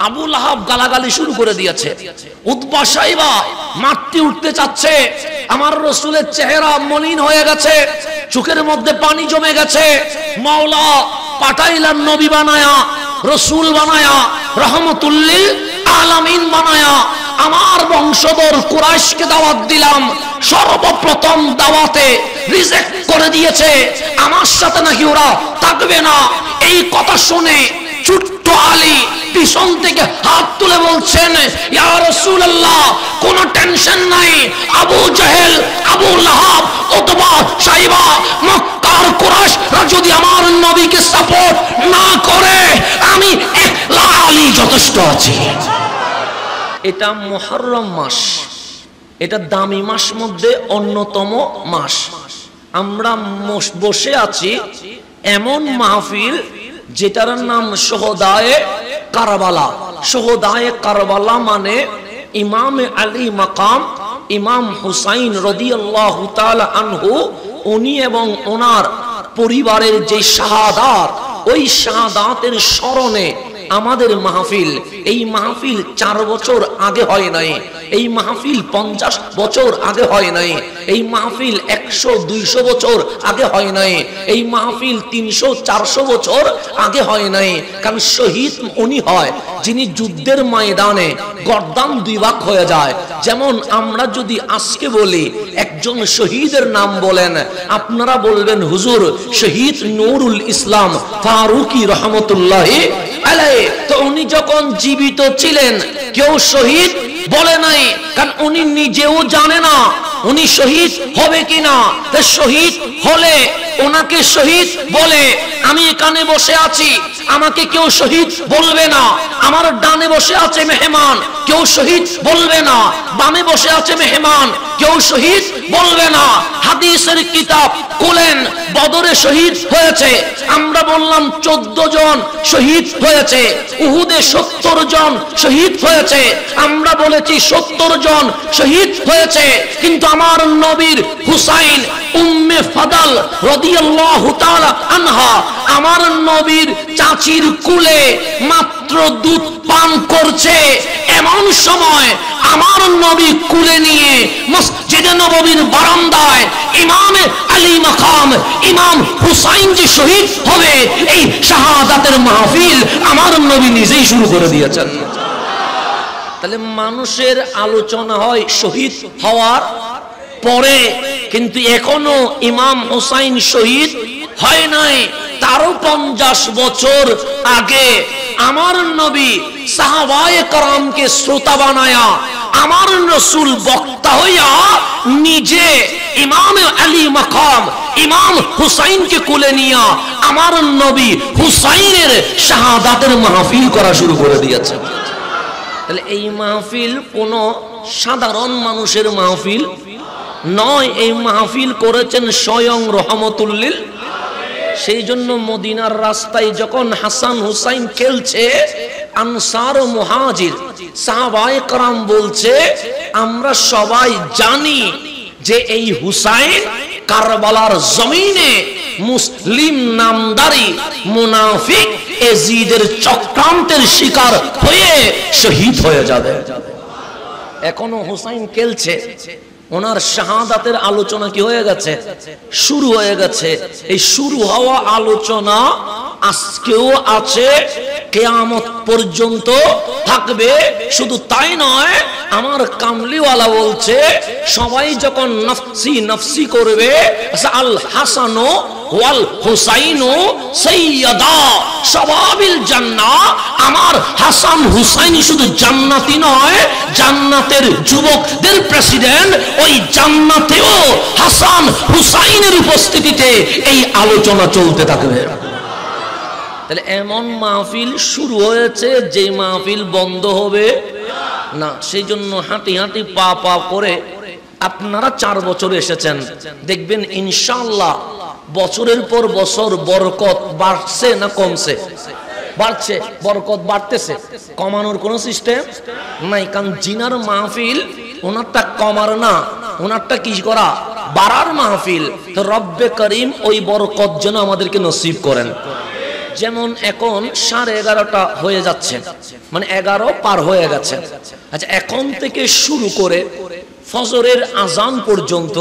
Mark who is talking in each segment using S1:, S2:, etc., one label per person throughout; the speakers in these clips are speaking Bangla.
S1: আবু লাহাব গালাগালি শুরু করে দিয়েছে। উতবা সাইবা মারতে উঠতে চাচ্ছে। আমার রাসূলের চেহারা মলিন হয়ে গেছে, চোখের মধ্যে পানি জমে গেছে। মাওলা পাঠাইলেন নবী বানায়া, রাসূল বানায়া, রহমতুল লিল আলামিন বানায়া। আমার বংশধর কুরাইশকে দাওয়াত দিলাম, সর্বপ্রথম দাওয়াতে রিজেক্ট করে দিয়েছে। আমার সাথে নাকি ওরা থাকবে না। এই কথা শুনে ছোট্ট আলী পিছন থেকে হাত তুলে বলছেন, ইয়া রাসূলুল্লাহ, কোনো টেনশন নাই। আবু জাহেল, আবু লাহাব, উতবা সাইবা, মক্কার কুরাইশরা যদি আমার নবীকে সাপোর্ট না করে, আমি একলা আলী যথেষ্ট আছি। এটা মুহররম মাস, এটা দামি মাস মধ্যে অন্যতম মাস। আমরা বসে আছি এমন মাহফিল যেটার নাম শুহাদায়ে কারবালা। শুহাদায়ে কারবালা মানে ইমাম আলী মাকাম ইমাম হুসাইন রাদিয়াল্লাহু তাআলা আনহু, উনি এবং ওনার পরিবারের যে শাহাদাত, ওই শাহাদাতের স্মরণে আমাদের মাহফিল। এই মাহফিল 4 বছর আগে হয় নাই, এই মাহফিল 50 বছর আগে হয় নাই, এই মাহফিল 100-200 বছর আগে হয় নাই, এই মাহফিল 300-400 বছর আগে হয় নাই। কারণ শহীদ উনি হয় যিনি যুদ্ধের ময়দানে গর্দান 2 ভাগ হয়ে যায়। যেমন আমরা যদি আজকে বলি একজন শহীদের নাম বলেন, আপনারা বলবেন হুজুর শহীদ নুরুল ইসলাম ফারুকী রহমতুল্লাহি আলাইহি। তো উনি যখন জীবিত ছিলেন কেউ শহীদ বলে নাই, কারণ উনি নিজেও জানে না উনি শহীদ হবে কিনা। তো শহীদ হলে ওনাকে শহীদ বলে। আমি এখানে বসে আছি, আমাকে কেউ শহীদ বলবে না। আমার ডানে বসে আছে মেহমান, কেউ শহীদ বলবে না। বামে বসে আছে মেহমান, কেউ শহীদ বলবে না। হাদিসের কিতাব খুলেন, বদরে শহীদ হয়েছে, আমরা বললাম 14 জন শহীদ হয়েছে। উহুদে 70 জন শহীদ হয়েছে, আমরা বলেছি 70 জন শহীদ হয়েছে। কিন্তু আমার নবীর হুসাইন উম্মে ফাদাল রাদিয়াল্লাহু তাআলা আনহা, আমার নবীর চাচির কুলে মাত্র দুধ পান করছে। এমন সময় আমার নবী কুলে নিয়ে মসজিদে নববীর বারান্দায় ইমাম আলী মাকাম ইমাম হুসাইন যে শহীদ হবে, এই শাহাদাতের মাহফিল আমার নবী নিজেই শুরু করে দিয়েছেন। তাহলে মানুষের আলোচনা হয় শহীদ হওয়ার পরে, কিন্তু এখনো ইমাম হুসাইন শহীদ হয় নাই। তারও 50 বছর আগে আমার নবী সাহাবায়ে কেরামকে শ্রোতা বানায়া, আমার রাসূল বক্তা হইয়া নিজে ইমাম আলী মাকাম ইমাম হুসাইনকে কোলে নিয়া আমার নবী হুসাইনের শাহাদাতের মাহফিল করা শুরু করে দিয়েছে। তাহলে এই মাহফিল কোনো সাধারণ মানুষের মাহফিল নয়, এই মাহফিল করেছেন স্বয়ং রহমতুল লিল। সেই জন্য মদিনার রাস্তায় যখন হাসান হুসাইন খেলছে, আনসার ও মুহাজির সাহাবায়ে কেরাম বলছে, আমরা সবাই জানি যে এই হুসাইন কারবালার জমিনে মুসলিম নামদারি মুনাফিক এজিদের চক্রান্তের শিকার হয়ে শহীদ হয়ে যাবে। এখনো হুসাইন খেলছে, ওনার শাহাদাতের আলোচনা কি হয়ে গেছে? শুরু হয়ে গেছে। এই শুরু হওয়া আলোচনা আজকেও আছে, কিয়ামত পর্যন্ত থাকবে। শুধু তাই নয়, আমার কামলিওয়ালা বলছে সবাই যখন নফসি নফসি করবে, আল হাসানু ওয়াল হুসাইনু সাইয়্যিদা শাবাবিল জান্নাহ, আমার হাসান হুসাইন শুধু জান্নাতি নয়, জান্নাতের যুবকদের প্রেসিডেন্ট। ওই জান্নাতেও হাসান হুসাইনের উপস্থিতিতে এই আলোচনা চলতে থাকবে। তাহলে এমন মাহফিল শুরু হয়েছে যে মাহফিল বন্ধ হবে না। সেই জন্য হাঁটি হাঁটি পা পা করে আপনারা 4 বছর এসেছেন, দেখবেন ইনশাআল্লাহ বছরের পর বছর বরকত বাড়ছে না কমছে? বাড়ছে, বরকত বাড়তেছে। কমানোর কোনো সিস্টেম নাই, কারণ জিনার মাহফিল ওনারটা কমার না, ওনারটা কি করা? বাড়ার মাহফিল। তো রব্বে করিম ওই বরকত যেন আমাদেরকে নসিব করেন। যেমন এখন 11:30 হয়ে যাচ্ছে, মানে 11 পার হয়ে গেছে। আচ্ছা, এখন থেকে শুরু করে ফজরের আজান পর্যন্ত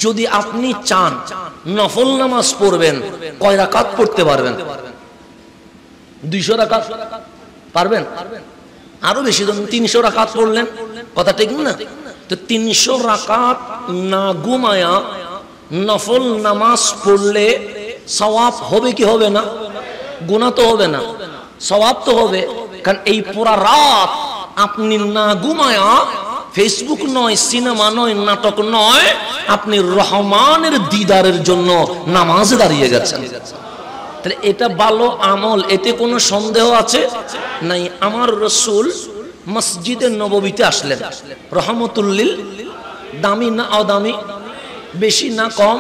S1: যদি আপনি চান নফল নামাজ পড়বেন, কয় রাকাত পড়তে পারবেন? 200 রাকাত পারবেন? আরো বেশি, 300 রাকাত পড়লেন, কথা ঠিক না? তো 300 রাকাত না ঘুমায়া নফল নামাজ পড়লে সওয়াব হবে কি হবে না? গুনাহ তো হবে না, সওয়াব তো হবে। কারণ এই পুরা রাত আপনি না ঘুমায়া ফেসবুক নয়, সিনেমা নয়, নাটক নয়, আপনি রহমানের দিদারের জন্য নামাজে দাঁড়িয়ে গেছেন। তাহলে এটা ভালো আমল, এতে কোনো সন্দেহ আছে নাই? আমার রাসূল মসজিদে নববীতে আসলেন রহমতুল্লিল, দামি না অদামি, বেশি না কম,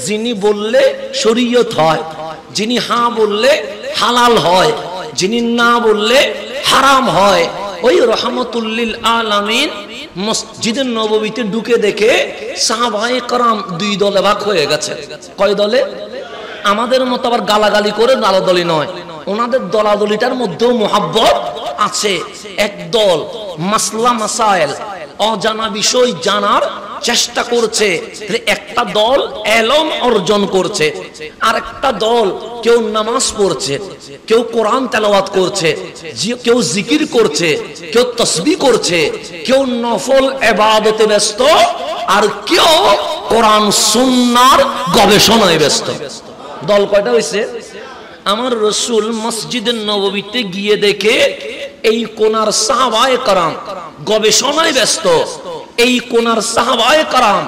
S1: যিনি বললে শরীয়ত হয়, যিনি হ্যাঁ বললে হালাল হয়, যিনি না বললে হারাম হয়, ওই রহমতুল্লিল আলামিন মসজিদে নববীতে ঢুকে দেখে সাহাবায়ে কেরাম 2 দলে ভাগ হয়ে গেছে। কয় দলে? আমাদের মতো আবার গালাগালি করে দলাদলি নয়, ওনাদের দলাদলিটার মধ্যেও মোহাব্বত আছে। এক দল মাসলা মাসাইল, অজানা বিষয় জানার চেষ্টা করছে, একটা দল ইলম অর্জন করছে, আর একটা দল কেউ নামাজ পড়ছে, কেউ কোরআন তেলাওয়াত করছে, কেউ জিকির করছে, কেউ তাসবিহ করছে, কেউ নফল ইবাদতে ব্যস্ত, আর কেউ কোরআন সুন্নাহর গবেষণায় ব্যস্ত। দল কয়টা হইছে? আমার রাসূল মসজিদে নববীতে গিয়ে দেখে এই কোনার সাহাবায়ে কেরাম গবেষণায় ব্যস্ত, এই কোনার সাহাবায়ে কেরাম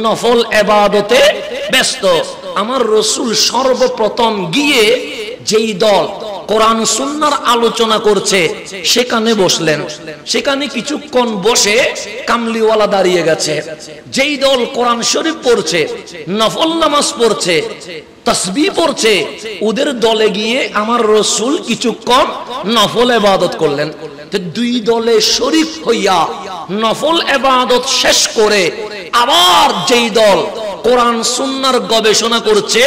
S1: নফল ইবাদতে ব্যস্ত। আমার রাসূল সর্বপ্রথম গিয়ে যেই দল কোরআন সুন্নাহর আলোচনা করছে সেখানে বসলেন। সেখানে কিছুক্ষণ বসে কামলিওয়ালা দাঁড়িয়ে গেছে। যেই দল কোরআন শরীফ পড়ছে, নফল নামাজ পড়ছে, তাসবিহ পড়ছে, ওদের দলে গিয়ে আমার রাসূল কিছুক্ষণ নফল ইবাদত করলেন। তো 2 দলে শরীক হইয়া নফল ইবাদত শেষ করে আবার যেই দল কোরআন সুন্নাহর গবেষণা করছে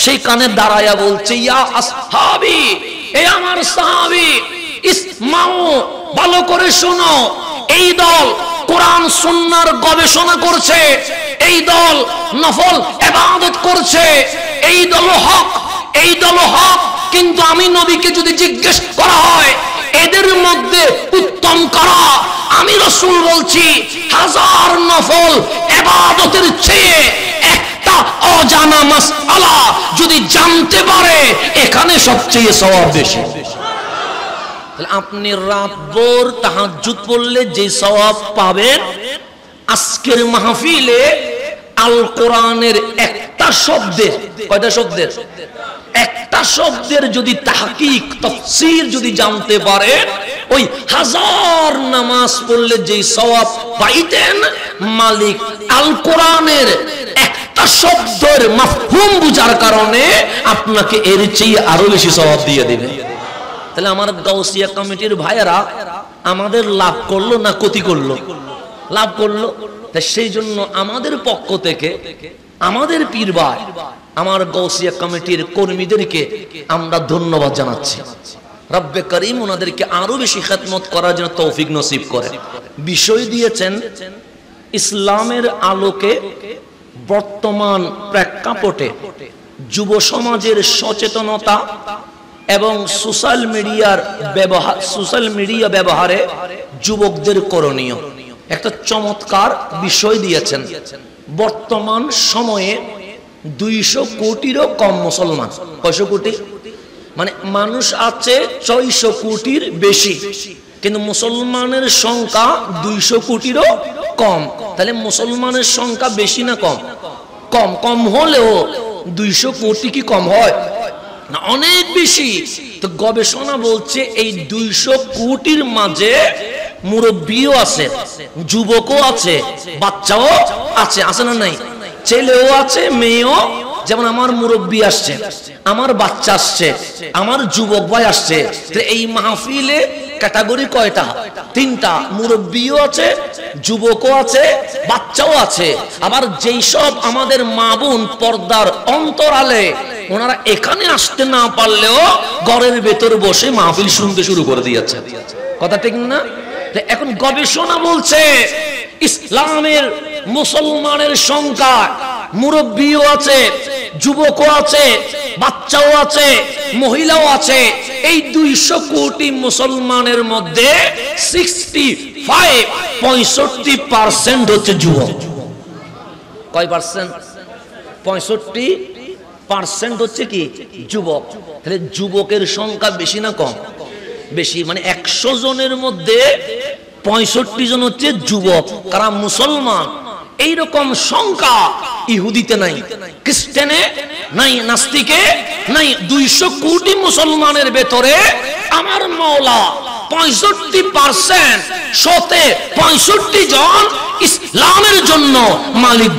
S1: সেখানে দাঁড়ায়া বলছে, ইয়া আসহাবি, এ আমার সাহাবী, ইসমাউ, ভালো করে শোনো, এই দল কোরআন সুন্নাহর গবেষণা করছে, এই দল নফল ইবাদত করছে, এই দল হক, এই দল হক। কিন্তু আমি নবীকে যদি জিজ্ঞেস করা হয় এদের মধ্যে উত্তম কারা, আমি রাসূল বলছি 1000 নফল ইবাদতের চেয়ে একটা অজানা মাসআলা যদি জানতে পারে এখানে সবচেয়ে সওয়াব বেশি। তাহলে আপনি রাতভর তাহাজ্জুদ পড়লে যে সওয়াব পাবেন, আজকের মাহফিলে আল কোরআনের একটা শব্দের, কয়টা শব্দের? একটা শব্দের যদি তাহকিক তাফসীর যদি জানতে পারে, ওই 1000 নামাজ পড়লে যে সওয়াব পাইতেন, মালিক আল কোরআনের একটা শব্দের মাফহুম বুঝার কারণে আপনাকে এর চেয়ে আরো বেশি সওয়াব দিয়ে দিবেন। তাহলে আমার গাউসিয়া কমিটির ভাইয়েরা আমাদের লাভ করলো না ক্ষতি করলো? লাভ করলো। তাই সেই জন্য আমাদের পক্ষ থেকে আমাদের পীর ভাই, আমার গাউসিয়া কমিটির কর্মীদেরকে আমরা ধন্যবাদ জানাচ্ছি। রব্বে করিম ওনাদেরকে আরো বেশি খেদমত করার জন্য তৌফিক নসিব করে। বিষয় দিয়েছেন ইসলামের আলোকে বর্তমান প্রেক্ষাপটে যুব সমাজের সচেতনতা এবং সোশ্যাল মিডিয়া ব্যবহারে যুবকদের করণীয়। একটা চমৎকার বিষয় দিয়েছেন। বর্তমান সময়ে 200 কোটিরও কম মুসলমান। কয়শো কোটি? মানে মানুষ আছে 600 কোটির বেশি, কিন্তু মুসলমানের সংখ্যা 200 কোটিরও কম। তাহলে মুসলমানের সংখ্যা বেশি না কম? কম। কম হলেও 200 কোটি কি কম হয় না? অনেক বেশি। তো গবেষণা বলছে এই 200 কোটির মাঝে মুরব্বীও আছে, যুবকও আছে, বাচ্চাও আছে, আছে না নাই? ছেলেও আছে, মেয়েও। যেমন আমার মুরব্বী আসছে, আমার বাচ্চা আসছে, আমার যুবক ভাই আসছে। এই মাহফিলে ক্যাটাগরি কয়টা? 3টা। মুরব্বীও আছে, যুবকও আছে, বাচ্চাও আছে। আবার যেই সব আমাদের মা বোন পর্দার অন্তরালে ওনারা এখানে আসতে না পারলেও ঘরের ভেতর বসে মাহফিল শুনতে শুরু করে দিয়েছে। কথা ঠিক না? এখন গবেষণা বলছে ইসলামের মুসলমানের সংখ্যা, মুরব্বীও আছে, যুবকও আছে, বাচ্চাও আছে, মহিলাও আছে। এই 200 কোটি মুসলমানের মধ্যে 65% হচ্ছে যুবক। কয় পার্সেন্ট? 65% হচ্ছে কি যুবক। তাহলে যুবকের সংখ্যা বেশি না কম? বেশি। মানে 100 জনের মধ্যে 65 জন হচ্ছে যুবক, কারা মুসলমান। এইরকম সংখ্যা ইহুদিতে নাই, খ্রিস্টানে নাই, নাস্তিকে নাই। 200 কোটি মুসলমানের ভেতরে আমার মাওলা 65% 65 জন ইসলামের জন্য মালিক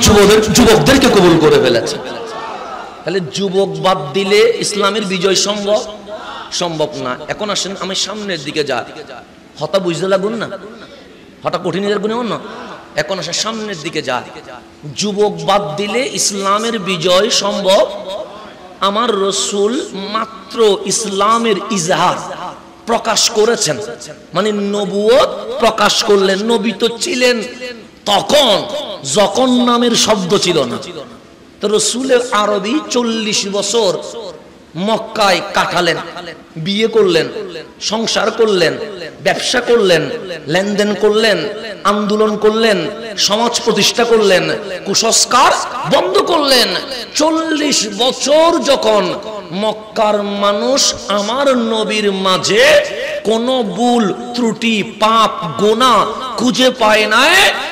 S1: যুবকদেরকে কবুল করে ফেলেছে। তাহলে যুবক বাদ দিলে ইসলামের বিজয় সম্ভব না। এখন আসেন আমি সামনের দিকে যা, হতা বুঝতে লাগুন না, হতা কঠিনের গুণে না। এখন আসেন সামনের দিকে যা, যুবক বাদ দিলে ইসলামের বিজয় সম্ভব। আমার রাসূল মাত্র ইসলামের ইজহার প্রকাশ করেছেন, মানে নবুয়ত প্রকাশ করলেন। নবী তো ছিলেন তখন যখন নামের শব্দ ছিল না। তো রাসূলের আরবি 40 বছর মক্কায় কাটালেন, বিয়ে করলেন, সংসার করলেন, ব্যবসা করলেন, লেনদেন করলেন, আন্দোলন করলেন, সমাজ প্রতিষ্ঠা করলেন, কুসংস্কার বন্ধ করলেন। 40 বছর যখন মক্কার মানুষ আমার নবীর মাঝে কোনো ভুল ত্রুটি পাপ গুনাহ খুঁজে পায় না,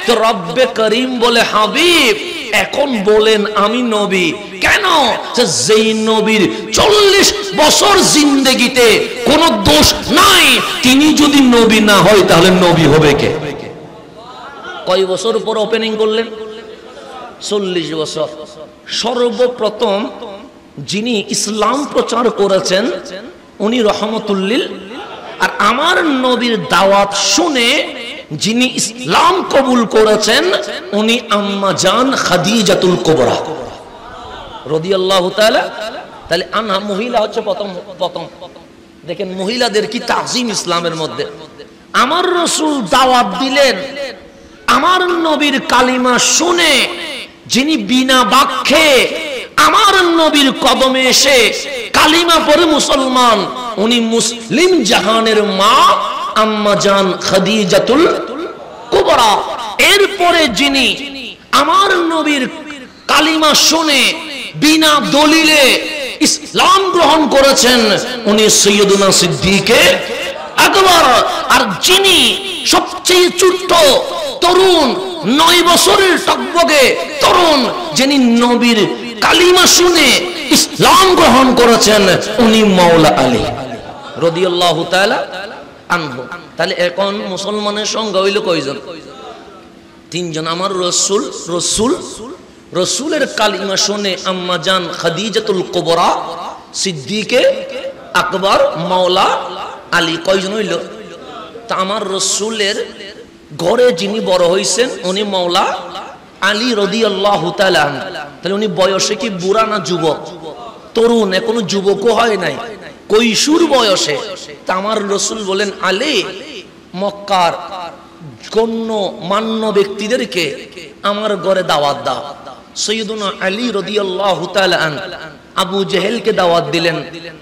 S1: তো রব্বে করিম বলে হাবিব এখন বলেন আমি নবী। কেন? যেই নবীর 40 বছর জিন্দেগিতে কোনো দোষ নাই, তিনি যদি নবী না হয় তাহলে নবী হবে কে? কয় বছর পর ওপেনিং করলেন? 40 বছর। সর্বপ্রথম যিনি ইসলাম প্রচার করেছেন উনি রহমতুল্লিল। আর আমার নবীর দাওয়াত শুনে যিনি ইসলাম কবুল করেছেন উনি আম্মা জান খাদিজাতুল কুবরা রাদিয়াল্লাহু তাআলা। তাহলে আনহা মহিলা হচ্ছে প্রথম। দেখেন মহিলাদের কি তাজিম ইসলামের মধ্যে। আমার রাসূল দাওয়াত দিলেন, আমার নবীর কালিমা শুনে যিনি বিনা বাক্যে আমার নবীর কদমে এসে কালিমা পড়ে মুসলমান, উনি মুসলিম জাহানের মা আম্মা জান খাদিজাতুল কুবরা। এরপরে যিনি আমার নবীর কালিমা শুনে বিনা দলিলে ইসলাম গ্রহণ করেছেন উনি সৈয়দুনা সিদ্দিকে আকবর। আর যিনি সবচেয়ে ছোট তরুণ, 9 বছরের টকবগে তরুণ, যিনি নবীর কালিমা শুনে ইসলাম গ্রহণ করেছেন উনি মাওলা আলী রাদিয়াল্লাহু তাআলা আনহু। তাহলে এখন মুসলমানের সংখ্যা হইল কয়জন? 3 জন। আমার রসুলের কালিমা শুনে আম্মা জান খাদিজাতুল কুবরা, সিদ্দিকে আকবর, মাওলা আলী। কয়জন হইল? তা আমার রসুলের ঘরে যিনি বড় হইছেন উনি মাওলা আলী রাদিয়াল্লাহু তাআলা। তাহলে উনি বয়সে কি বুড়া না যুবক? তরুণ, এখনো যুবকও হয় নাই, কৈশোর বয়সে। তা আমার রাসূল বলেন আলী মক্কার গণ্য মান্য ব্যক্তিদেরকে আমার ঘরে দাওয়াত দাও। সৈয়দুনা আলী রাদিয়াল্লাহু তাআলা আবু জেহেলকে দাওয়াত দিলেন,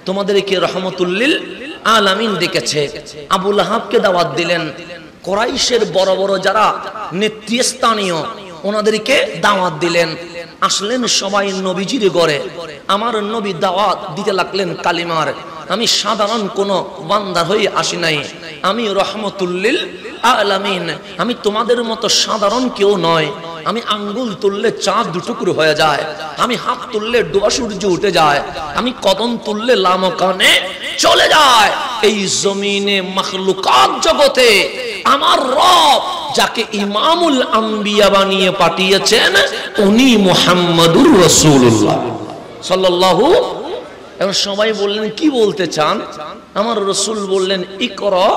S1: তোমাদেরকে রহমতুল্লিল আলামিন ডেকেছে। আবু লাহাবকে দাওয়াত দিলেন, কুরাইশের বড় বড় যারা নেতৃস্থানীয় ওনাদেরকে দাওয়াত দিলেন। আসলেন সবাই নবীজির ঘরে। আমার নবী দাওয়াত দিতে লাগলেন কালিমার। আমি সাধারণ কোন বান্দা হয়ে আসি নাই, আমি রহমতুল্লিল আলামিন। আমি তোমাদের মতো সাধারণ কেউ নয়। আমি আঙ্গুল তুললে চাঁদ দুটুকরো হয়ে যায়, আমি হাত তুললে ডোবা সূর্য উঠে যায়, আমি কদম তুললে লামকানে চলে যায়। এই জমিনে মাখলুকাত জগতে আমার রব যাকে ইমামুল আম্বিয়া বানিয়ে পাঠিয়েছেন উনি মুহাম্মাদুর রাসূলুল্লাহ সাল্লাল্লাহু। এখন সবাই বললেন কি বলতে চান? আমার রাসূল বললেন ইকরা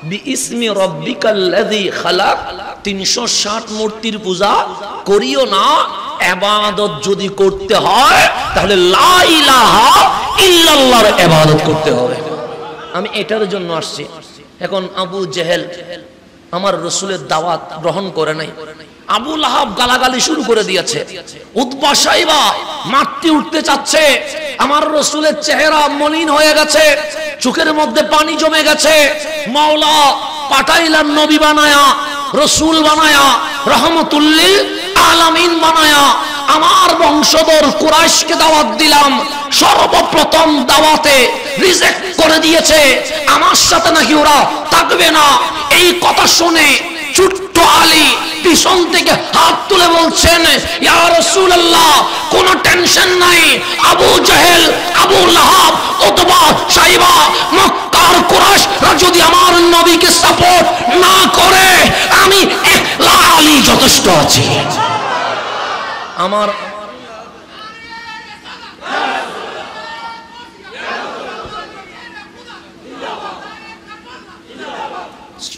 S1: বিইসমি রাব্বিকাল্লাযী খালাক। 360 মূর্তির পূজা করিও না, ইবাদত যদি করতে হয় তাহলে লা ইলাহা ইল্লাল্লাহর ইবাদত করতে হবে। আমি এটার জন্য আসছি। এখন আবু জেহেল আমার রাসূলের দাওয়াত গ্রহণ করে নাই, আবু লাহাব গালাগালি শুরু করে দিয়েছে, উতবা সাইবা মারতে উঠতে চাচ্ছে, আমার রাসূলের চেহারা মলিন হয়ে গেছে, চোখের মধ্যে পানি জমে গেছে। মাওলা পাঠাইলেন নবী বানায়া, রাসূল বানায়া, রহমতুল লিল আলামিন বানায়া। আমার বংশধর কুরাইশকে দাওয়াত দিলাম, সর্বপ্রথম দাওয়াতে রিজেক্ট করে দিয়েছে, আমার সাথে নাকি ওরা থাকবে না। এই কথা শুনে ছোট্ট আলী পিছন থেকে হাত তুলে বলছেন, ইয়া রাসূলুল্লাহ কোনো টেনশন নাই, আবু জেহেল, আবু লাহাব, উতবা সাইবা, মক্কার কুরাইশরা যদি আমার নবীকে সাপোর্ট না করে, আমি একলা আলী যথেষ্ট আছি। আমার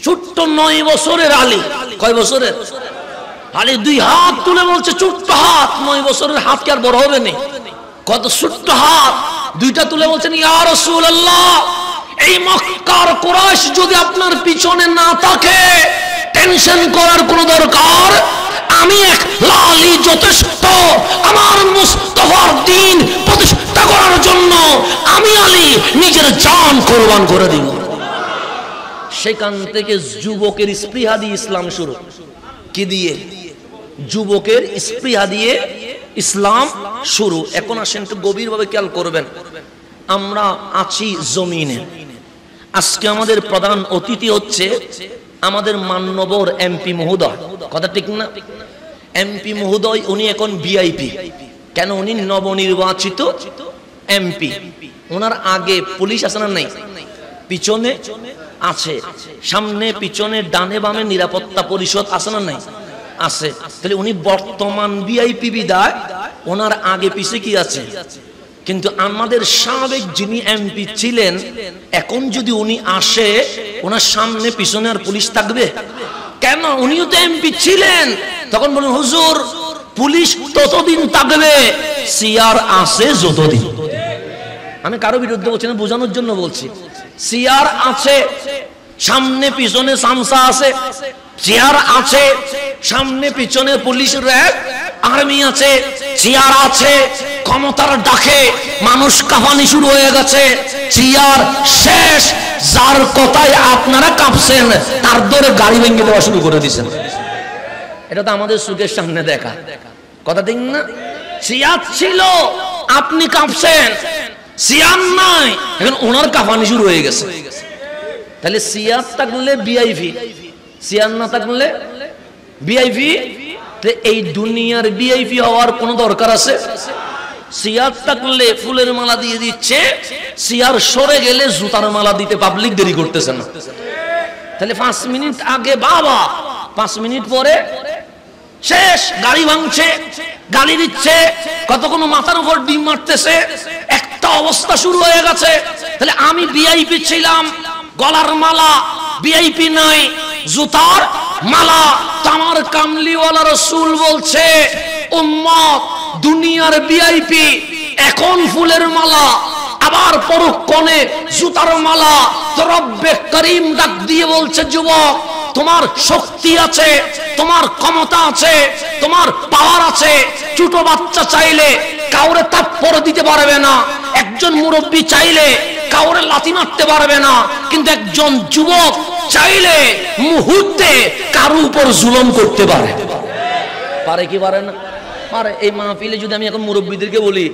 S1: ছোট্ট 9 বছরের আলী, কয় বছরের আলী? 2 হাত তুলে বলছে, ছোট্ট হাত, 9 বছরের হাত কি আর বড় হবে না? কত ছোট্ট হাত, 2টা তুলে বলছেন, ইয়া রাসূলুল্লাহ এই মক্কার কুরাইশ যদি আপনার পিছনে না থাকে, টেনশন করার কোনো দরকার, আমি একলা আলী যথেষ্ট। আমার মুস্তাফার দ্বীন প্রতিষ্ঠা করার জন্য আমি আলী নিজের জান কুরবান করে দিব। সেখান থেকে যুবকের স্পৃহা দিয়ে ইসলাম শুরু। কি দিয়ে? যুবকের স্পৃহা দিয়ে ইসলাম শুরু। এখন আসেন একটু গভীরভাবে খেয়াল করবেন, আমরা আছি জমিনে। আজকে আমাদের প্রধান অতিথি হচ্ছে আমাদের মাননীয় এমপি মহোদয়, কথা ঠিক না? এমপি মহোদয় উনি এখন ভিআইপি। কেন? উনি নবনির্বাচিত এমপি। ওনার আগে পুলিশ আছে না নাই? পিছনে আছে, সামনে পিছনে ডানে বামে নিরাপত্তা পরিষদ আছে না নাই? আছে। তাহলে উনি বর্তমান ভিআইপি বিদায়, ওনার আগে পিছে কি আছে? কিন্তু আমাদের সাবেক যিনি এমপি ছিলেন, এখন যদি উনি আসে, ওনার সামনে পিছনে আর পুলিশ থাকবে? কেন? উনিও তো এমপি ছিলেন। তখন বলুন, হুজুর পুলিশ ততদিন থাকবে সিআর আছে যতদিন। আমি কারো বিরুদ্ধে বলছি না, বোঝানোর জন্য বলছি। সিআর আছে, সামনে পিছনে সামসা আছে, চেয়ার আছে, সামনে পিছনে পুলিশ র্যাব আর্মি আছে, চেয়ার আছে, ক্ষমতার ডাকে মানুষ কাঁপানি শুরু হয়ে গেছে, চেয়ার শেষ, যার কথায় আপনারা কাঁপছেন তার ধরে গাড়ি ভেঙে দেওয়া শুরু করে দিয়েছেন। এটা তো আমাদের চোখের সামনে দেখা, কথা ঠিক না? চেয়ার ছিল, আপনি কাঁপছেন, চেয়ার নাই, এখন ওনার কাঁপানি শুরু হয়ে গেছে। তাহলে চেয়ার থাকলে ভিআইপি, চেয়ার না থাকলে ভিআইপি। এই দুনিয়ার ভিআইপি হওয়ার কোন দরকার আছে? চেয়ার থাকলে ফুলের মালা দিয়ে দিচ্ছে, চেয়ার সরে গেলে জুতার মালা দিতে পাবলিক দেরি করতেছে না। তাহলে 5 মিনিট আগে বাবা, 5 মিনিট পরে শেষ, গাড়ি ভাঙছে, গালি দিচ্ছে, কতক্ষণ মাথার উপর ডিম মারতেছে, একটা অবস্থা শুরু হয়ে গেছে। তাহলে আমি ভিআইপি ছিলাম, গলার মালা ভিআইপি নাই, জুতার মালা। আমার কামলিওয়ালা রাসূল বলছে, উম্মত দুনিয়ার ভিআইপি এখন ফুলের মালা, আবার পরক্ষণে জুতার মালা। তো রব্বে করিম ডাক দিয়ে বলছে, যুবক তোমার শক্তি আছে, তোমার ক্ষমতা আছে, তোমার পাওয়ার আছে। ছোট বাচ্চা চাইলে কাউরে থাপ্পড় দিতে পারবে না, একজন মুরব্বী চাইলে কাউরে লাথি মারতে পারবে না, কিন্তু একজন যুবক চাইলে মুহূর্তে কারো উপর জুলুম করতে পারে। পারে কি পারে না? পারে। এই মাহফিলে যদি আমি এখন মুরব্বীদেরকে বলি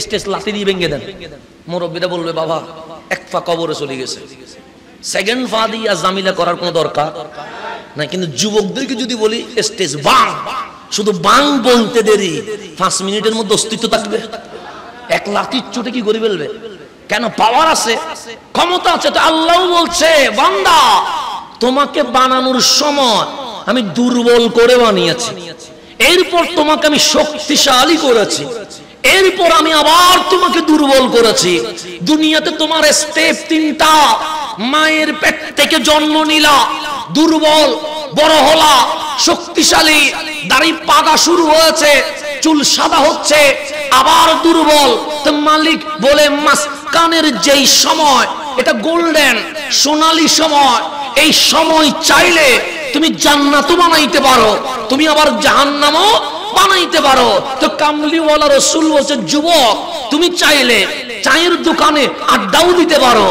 S1: স্টেজ লাথি দিয়ে ভেঙে দেন, মুরব্বীরা বলবে বাবা এক পা কবরে চলে গেছে, সেকেন্ড পা দিয়ে জামিলা করার কোনো দরকার নাই। কিন্তু যুবকদেরকে যদি বলি স্টেজ বাং, শুধু বাং বলতে দেরি, 5 মিনিটের মধ্যে অস্তিত্ব থাকবে। এক লাঠির চোটে কি করে ফেলবে? কেন? পাওয়ার আছে, ক্ষমতা আছে। তো আল্লাহ বলছে, বান্দা তোমাকে বানানোর সময় আমি দুর্বল করে বানিয়েছি, এরপর তোমাকে আমি শক্তিশালী করেছি, এরপর আমি আবার তোমাকে দুর্বল করেছি। দুনিয়াতে তোমার স্টেপ 3টা। মায়ের পেট থেকে জন্ম নিলা, দুর্বল, বড় হলা, শক্তিশালী, দাড়ি পাকা শুরু হয়েছে, চুল সাদা হচ্ছে, আবার দুর্বল। তো মালিক বলে মাসকানের যেই সময়, এটা গোল্ডেন সোনালী সময়, এই সময় চাইলে তুমি জান্নাতও বানাইতে পারো, তুমি আবার জাহান্নামও বানাইতে পারো। তো কামলিওয়ালা রাসূল বলছে, যুবক তুমি চাইলে চায়ের দোকানে আড্ডাও দিতে পারো,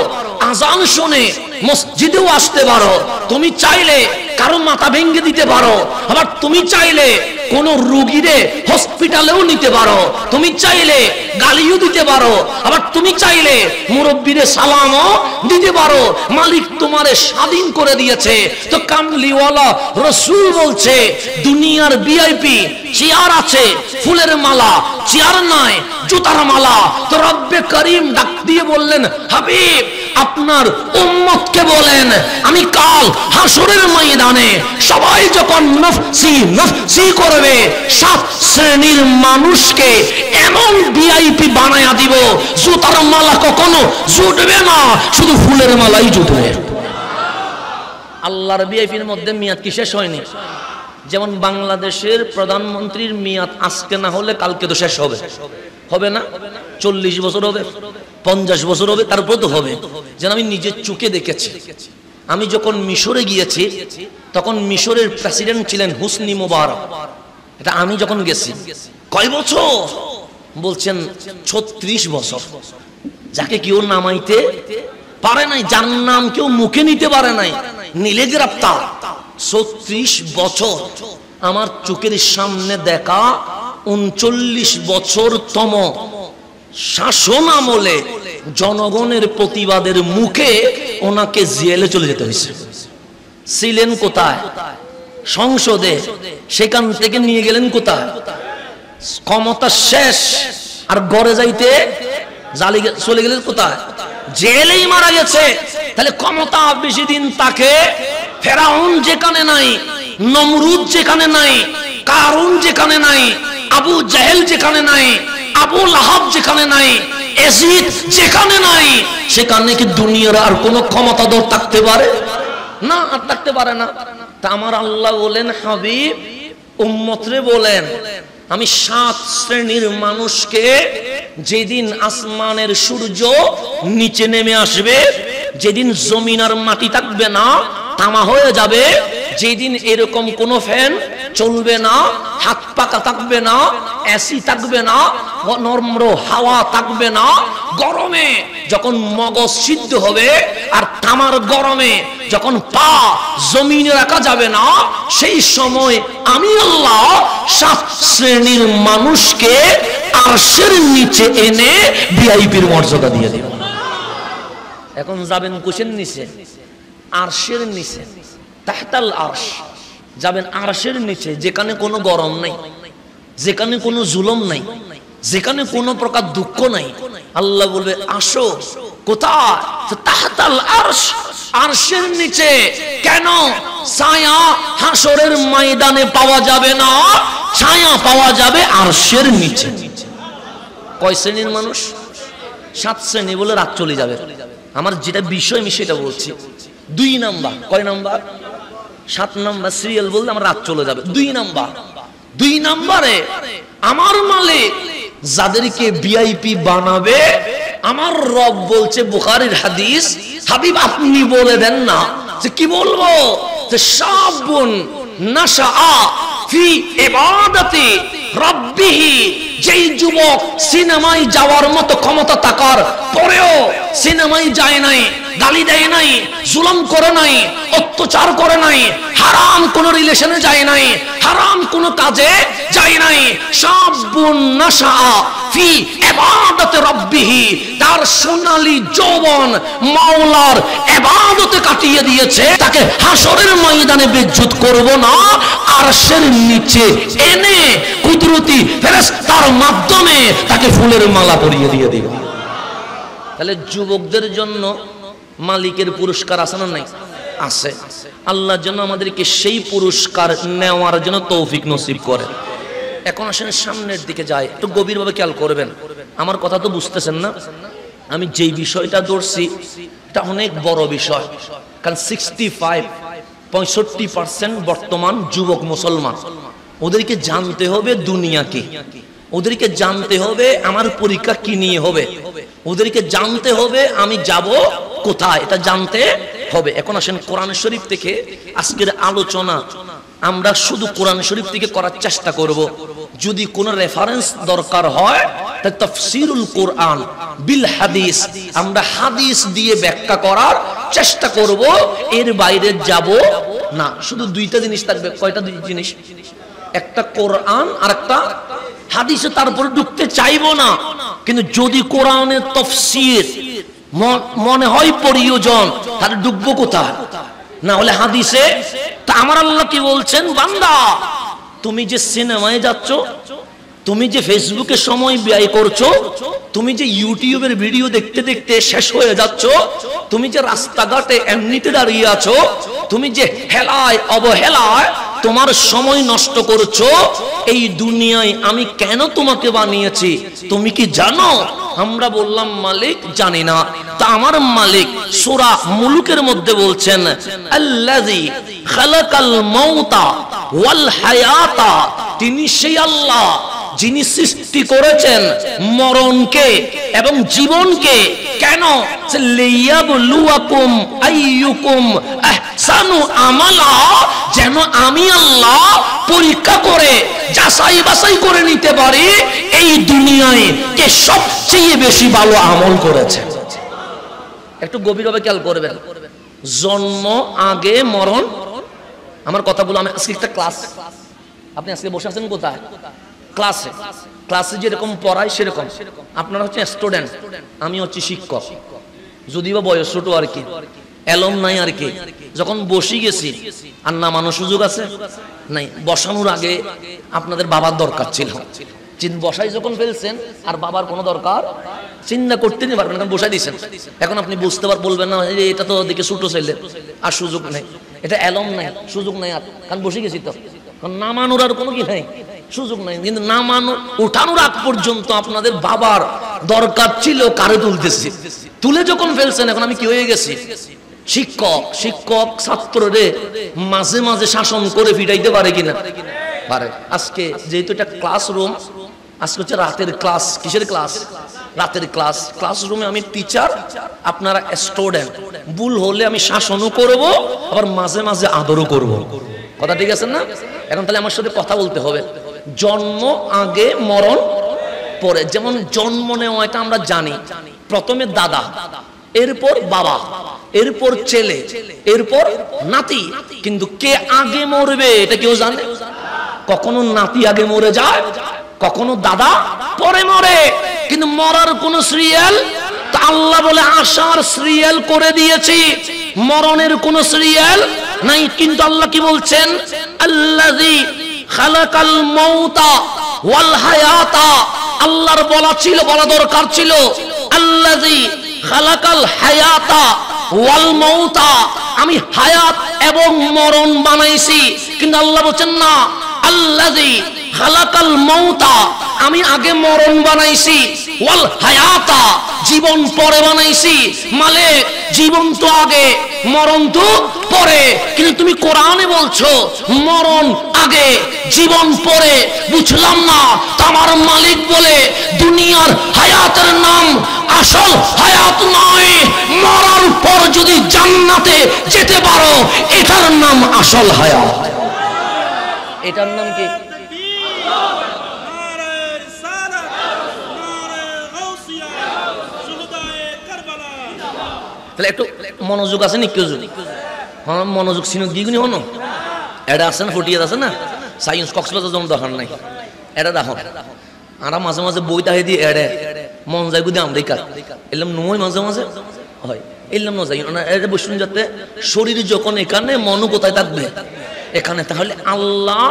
S1: আজান শুনে মসজিদেও আসতে পারো, তুমি চাইলে কারো মাথা ভেঙে দিতে পারো, আবার তুমি চাইলে কোন রোগীরে হসপিটালেও নিতে পারো, তুমি চাইলে গালিও দিতে পারো, আবার তুমি চাইলে মুরব্বীরে সালামও দিতে পারো। মালিক তোমারে স্বাধীন করে দিয়েছে। তো কামলিওয়ালা রাসূল বলছে, দুনিয়ার ভিআইপি চেয়ার আছে, ফুলের মালা চেয়ার নাই, জুতার মালা। তো রব্বে করিম ডাক দিয়ে বললেন, হাবিব আপনার উম্মতকে বলেন, আমি কাল হাসরের ময়দানে সবাই যখন নফসি নফসি করবে, 7 শ্রেণীর মানুষকে এমন ভিআইপি বানায়া দিব, জুতার মালা কখনো জুটবে না, শুধু ফুলের মালাই জুটবে। আল্লাহর ভিআইপির মধ্যে মেয়াদ কি শেষ হয়নি? যেমন বাংলাদেশের প্রধানমন্ত্রীর মেয়াদ আজকে না হলে কালকে তো শেষ হবে, হবে না? 40 বছর হবে, 50 বছর হবে, তারপর তো হবে। যেন আমি নিজের চোখে দেখেছি। আমি যখন মিশরে গিয়েছি, তখন মিশরের প্রেসিডেন্ট ছিলেন হোসনি মোবারক। এটা আমি যখন গেছি, কয় বছর বলছেন? 36 বছর। যাকে কেউ নামাইতে পারে নাই, যার নাম কেউ মুখে নিতে পারে নাই, নিলে গ্রেপ্তার। 36 বছর আমার চোখের সামনে দেখা 39 বছরতম শাসন আমলে জনগণের প্রতিবাদের মুখে ওনাকে জেলে চলে যেতে হয়েছে। ছিলেন কোথায়? সংসদে। সেখান থেকে নিয়ে গেলেন কোথায়? ক্ষমতা শেষ আর ঘরে যাইতে চলে গেলেন কোথায়? জেলেই মারা গেছে। তাহলে ক্ষমতা বেশি দিন তাকে, ফেরাউন যেখানে নাই, নমরুদ যেখানে নাই, কারুন যেখানে নাই, আবু জাহেল যেখানে নাই, আবু লাহাব যেখানে নাই, এজিদ যেখানে নাই, সেখানে কি দুনিয়ার আর কোন ক্ষমতাধর থাকতে পারে? না, আর থাকতে পারে না। তা আমার আল্লাহ বলেন, হাবিব উম্মতরে বলেন, আমি 7 শ্রেণীর মানুষকে, যেদিন আসমানের সূর্য নিচে নেমে আসবে, যেদিন জমিন আর মাটি থাকবে না, তামা হয়ে যাবে, যেদিন এরকম কোন ফ্যান চলবে না, হাত পাকা থাকবে না, এসি থাকবে না, নরম হাওয়া থাকবে না, গরমে যখন মগজ সিদ্ধ হবে আর তামার গরমে যখন পা জমিনে রাখা যাবে না, সেই সময় আমি আল্লাহ 7 শ্রেণীর মানুষকে আরশের নিচে এনে ভিআইপির মর্যাদা দিয়ে দেব। এখন যাবেন কোষের নিচে? আরশের নিচে, তাহতাল আরশ। যাবেন আরশের নিচে, যেখানে কোনো গরম নাই, যেখানে কোনো জুলুম নাই, যেখানে কোনো প্রকার দুঃখ নাই। আল্লাহ বলবে, আসো। কোথায়? তাহতাল আরশ, আরশের নিচে। কেন? ছায়া হাসরের ময়দানে পাওয়া যাবে না, ছায়া পাওয়া যাবে আরশের নিচে। কয় শ্রেণীর মানুষ? 7 শ্রেণী বলে রাত চলে যাবে। আমার যেটা বিষয় আমি সেটা বলছি। 2 নাম্বার। কয় নাম্বার? 7 নাম্বার সিরিয়াল বলতে আমার রাত চলে যাবে। 2 নাম্বার, 2 নাম্বারে আমার মালিক যাদেরকে ভিআইপি বানাবে, আমার রব বলছে, বুখারীর হাদিস, হাবিব আপনি বলে দেন না। যে কি বলবো? যে শাবুন নাশা ফি ইবাদাতি রাব্বিহি, যেই যুবক সিনেমায় যাওয়ার মতো ক্ষমতা থাকার পরেও সিনেমায় যায় নাই, গালি দেয় নাই, জুলুম করে নাই, অত্যাচার করে নাই, হারাম কোন রিলেশনে যায় নাই, হারাম কোন কাজে যায় নাই, শাবুন নাশা ফি ইবাদাতি রাব্বিহি, তার সোনালী যৌবন মাওলার ইবাদতে কাটিয়ে দিয়েছে, তাকে হাসরের ময়দানে বেজ্জত করব না, আরশের নিচে এনে কুদরতি ফেরেশতার মাধ্যমে তাকে ফুলের মালা পরিয়ে দিয়ে দিব। তাহলে যুবকদের জন্য মালিকের পুরস্কার আছে না নাই? আছে। আল্লাহ যেন আমাদেরকে সেই পুরস্কার নেওয়ার জন্য তৌফিক নসিব করে। এখন আসেন সামনের দিকে যাই, একটু গভীরভাবে খেয়াল করবেন। আমার কথা তো বুঝতেছেন না? আমি যেই বিষয়টা ধরছি এটা অনেক বড় বিষয়। কারণ 65% বর্তমান যুবক মুসলমান, ওদেরকে জানতে হবে দুনিয়া কি, ওদেরকে জানতে হবে আমার পরীক্ষা কি নিয়ে হবে, ওদেরকে জানতে হবে আমি যাব কোথায়, এটা জানতে হবে। এখন আসেন কোরআন শরীফ থেকে আজকের আলোচনা আমরা শুধু কোরআন শরীফ থেকে করার চেষ্টা করব। যদি কোনো রেফারেন্স দরকার হয় তাহলে তাফসীরুল কোরআন বিল হাদিস, আমরা হাদিস দিয়ে ব্যাখ্যা করার চেষ্টা করব, এর বাইরে যাব না। শুধু দুইটা জিনিস থাকবে। কয়টা দুই জিনিস? একটা কোরআন আর একটা হাদিসে তারপরে ঢুকতে চাইবো না, কিন্তু যদি কোরআনের তাফসীর মনে হয় প্রয়োজন তাহলে ঢুকবো কোথায়? না হলে হাদিসে। তা আমার আল্লাহ কি বলছেন, বান্দা তুমি যে সিনেমায় যাচ্ছ, তুমি যে ফেসবুকে সময় ব্যয় করছো, তুমি যে ইউটিউবের ভিডিও দেখতে দেখতে শেষ হয়ে যাচ্ছ, তুমি যে রাস্তাঘাটে এমনিতে দাঁড়িয়ে আছো, তুমি যে হেলায় অবহেলায় তোমার সময় নষ্ট করছো, এই দুনিয়ায় আমি কেন তোমাকে বানিয়েছি তুমি কি জানো? আমরা বললাম মালিক জানি না। তা আমার মালিক সূরা মুলুকের মধ্যে বলছেন, আল্লাযী খালাকাল মাউতা ওয়াল হায়াতা, তিনি সেই আল্লাহ যিনি সৃষ্টি করেছেন মরণকে এবং জীবনকে। কেন? লিয়াবলুয়াকুম আইয়ুকুম আহসানু আমালা, যেন আমি আল্লাহ পরীক্ষা করে যাচাই বাছাই করে নিতে পারি এই দুনিয়ায় কে সবচেয়ে বেশি ভালো আমল করেছে। একটু গভীরভাবে খেয়াল করবেন। জন্ম আগে মরণ। আমার কথাগুলো আমি আজকে একটা ক্লাস, আপনি আজকে বসে আছেন কোথায়? ক্লাসে। ক্লাসে যেরকম পড়ায় সেরকম। আপনারা হচ্ছে স্টুডেন্ট, আমি হচ্ছে শিক্ষক, যদিও বয়স ছোট আর কি, এলম নাই আর কি। যখন বসে গেছি আর নামানোর সুযোগ আছে নাই, বসানোর আগে আপনাদের বাবার দরকার ছিল। বসাই যখন ফেলছেন আর বাবার কোনো দরকার চিন্তা করতে নিতে পারবেন, বসাই দিয়েছেন। এখন আপনি বুঝতে বলবেন না এটা তো দিকে ছোট ছেলে আর সুযোগ নেই, এটা এলম নাই, সুযোগ নাই আর, কারণ বসে গেছি তো। নামানোর আর কোনো কি নাই, সুযোগ নাই। কিন্তু নামানো উঠানোর আগ পর্যন্ত আপনাদের বাবার দরকার ছিল, কারে তুলতেছি, তুলে যখন ফেলছেন এখন আমি কি হয়ে গেছি? শিক্ষক। শিক্ষক ছাত্ররে মাঝে মাঝে শাসন করে ফিটাইতে পারে কিনা? পারে। আজকে যেহেতু এটা ক্লাসরুম, আজকে হচ্ছে রাতের ক্লাস। কিসের ক্লাস? রাতের ক্লাস। ক্লাসরুমে আমি টিচার, আপনারা স্টুডেন্ট। ভুল হলে আমি শাসনও করব, আবার মাঝে মাঝে আদরও করব। কথা ঠিক আছে না? এখন তাহলে আমার সাথে কথা বলতে হবে। জন্ম আগে মরণ পরে। যেমন জন্ম নেওয়া এটা আমরা জানি, প্রথমে দাদা, এরপর বাবা, এরপর ছেলে, এরপর নাতি। কিন্তু কে আগে মরবে এটা কেউ জানে? কখনো নাতি আগে মরে যায়, কখনো দাদা পরে মরে, কিন্তু মরার কোন সিরিয়াল তা আল্লাহ বলে আশার সিরিয়াল করে দিয়েছি, মরণের কোন সিরিয়াল নাই। কিন্তু আল্লাহ কি বলছেন? আল্লাযী খালাকাল মাউতা ওয়াল হায়াতা। আল্লাহর বলা দরকার ছিল আল্লাযী খালাকাল হায়াতা ওয়াল মাউতা, আমি হায়াত এবং মরণ বানাইছি। কিন্তু আল্লাহ বলেন না, আল্লাযী খালাকাল মাউতা, আমি আগে মরণ বানাইছি, ওয়াল হায়াতা, জীবন পরে বানাইছি। মালিক জীবন তো আগে মরণ তো পরে, কিন্তু তুমি কোরআনে বলছো মরণ আগে জীবন পরে। বুঝলাম না। আমার মালিক বলে দুনিয়ার হায়াতের নাম আসল হায়াত নয়, মরার পর যদি জান্নাতে যেতে পারো এটার নাম আসল হায়াত। এটার নাম কি? তাহলে একটু মনোযোগ আছে নি কেউ? হ্যাঁ মনোযোগ ছিল দ্বিগুণী হনো। এটা আছে না, ফুটিয়ে আছে না, সায়েন্স কক্সবাজার যেমন দরকার নাই। এটা দেখো আমরা মাঝে মাঝে বই তাহে দিয়ে এড়ে মন যাই বুঝি আমেরিকা এলাম নয়, মাঝে মাঝে হয় এলাম না যাই এটা বসুন, যাতে শরীর যখন এখানে মনও কোথায় থাকবে এখানে। তাহলে আল্লাহ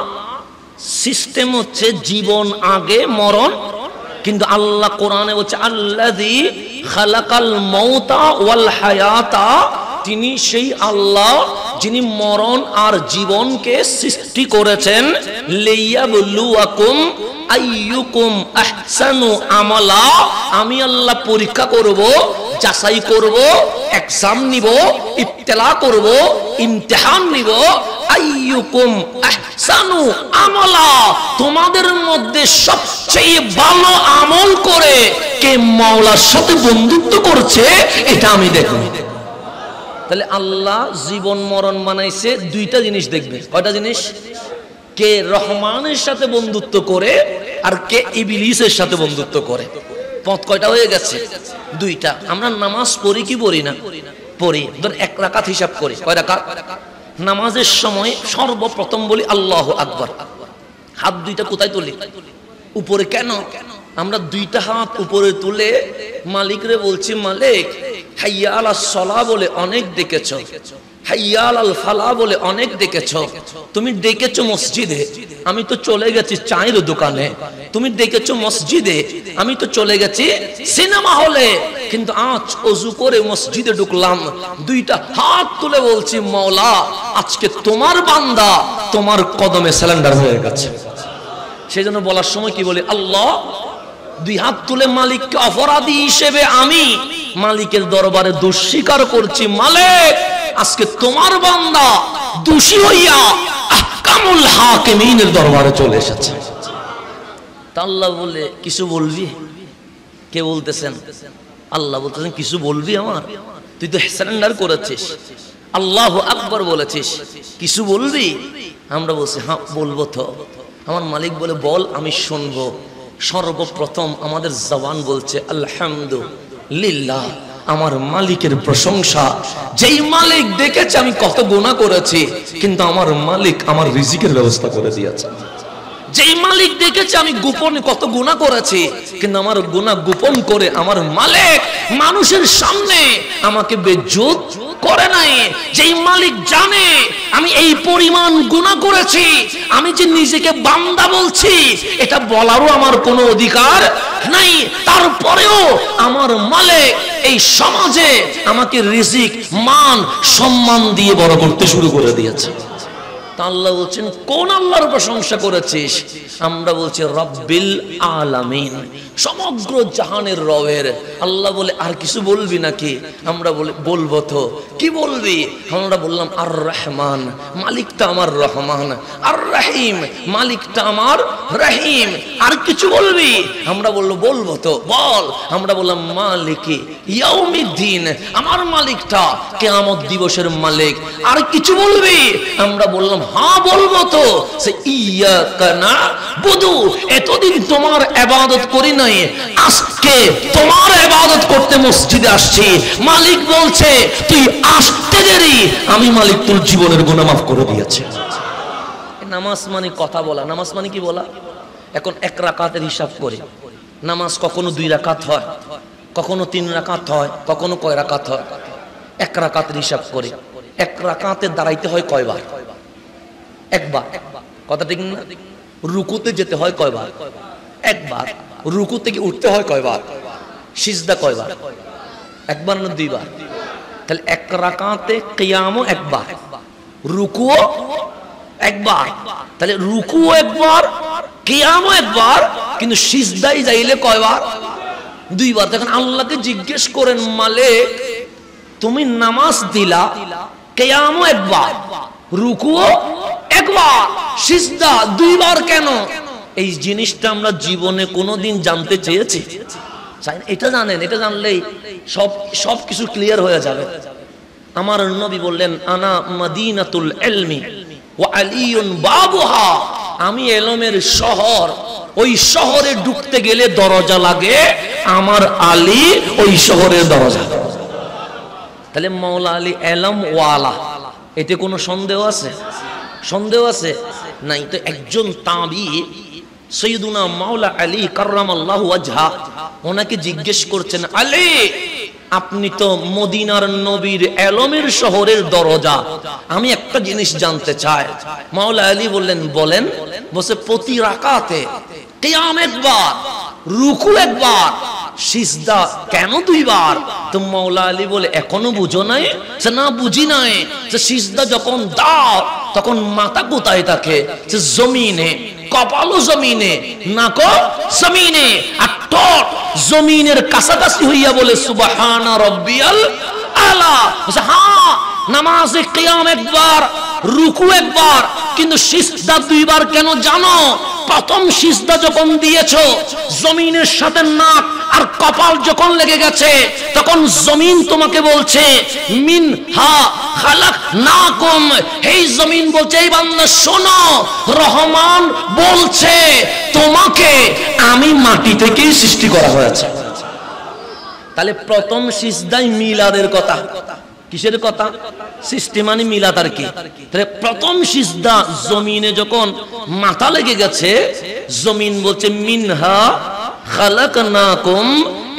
S1: সিস্টেম হচ্ছে জীবন আগে মরণ, কিন্তু আল্লাহ কোরআনে বলছে আল্লাযী খালাকাল মাউতা ওয়াল হায়াতা, তিনি সেই আল্লাহ যিনি মরণ আর জীবনকে সৃষ্টি করেছেন। লিয়াবলুয়াকুম আইয়ুকুম আহসানু আমালা, আমি আল্লাহ পরীক্ষা করব, যাচাই করব, এক্সাম নিব, ইবতিলা করব, ইমতিহান নিব। আইয়ুকুম আহসানু আমালা, তোমাদের মধ্যে সবচেয়ে ভালো আমল করে কে মাওলার সাথে বন্ধুত্ব করছে এটা আমি দেখব। তাহলে আল্লাহ জীবন মরণ বানাইছে দুইটা জিনিস দেখবে। কয়টা জিনিস? কে রহমানের সাথে বন্ধুত্ব করে আর কে ইবলিসের সাথে বন্ধুত্ব করে। পথ কয়টা হয়ে গেছে? দুইটা। আমরা নামাজ পড়ি কি পড়ি না? পড়ি। ধর এক রাকাত হিসাব করি, কয় রাকাত? নামাজের সময় সর্বপ্রথম বলি আল্লাহু আকবার। হাত দুইটা কোথায় তুলি? উপরে। কেন? আমরা দুইটা হাত উপরে তুলে মালিকরে বলছি, মালিক হাইয়া আলাস সালাহ বলে অনেক ডেকেছো, হাইয়া আলাল ফালাহ বলে অনেক ডেকেছো। তুমি ডেকেছো মসজিদে, আমি তো চলে গেছি চায়ের দোকানে। তুমি ডেকেছো মসজিদে, আমি তো চলে গেছি সিনেমা হলে। কিন্তু আজ ওযু করে মসজিদে ঢুকলাম, দুইটা হাত তুলে বলছি, মাওলা আজকে তোমার বান্দা তোমার কদমে সারেন্ডার হয়ে গেছে। সেই জন্য বলার সময় কি বলি? আল্লাহ, দুই হাত তুলে মালিককে অপরাধী হিসেবে আমি মালিকের দরবারে দোষ স্বীকার করছি। মালিক আজকে তোমার বান্দা দোষী হইয়া আহকামুল হাকিমিনের দরবারে চলে এসেছে। তা আল্লাহ বলে, কিছু বলবি? কে বলতেছেন? আল্লাহ বলতেছেন, কিছু বলবি আমার? তুই তো সারেন্ডার করেছিস, আল্লাহু আকবার বলেছিস, কিছু বলবি? আমরা বলছি হ্যাঁ বলবো। তো আমার মালিক বলে, বল, আমি শুনবো। সর্বপ্রথম আমাদের জবান বলছে আলহামদুলিল্লাহ, আমার মালিকের প্রশংসা। যেই মালিক দেখেছে আমি কত গুনাহ করেছি, কিন্তু আমার মালিক আমার রিজিকের ব্যবস্থা করে দিয়েছে। যেই মালিক দেখেছে আমি গোপনে কত গুনাহ করেছি, কিন্তু আমার গুনাহ গোপন করে আমার মালিক মানুষের সামনে আমাকে বেইজ্জত করে নাই। যেই মালিক জানে আমি এই পরিমাণ গুনাহ করেছি, আমি যে নিজেকে বান্দা বলছি এটা বলারও আমার কোনো অধিকার নাই, তারপরেও আমার মালিক এই সমাজে আমাকে রিজিক, মান, সম্মান দিয়ে বড় করতে শুরু করে দিয়েছে। আল্লাহ বলছেন, কোন আল্লাহর প্রশংসা করেছিস? আমরা বলছি রব্বিল আলামিন, সমগ্র জাহানের রবের। আল্লাহ বলে, আর কিছু বলবি নাকি? আমরা বলি বলবো। তো কি বলবি? আমরা বললাম আর রহমান, মালিকটা আমার রহমান, আর রহিম, মালিকটা আমার রহিম। আর কিছু বলবি? আমরা বলবো। তো বল। আমরা বললাম মালিকি ইয়াউমিদ্দিন, আমার মালিকটা কিয়ামত দিবসের মালিক। আর কিছু বলবি? আমরা বললাম হ্যাঁ বলবো। তো সে ইয়াকা নাবুদু, এতদিন তোমার ইবাদত করি নাই, আজকে তোমার ইবাদত করতে মসজিদে আসছি। মালিক বলছে তুই আসতে দেরি, আমি মালিক তোর জীবনের গুনাহ মাফ করে দিয়েছি। নামাজ মানে কথা বলা। নামাজ মানে কি বলা? এখন এক রাকাতের হিসাব করে নামাজ কখনো 2 রাকাত হয়, কখনো 3 রাকাত হয়, কখনো কয় রাকাত হয়? এক রাকাতের হিসাব করে এক রাকাতে দাঁড়াইতে হয় কয়বার? একবার। কথা ঠিক না? রুকুতে যেতে হয় কয়বার? একবার। রুকু থেকে উঠতে হয় কয়বার? সিজদা কয়বার? একবার না 2 বার? তাহলে এক রাকাতে কিয়ামও একবার, রুকুও একবার। তাহলে রুকুও একবার, কিয়ামও একবার, কিন্তু সিজদায় যাইলে কয়বার? 2 বার। তখন আল্লাহকে জিজ্ঞেস করেন, মালিক তুমি নামাজ দিলা, কিয়ামও একবার, রুকুও একবার, সিজদা 2 বার কেন? এই জিনিসটা আমরা জীবনে কোনোদিন জানতে চেয়েছি? এটা জানেন, এটা জানলেই সব কিছু ক্লিয়ার হয়ে যাবে। আমার নবী বললেন, আনা মাদিনাতুল ইলমি ওয়া আলিয়ুন বাবুহা, আমি ইলমের শহর, ওই শহরে ঢুকতে গেলে দরজা লাগে, আমার আলী ওই শহরের দরজা। তাহলে মাওলা আলী ইলম ওয়ালা, এতে কোনো সন্দেহ আছে? সন্দেহ আছে? নাই। তো একজন তাবী সৈয়দুনা মাওলা আলী কাররামাল্লাহু ওয়াজহা, ওনাকে জিজ্ঞেস করছেন, আলী আপনি তো মদিনার নবীর ইলমের শহরের দরজা, আমি একটা জিনিস জানতে চাই। মাওলা আলী বললেন, বলেন। বসে প্রতি রাকাতে কিয়াম একবার, রুকু একবার, সিজদা কেন 2 বার? তো মাওলা আলী বলে, এখনো বুঝো নাই? সে না বুঝি নাই। যে সিজদা যখন দাও তখন মাথা কোথায় থাকে? সে জমিনে, কপালও জমিনে, নাকও জমিনে, আর ঠোঁট জমিনের কাছাকাছি হইয়া বলে সুবহানা রাব্বিয়াল আলা। হ্যাঁ নামাজে কিয়াম একবার, রুকু একবার, কিন্তু সিজদা দুইবার কেন জানো? প্রথম সিজদা যখন দিয়েছো, জমিনের সাথে নাক আর কপাল যখন লেগে গেছে, তখন জমিন তোমাকে বলছে মিনহা খালাকনাকুম। এই জমিন বলছে, এই বান্দা শোনো, রহমান বলছে তোমাকে আমি মাটি থেকেই সৃষ্টি করা হয়েছে। তাহলে প্রথম সিজদাই মিলাদের কথা। কিসের কথা? সৃষ্টি মানে মিলাদ আর কি। তাহলে প্রথম সিজদা জমিনে যখন মাথা লেগে গেছে, জমিন বলছে মিনহা খালাকনাকুম,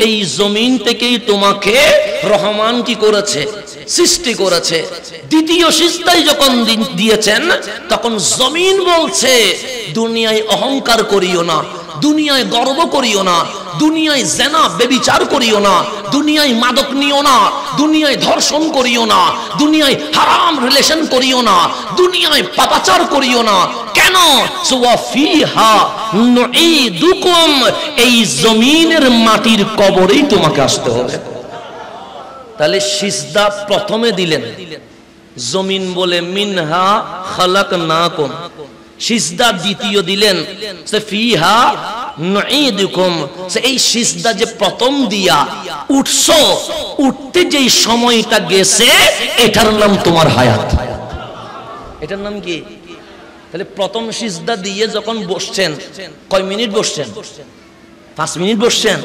S1: এই জমিন থেকেই তোমাকে রহমান কি করেছে? সৃষ্টি করেছে। দ্বিতীয় সিজদাই যখন দিয়েছেন, তখন জমিন বলছে দুনিয়ায় অহংকার করিও না, দুনিয়ায় গর্ব করিও না, দুনিয়ায় জেনা ব্যভিচার করিও না, দুনিয়ায় মাদক নিও না, দুনিয়ায় ধর্ষণ করিও না, দুনিয়ায় হারাম রিলেশন করিও না, দুনিয়ায় পাপাচার করিও না। কেন? সুওয়াফিহা নুঈদুকুম, এই জমিনের মাটির কবরেই তোমাকে আসতে হবে। তাহলে সিজদা প্রথমে দিলেন, জমিন বলে মিনহা খালাকনাকুম। সিজদা দ্বিতীয় দিলেন, ফিহা নুঈদুকুম। এই সিজদা যে প্রথম দিয়া উঠছো, উঠতে যেই সময়টা গেছে, এটার নাম তোমার হায়াত। এটার নাম কি? তাহলে প্রথম সিজদা দিয়ে যখন বসছেন, কয় মিনিট বসছেন? 5 মিনিট বসছেন,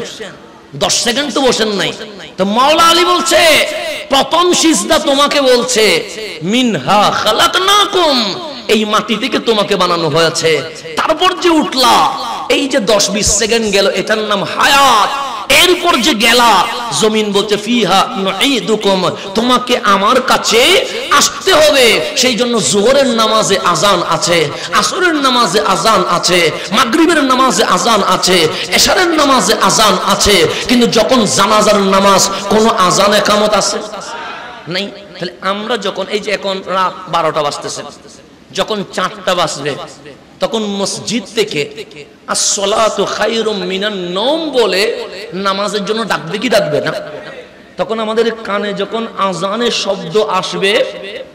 S1: 10 সেকেন্ড তো বসেন নাই। তো মাওলা আলী বলছে প্রথম সিজদা তোমাকে বলছে মিনহা খালাকনাকুম, এই মাটি থেকে তোমাকে বানানো হয়েছে। তারপর যে উঠলা, এই যে 10-20 সেকেন্ড গেল, এটার নাম হায়াত। এরপর যে গেলা, জমিন বলছে ফিহা নুঈদুকুম, তোমাকে আমার কাছে আসতে হবে। সেই জন্য যোহরের নামাজে আজান আছে, আসরের নামাজে আজান আছে, মাগরিবের নামাজে আজান আছে, এশারের নামাজে আজান আছে, কিন্তু যখন জানাজার নামাজ কোনো আজান একামত আছে নাই। তাহলে আমরা যখন এই যে এখন রাত 12টা বাজতেছে, যখন 4টা বাজবে, তখন মসজিদ থেকে আসসালাতু খায়রুম মিনান নওম বলে নামাজের জন্য ডাকবে কি ডাকবে না? তখন আমাদের কানে যখন আজানের শব্দ আসবে,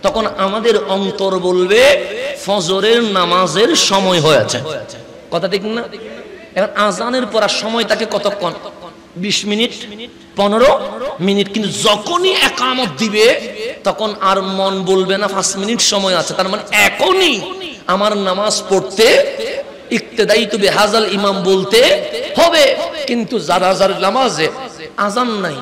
S1: তখন আমাদের অন্তর বলবে ফজরের নামাজের সময় হয়েছে। কথা ঠিক না? এখন আজানের পর সময় থাকে কতক্ষণ? 20 মিনিট, 15 মিনিট। কিন্তু যখনই একামত দিবে, তখন আর মন বলবে না 5 মিনিট সময় আছে, তার মানে এখনই আমার নামাজ পড়তে ইক্তেদাইতু বিহাযাল ইমাম বলতে হবে। কিন্তু জানাজার নামাজে আজান নাই,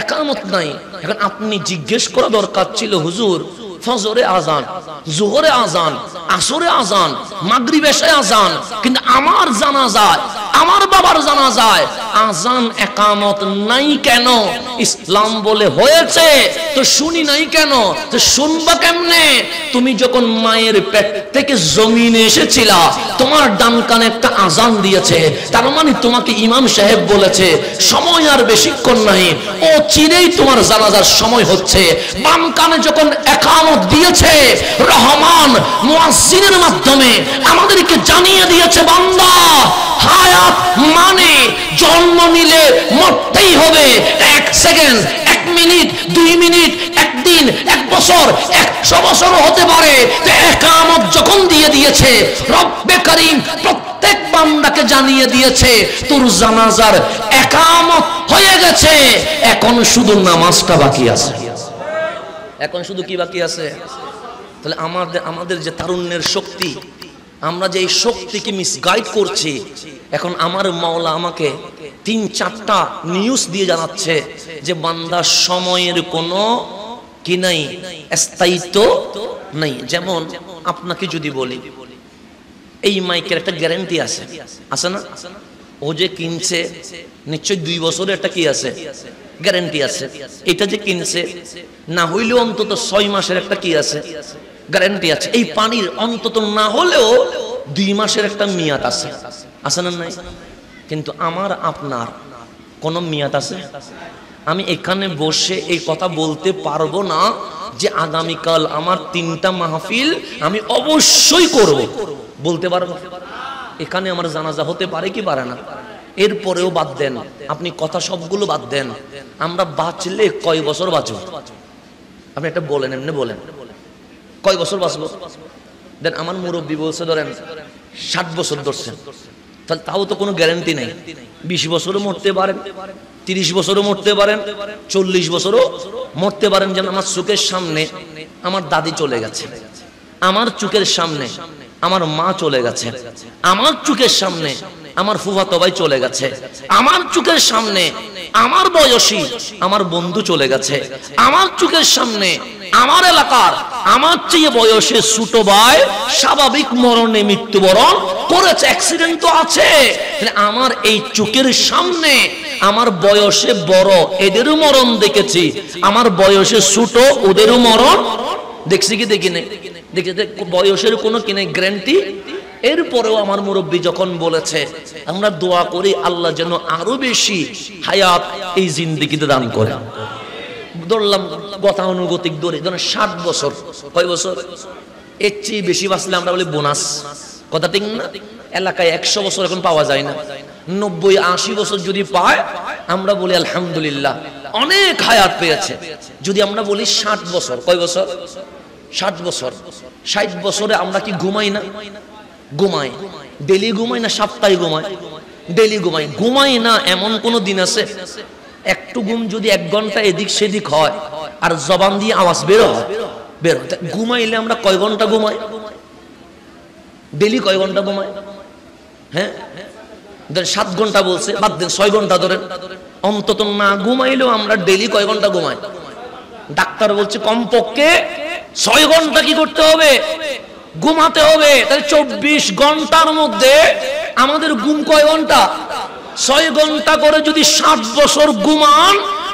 S1: একামত নাই। এখন আপনি জিজ্ঞেস করা দরকার ছিল, হুজুর ফজরে আজান, যোহরে আজান, আসরে আজান, মাগরিব এশায় আজান, কিন্তু আমার জানাজায়, আমার বাবার জানাজায় আজান একামত নাই কেন? ইসলাম বলে হয়েছে তো শুনি নাই কেন? তো শুনবা কেমনে? তুমি যখন মায়ের পেট থেকে জমিনে এসেছিলা, তোমার ডান কানে একটা আজান দিয়েছে, তার মানে তোমাকে ইমাম সাহেব বলেছে সময় আর বেশিক্ষণ নাই, ও চিরেই তোমার জানাজার সময় হচ্ছে। বাম কানে যখন একামত দিয়েছে, রহমান মুয়াজ্জিনের মাধ্যমে আমাদেরকে জানিয়ে দিয়েছে, বান্দা হায়াত মানে জন্ম নিলে মরতেই হবে। 1 সেকেন্ড, 1 মিনিট, 2 মিনিট, 1 দিন, 1 বছর, 100 বছরও হতে পারে। একামত যখন দিয়ে দিয়েছে, রব্বে কারীম প্রত্যেক বান্দাকে জানিয়ে দিয়েছে তোর জানাজার একামত হয়ে গেছে, এখন শুধু নামাজটা বাকি আছে। এখন শুধু কি বাকি আছে? তাহলে আমাদের যে তারুণ্যের শক্তি, আমরা যে এই শক্তিকে মিসগাইড করছি, এখন আমার মাওলা আমাকে 3-4টা নিউজ দিয়ে জানাচ্ছে যে বান্দার সময়ের কোনো কি নাই, স্থায়িত্ব নাই। যেমন আপনাকে যদি বলি, এই মাইকের একটা গ্যারান্টি আছে, আছে না? ও যে কিনছে নিশ্চয় 2 বছরের একটা কি আছে, গ্যারান্টি আছে। এটা যে কিনছে না হইলেও অন্তত 6 মাসের একটা কি আছে, গ্যারান্টি আছে। এই পানির অন্তত না হলেও 2 মাসের একটা মেয়াদ আছে, আছে না নাই? কিন্তু আমার আপনার কোন মেয়াদ আছে? আমি এখানে বসে এই কথা বলতে পারবো না যে আগামীকাল আমার 3টা মাহফিল আমি অবশ্যই করব, বলতে পারবো? এখানে আমার জানাজা হতে পারে কি পারে না? এরপরেও বাদ দেন, আপনি কথা সবগুলো বাদ দেন, আমরা বাঁচলে কয় বছর বাঁচব? আপনি একটা বলেন, এমনি বলেন কয় বছর বাঁচবো? দেন আমার মুরব্বী বলছে ধরেন 60 বছর ধরছেন, তাহলে তাও তো কোনো গ্যারান্টি নেই। 20 বছরও মরতে পারেন, 30 বছরও মরতে পারেন, 40 বছরও মরতে পারেন। যেন আমার চোখের সামনে আমার দাদি চলে গেছে, আমার চোখের সামনে আমার মা চলে গেছে, আমার চোখের সামনে আমার ফুফাতো ভাই চলে গেছে, আমার চোখের সামনে আমার বয়সী আমার বন্ধু চলে গেছে, আমার চোখের সামনে আমার এলাকার আমার চেয়ে বয়সে ছোট ভাই স্বাভাবিক মরণে মৃত্যুবরণ করেছে, অ্যাক্সিডেন্ট তো আছে। আমার এই চোখের সামনে আমার বয়সে বড় এদেরও মরণ দেখেছি, আমার বয়সে ছোট ওদেরও মরণ দেখছি কি দেখি নেই, দেখি বয়সের কোনো কিনে গ্যারান্টি। এরপরেও আমার মুরব্বী যখন বলেছে, আমরা দোয়া করি আল্লাহ যেন আরো বেশি হায়াত এই জিন্দেগিতে দান করে। ধরলাম গতানুগতিক দৌড়ে ধরেন 60 বছর, কয় বছর? এর চেয়ে বেশি বাঁচলে আমরা বলি বোনাস, কথা ঠিক না? এলাকায় 100 বছর এখন পাওয়া যায় না, 90-80 বছর যদি পায় আমরা বলি আলহামদুলিল্লাহ অনেক হায়াত পেয়েছে। যদি আমরা বলি 60 বছর, কয় বছর? 60 বছর। 60 বছরে আমরা কি ঘুমাই না? ঘুমাই, ডেলি ঘুমাই না সপ্তাহে ঘুমাই? ডেলি ঘুমাই। ঘুমাই না এমন কোন দিন আছে? একটু ঘুম যদি 1 ঘন্টা এদিক সেদিক হয় আর জবান দিয়ে আওয়াজ বের হয়, ঘুমাইলে আমরা কয় ঘন্টা ঘুমাই? ডেলি কয় ঘন্টা ঘুমাই? হ্যাঁ 7 ঘন্টা বলছে, বাদ দেন 6 ঘন্টা ধরেন। অন্তত না ঘুমাইলেও আমরা ডেলি কয় ঘন্টা ঘুমাই? ডাক্তার বলছে কমপক্ষে 6 ঘন্টা কি করতে হবে? ঘুমাতে হবে। তাহলে 24 ঘন্টার মধ্যে আমাদের ঘুম কয় ঘন্টা? 6 ঘন্টা করে যদি 60 বছর ঘুমান,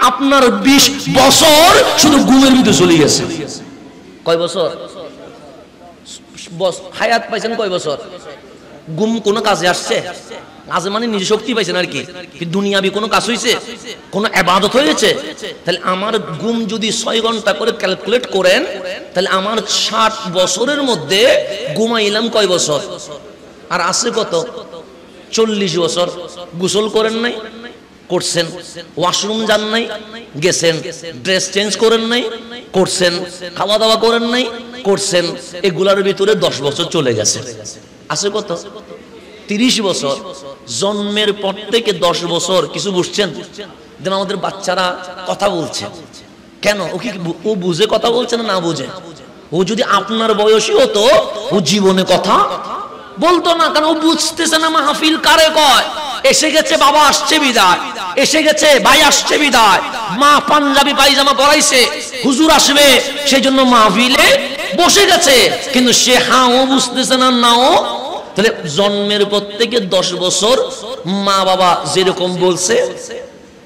S1: আপনার 20 বছর শুধু ঘুমের ভিতরে চলে গেছে। কয় বছর হায়াত পাইছেন? কয় বছর? ঘুম কোনো কাজে আসছে? কাজে মানে নিজে শক্তি পাইছেন আর কি, দুনিয়াবি কোনো কাজ হয়েছে? কোনো ইবাদত হয়েছে? তাহলে আমার ঘুম যদি 6 ঘন্টা করে ক্যালকুলেট করেন, তাহলে আমার 60 বছরের মধ্যে ঘুমাইলাম কয় বছর? আর আছে কত? 40 বছর। গোসল করেন নাই? করছেন। ওয়াশরুম যান নাই? গেছেন। ড্রেস চেঞ্জ করেন নাই? করছেন। খাওয়া দাওয়া করেন নাই? করছেন। এগুলার ভিতরে 10 বছর চলে গেছে। আছে কত? 30 বছর। জন্মের পর থেকে 10 বছর। কিছু বুঝছেন? যেন আমাদের বাচ্চারা কথা বলছে কেন? ও কি ও বুঝে কথা বলছে না বুঝে? ও যদি আপনার বয়সী হতো ও জীবনে কথা বলতো না, কারণ ও বুঝতেছে না মাহফিল কারে কয়। এসে গেছে বাবা আসছে বিদায়, এসে গেছে ভাই আসছে বিদায়, মা পাঞ্জাবি পায়জামা পরাইছে হুজুর আসবে সেই জন্য মাহফিলে বসে গেছে, কিন্তু সে ও বুঝতেছে না নাও। তাহলে জন্মের পর থেকে 10 বছর মা বাবা যেরকম বলছে,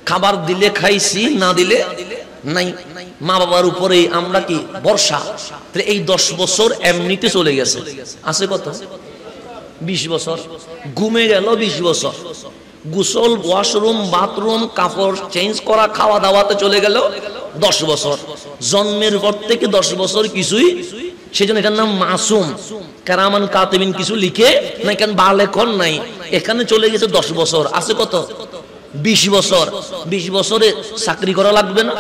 S1: খাবার দিলে খাইছি, না দিলে নাই। মা বাবার উপরে আমরা কি ভরসা। তাহলে এই 10 বছর এমনিতে চলে গেছে। আছে কত? 20 বছর। ঘুমে গেল 20 বছর। গোসল, ওয়াশরুম, বাথরুম, কাপড় চেঞ্জ করা, খাওয়া দাওয়াতে চলে গেল 10 বছর। জন্মের পর থেকে 10 বছর কিছুই, সেজন্য এটার নাম মাসুম। কারামান কাতিবিন কিছু লিখে না, কেন বালেখন নাই, এখানে চলে গেছে 10 বছর। আছে কত? 20 বছর। 20 বছরে চাকরি করা লাগবে না,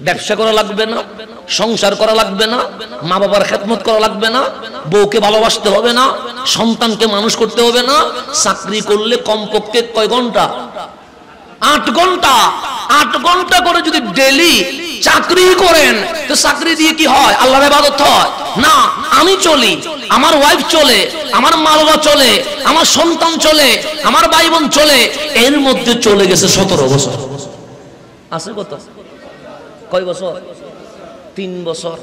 S1: ব্যবসা করা লাগবে না, সংসার করা লাগবে না, মা বাবার খেদমত করা লাগবে না, বউকে ভালোবাসতে হবে না, সন্তানকে মানুষ করতে হবে না। চাকরি করলে কমপক্ষে কয় ঘন্টা? 8 ঘন্টা। 8 ঘন্টা করে যদি ডেলি চাকরি করেন, তো চাকরি দিয়ে কি হয়? আল্লাহর ইবাদত হয় না? আমি চলি, আমার ওয়াইফ চলে, আমার মা বাবা চলে, আমার সন্তান চলে, আমার ভাই বোন চলে, এর মধ্যে চলে গেছে 17 বছর। আছে কত? কয় বছর? 3 বছর।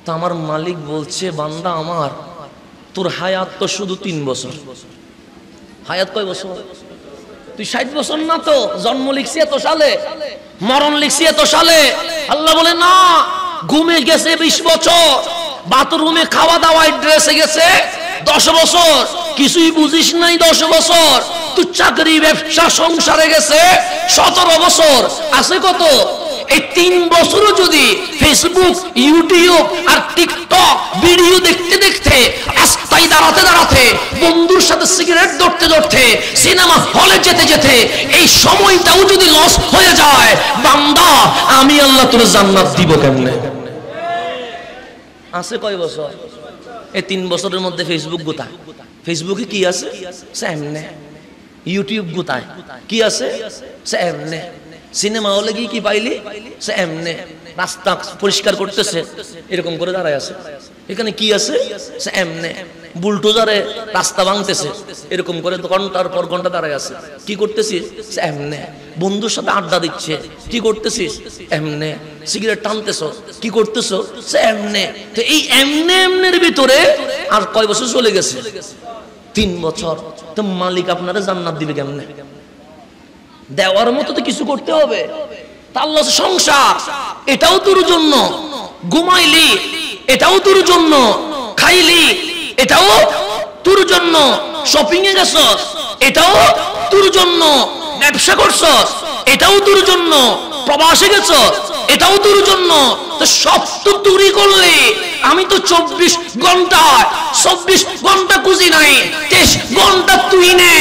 S1: তো আমার মালিক বলছে, বান্দা আমার, তোর হায়াত তো শুধু 3 বছর। হায়াত কয় বছর? তুই 60 বছর না তো? জন্ম লিখছি এত সালে, মরণ লিখছি এত সালে। আল্লাহ বলে না, ঘুমে গেছে 20 বছর, বাথরুমে খাওয়া দাওয়ায় ড্রেসে গেছে 10 বছর, কিছুই বুঝিস নাই 10 বছর। তুই চাকরি, ব্যবসা, সংসারে গেছে 17 বছর। আছে কত? এই 3 বছরও যদি ফেসবুক, ইউটিউব আর টিকটক ভিডিও দেখতে দেখতে, রাস্তায় দাঁড়াতে দাঁড়াতে, বন্ধুর সাথে সিগারেট ধরতে ধরতে, সিনেমা হলে যেতে যেতে এই সময়টাও যদি লস হয়ে যায়, বান্দা আমি আল্লাহ তোর জান্নাত দিব কেমনে? আছে কয় বছর? এই 3 বছরের মধ্যে ফেসবুক গোতায়। ফেসবুকে কি আছে? সামনে। ইউটিউব গোতায় কি আছে? সামনে। সিনেমা হলে গিয়ে কি পাইলি? সামনে। রাস্তা পরিষ্কার করতেছে, এরকম করে দাঁড়ায় আছে। এখানে কি আছে? সামনে। বুলডোজারে রাস্তা ভাঙতেছে, এরকম করে ঘন্টার পর ঘন্টা দাঁড়ায় আছে। কি করতেছিস? সামনে। বন্ধুর সাথে আড্ডা দিচ্ছে, কি করতেছিস? এমনে। সিগারেট টানতেছ, কি করতেছ? এমনে। তো এই এমনে এমনের ভিতরে আর কয় বছর চলে গেছে? 3 বছর। তো মালিক আপনারা জান্নাত দিবে কেমনে? দেওয়ার মতো তো কিছু করতে হবে। আল্লাহ সংসার, এটাও তোর জন্য। ঘুমাইলি, এটাও তোর জন্য। খাইলি, এটাও তোর জন্য। শপিং এ গেছস, এটাও তোর জন্য। ব্যবসা করছস, এটাও তোর জন্য। প্রবাসে গেছস, এটাও তোর জন্য। তো সব তো তুই করলি। আমি তো 24 ঘন্টা খুঁজি নাই, 23 ঘন্টা তুই নে।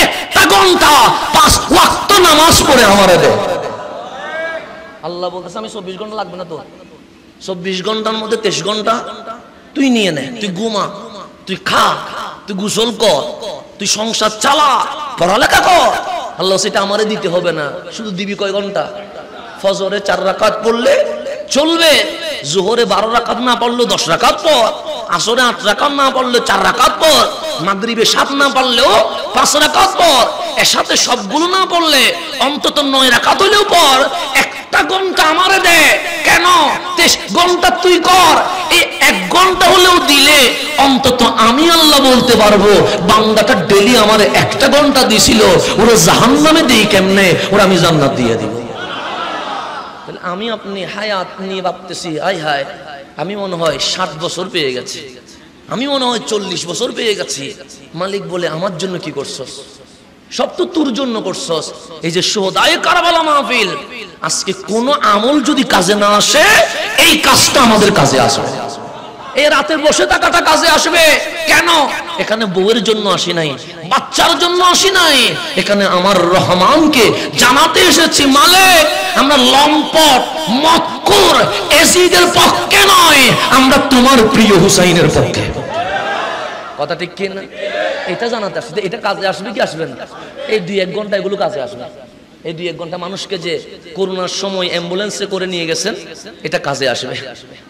S1: একটা ঘন্টা 5 ওয়াক্ত নামাজ পড়ে আমারে দে। আল্লাহ বলতেছে আমি 24 ঘন্টা লাগবে না তোর। 24 ঘন্টার মধ্যে 23 ঘন্টা তুই নিয়ে নে। তুই ঘুমা, তুই খা, তুই গোসল কর, তুই সংসার চালা, পড়ালেখা কর। আল্লাহ সেটা আমারে দিতে হবে না। শুধু দিবি কয় ঘন্টা? ফজরে 4 রাকাত পড়লে চলবে, জোহরে 12 রাকাত না পড়লেও 10 রাকাত পড়, আসরে 8 রাকাত না পড়লে 4 রাকাত পড়, মাগরিবে 7 না পড়লেও 5 রাকাত পড়, এর সাথে সবগুলো না পড়লে অন্তত 9 রাকাত হলেও পড়। একটা ঘন্টা আমারে দে। কেন? 23 ঘন্টা তুই কর। এই 1 ঘন্টা হলেও দিলে অন্তত আমি আল্লাহ বলতে পারবো বান্দাটা ডেলি আমারে 1টা ঘন্টা দিছিল, ওরা জাহান্নামে দেই কেমনে? ওরা আমি জান্নাত দিয়ে দিব। তাহলে আমি আপনি হায়াত নিয়ে ভাবতেছি, আয় হায় আমি মনে হয় 60 বছর পেয়ে গেছি, আমি মনে হয় 40 বছর পেয়ে গেছি। মালিক বলে আমার জন্য কি করছস? সব তো তোর জন্য করছস। এই যে সোহদায়ে কারবালা মাহফিল, আজকে কোন আমল যদি কাজে না আসে, এই কাজটা আমাদের কাজে আসবে। এই রাতে বসে থাকাটা কাজে আসবে। কেন? এখানে বউয়ের জন্য আসি নাই, বাচ্চার জন্য আসি নাই, এখানে আমার রহমানকে জানাতে এসেছি মালিক আমরা লম্পট মক্কুর এজিদের পক্ষে নয়, আমরা তোমার প্রিয় হুসাইনের পক্ষে। কথা ঠিক কি না? এটা জানাতে আসবে। এটা কাজে আসবে কি আসবে না? এই 2-1 ঘন্টা এগুলো কাজে আসবে। এই 2-1 ঘন্টা মানুষকে যে করোনার সময় অ্যাম্বুলেন্সে করে নিয়ে গেছেন, এটা কাজে আসবে।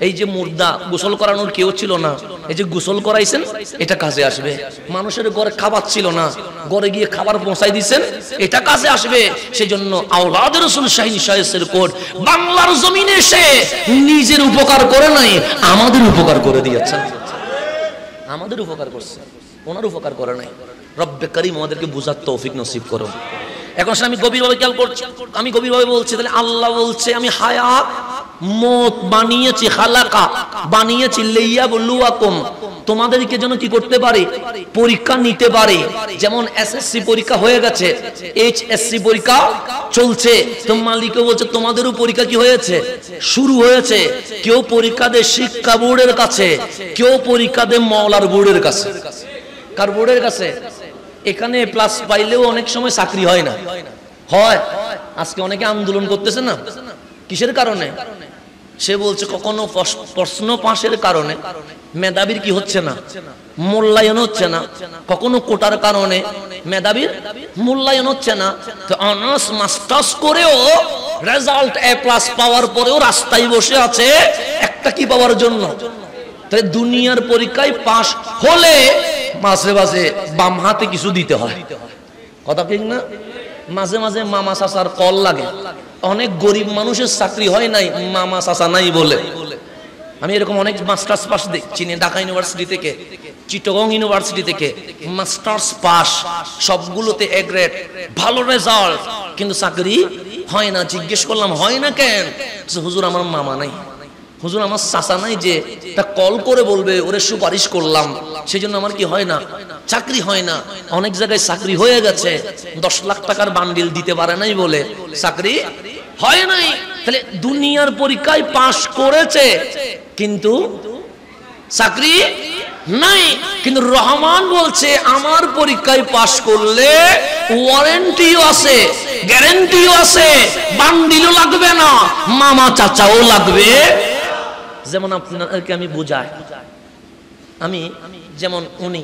S1: এই যে মুর্দা গোসল করানোর কেউ ছিল না, এই যে গোসল করাইছেন, এটা কাজে আসবে। মানুষের ঘরে খাবার ছিল না, ঘরে গিয়ে খাবার পৌঁছাই দিয়েছেন, এটা কাজে আসবে। সেই জন্য আওলাদ রাসূল শাহীন শায়েসের কোট বাংলার জমিনে এসে নিজের উপকার করে নাই, আমাদের উপকার করে দিয়েছেন। আমাদের উপকার করছে, ওনার উপকার করে নাই। রব্বে করিম আমাদেরকে বুঝার তৌফিক নসিব করুন। এখন আমি গভীরভাবে খেয়াল করছি, আমি গভীরভাবে বলছি। তাহলে আল্লাহ বলছে আমি হায়াত মত বানিয়েছি, খালাকা বানিয়েছি লিয়াবলুয়াকুম, তোমাদেরকে যেন কি করতে পারি? পরীক্ষা নিতে পারি। যেমন এসএসসি পরীক্ষা হয়ে গেছে, এইচএসসি পরীক্ষা চলছে, তো মালিকও বলছে তোমাদেরও পরীক্ষা কি হয়েছে? শুরু হয়েছে। কেউ পরীক্ষা দেয় শিক্ষা বোর্ডের কাছে, কেউ পরীক্ষা দেয় মওলার বোর্ডের কাছে। কার বোর্ডের কাছে? এখানে প্লাস পাইলেও অনেক সময় চাকরি হয় না। হয়, আজকে অনেকে আন্দোলন করতেছে না, কিসের কারণে? সে বলছে কখনো প্রশ্ন পাশের কারণে মেধাবীর কি হচ্ছে না, মূল্যায়ন হচ্ছে না, কখনো কোটার কারণে মেধাবীর মূল্যায়ন হচ্ছে না। তো অনার্স মাস্টার্স করেও রেজাল্ট A+ পাওয়ার পরেও রাস্তায় বসে আছে একটা কি পাওয়ার জন্য? তাই দুনিয়ার পরীক্ষায় পাশ হলে মাঝে মাঝে বাম হাতে কিছু দিতে হয়। কথা ঠিক না? মাঝে মাঝে মামা চাচার কল লাগে। অনেক গরিব মানুষের চাকরি হয় নাই মামা চাচা নাই বলে। আমি এরকম অনেক মাস্টার্স পাস দেখছি, ঢাকা ইউনিভার্সিটি থেকে, চিটাগং ইউনিভার্সিটি থেকে মাস্টার্স পাস, সবগুলোতে A গ্রেড, ভালো রেজাল্ট, কিন্তু চাকরি হয় না। জিজ্ঞেস করলাম হয় না কেন? হুজুর আমার মামা নাই, হুজুর আমার চাচা নাই যে তা কল করে বলবে ওরে সুপারিশ করলাম, সেজন্য আমার কি হয় না, চাকরি হয় না। অনেক জায়গায় চাকরি হয়ে গেছে, 10 লাখ টাকার বান্ডিল দিতে পারে নাই বলে চাকরি হয় নাই। তাহলে দুনিয়ার পরীক্ষায় পাশ করেছে কিন্তু চাকরি নাই। কিন্তু রহমান বলছে আমার পরীক্ষায় পাশ করলে ওয়ারেন্টিও আছে, গ্যারান্টিও আছে, বান্ডিলও লাগবে না, মামা চাচাও লাগবে যেমন আপনাদেরকে আমি বুঝাই, আমি যেমন উনি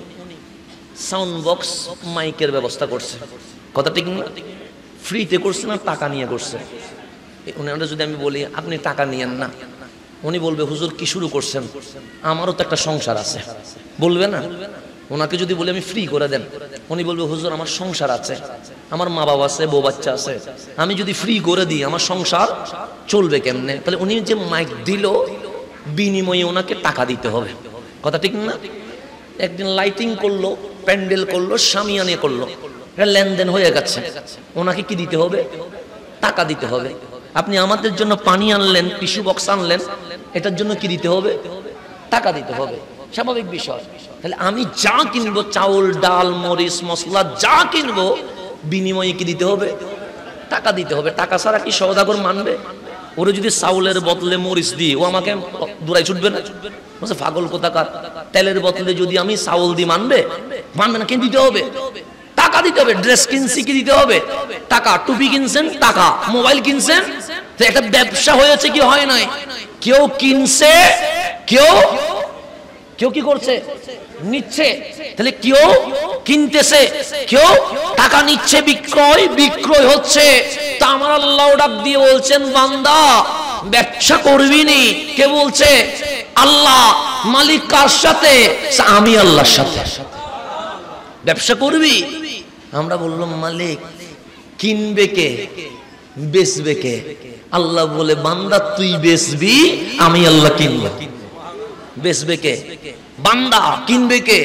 S1: সাউন্ড বক্স মাইকের ব্যবস্থা করছে, কথা ঠিক না? ফ্রিতে করছে না টাকা নিয়ে করছে? উনারা যদি আমি বলি আপনি টাকা নিয়েন না, উনি বলবে হুজুর কি শুরু করছেন, আমারও তো একটা সংসার আছে, বলবে না? ওনাকে যদি বলি আমি ফ্রি করে দেন, উনি বলবে হুজুর আমার সংসার আছে, আমার মা বাবা আছে, বউ বাচ্চা আছে, আমি যদি ফ্রি করে দিই আমার সংসার চলবে কেমনে? তাহলে উনি যে মাইক দিল বিনিময়ে ওনাকে টাকা দিতে হবে, কথা ঠিক না? একদিন লাইটিং করলো, প্যান্ডেল করলো, শামিয়ানা করলো, লেনদেন হয়ে গেছে, ওনাকে কি দিতে হবে? টাকা দিতে হবে। আপনি আমাদের জন্য পানি আনলেন, টিস্যু বক্স আনলেন, এটার জন্য কি দিতে হবে? টাকা দিতে হবে, স্বাভাবিক বিষয়। তাহলে আমি যা কিনবো, চাউল ডাল মরিচ মশলা যা কিনবো, বিনিময়ে কি দিতে হবে? টাকা দিতে হবে। টাকা ছাড়া কি সওদাগর মানবে? ওরে যদি চাউলের বদলে মরিচ দিই, ও আমাকে দূরাই ছুটবে না? বলছে পাগল কোথাকার, তেলের বদলে যদি আমি চাউল দিই মানবে? মানবে না। কিন্তু দিতে হবে, টাকা দিতে হবে। ড্রেস কিনছি, কি দিতে হবে? টাকা। টুপি কিনছেন, টাকা। মোবাইল কিনছেন, তো একটা ব্যবসা হয়েছে কি হয় নাই? কেউ কিনছে, কেউ কি করছে? নিচ্ছে। তাহলে কেউ কিনতেছে, কেউ টাকা নিচ্ছে, বিক্রয় হচ্ছে। তা আমার আল্লাহ ডাক দিয়ে বলছেন বান্দা ব্যবসা করবি নি। কে বলছে? আল্লাহ। মালিক কার সাথে? আমি আল্লাহর সাথে। ব্যবসা করবি? আমরা বললাম মালিক কিনবে কে, বেচবে কে? আল্লাহ বলে বান্দা তুই বেচবি, আমি আল্লাহ কিনবো। বেচবে কে? বান্দা। কিনবে কে?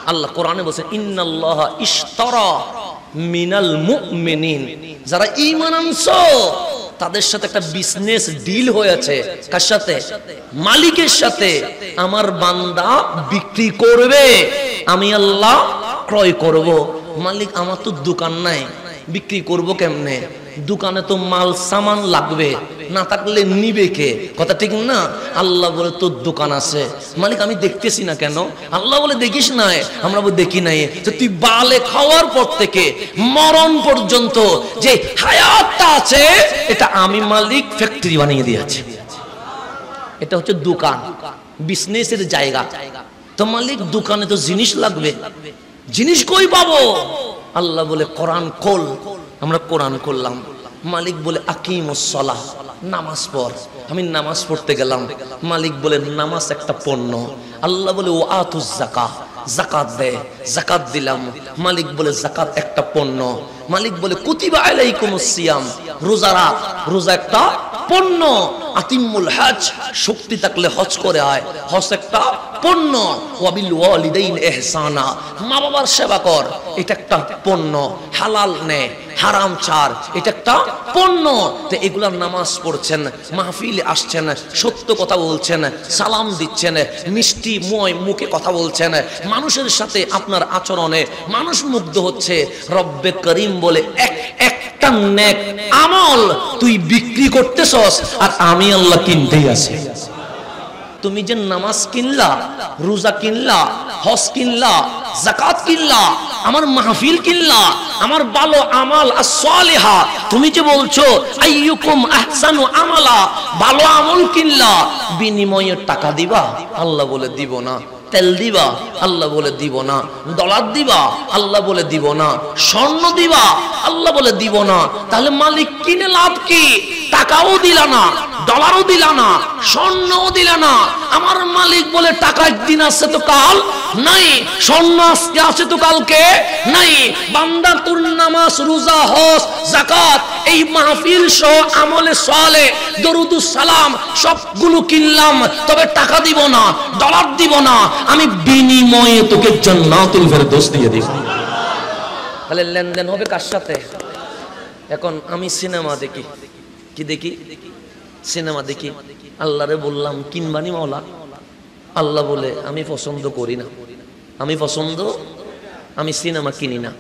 S1: আল্লাহ কোরআনে বলেছেন ইন্নাল্লাহা ইশতারা মিনাল মুমিনিন, যারা ঈমান আনছো তাদের সাথে একটা বিজনেস ডিল হয়েছে। কার সাথে? মালিকের সাথে। আমার বান্দা বিক্রি করবে, আমি আল্লাহ ক্রয় করব। মালিক আমার তো দোকান নাই, বিক্রি করব কেমনে? দোকানে তো মাল সামান লাগবে, না থাকলে নিবে কে? কথা ঠিক না? আল্লাহ বলে তোর দোকান আছে। মালিক আমি দেখতেছি না কেন? আল্লাহ বলে দেখিস না? আমরা বলে দেখি নাই। তো তুই বালে খাওয়ার পর থেকে মরণ পর্যন্ত যে হায়াতটা আছে, এটা আমি মালিক ফ্যাক্টরি বানিয়ে দিয়েছি। এটা হচ্ছে দোকান, বিজনেসের জায়গা। তো মালিক দোকানে তো জিনিস লাগবে, জিনিস কই পাবো? আল্লাহ বলে কোরআন খোল। আমরা কোরআন করলাম। মালিক বলে আকিমুস সালাহ, নামাজ পড়। আমি নামাজ পড়তে গেলাম। মালিক বলে নামাজ একটা পণ্য। আল্লাহ বলে ও আতুজ যাকাত, যাকাত দে। যাকাত দিলাম। মালিক বলে যাকাত একটা পণ্য। মালিক বলে কুতিবা আলাইকুমুস সিয়াম, রোজা রাখ। রোজা একটা পণ্য। আতিমুল হজ, শক্তি থাকলে হজ করে আয়, হজ একটা পণ্য। ওয়াবিল ওয়ালিদাইন ইহসানা, মা বাবার সেবা কর, এটা একটা পণ্য। হালাল নে, হারাম ছাড়, এটা একটা পণ্য। তো এগুলা নামাজ পড়ছেন, মাহফিলে আসছেন, সত্য কথা বলছেন, সালাম দিচ্ছেন, মিষ্টি মুখে কথা বলছেন, মানুষের সাথে আপনার আচরণে মানুষ মুগ্ধ হচ্ছে। রব্বে করিম বলে একটা নেক আমল তুই বিক্রি করতেছস, আর আমি আল্লাহ কিনতেই আছি। তুমি যে নামাজ কিনলা, রোজা কিনলা, হজ কিনলা, যাকাত কিনলা, আমার মাহফিল কিনলা, আমার ভালো আমাল as-সালিহা, তুমি যে বলছো আইয়ুকুম আহসানু আমালা, ভালো আমল কিনলা, বিনিময়ে টাকা দিবা? আল্লাহ বলে দিব না। তেল দিবা? আল্লাহ বলে দিব না। ডলার দিবা? আল্লাহ বলে দিব না। স্বর্ণ দিবা? আল্লাহ বলে দিব না। তাহলে মালিক কিনে লাভ কি? টাকাও দিলা না, ডলারও দিলা না, স্বর্ণও দিলা না। আমার মালিক বলে টাকা একদিন আছে তো কাল নাই, স্বর্ণ আজকে আছে তো কালকে নাই। বান্দা তোর নামাজ, রোজা, হজ, যাকাত, এই মাহফিল সহ আমলে সালে, দরুদুস সালাম সবগুলো কিনলাম, তবে টাকা দিব না, ডলার দিব না, আমি বিনিময়ে তোকে জান্নাতুল ফেরদৌস দিয়ে দিব। তাহলে লেনদেন হবে কার সাথে? এখন আমি সিনেমা দেখি, কি দেখি? সিনেমা দেখি। আল্লাহরে বললাম কিনবানি মাওলা? আল্লাহ বলে আমি পছন্দ করি না, আমি সিনেমা কিনি না।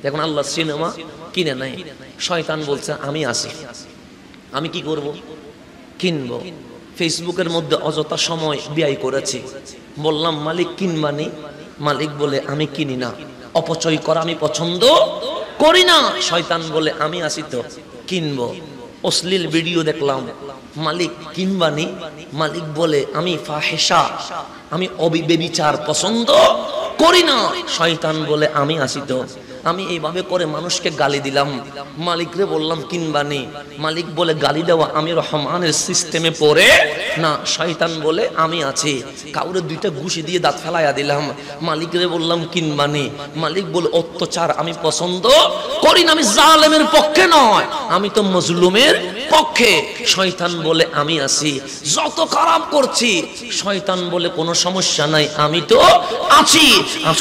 S1: এখন আল্লাহ সিনেমা কিনে নাই। শয়তান বলছে আমি আসি, আমি কি করব? কিনবো। ফেসবুকের মধ্যে অযথা সময় ব্যয় করেছি। বললাম মালিক কিনবানি? মালিক বলে আমি কিনি না, অপচয় করা আমি পছন্দ করি না। শয়তান বলে আমি আসি তো কিনবো। অশ্লীল ভিডিও দেখলাম, মালিক কিনবানি, মালিক বলে আমি ফাহেশা, আমি অবিবেবিচার পছন্দ করি না। শয়তান বলে আমি আসি তো, আমি এইভাবে করে মানুষকে গালি দিলাম, মালিকরে বললাম কিনবানি, মালিক বলে গালি দেওয়া আমি রহমানের সিস্টেমে পড়ে না। শয়তান বলে আমি আছি, কাউরে দুইটা ঘুষি দিয়ে দাঁত ফেলাইয়া দিলাম, মালিকরে বললাম কিনবানি, মালিক বলে অত্যাচার আমি পছন্দ করি না, আমি জালেমের পক্ষে নয়, আমি তো মজলুমের পক্ষে। শয়তান বলে আমি আছি, যত খারাপ করছি শয়তান বলে কোনো সমস্যা নাই, আমি তো আছি।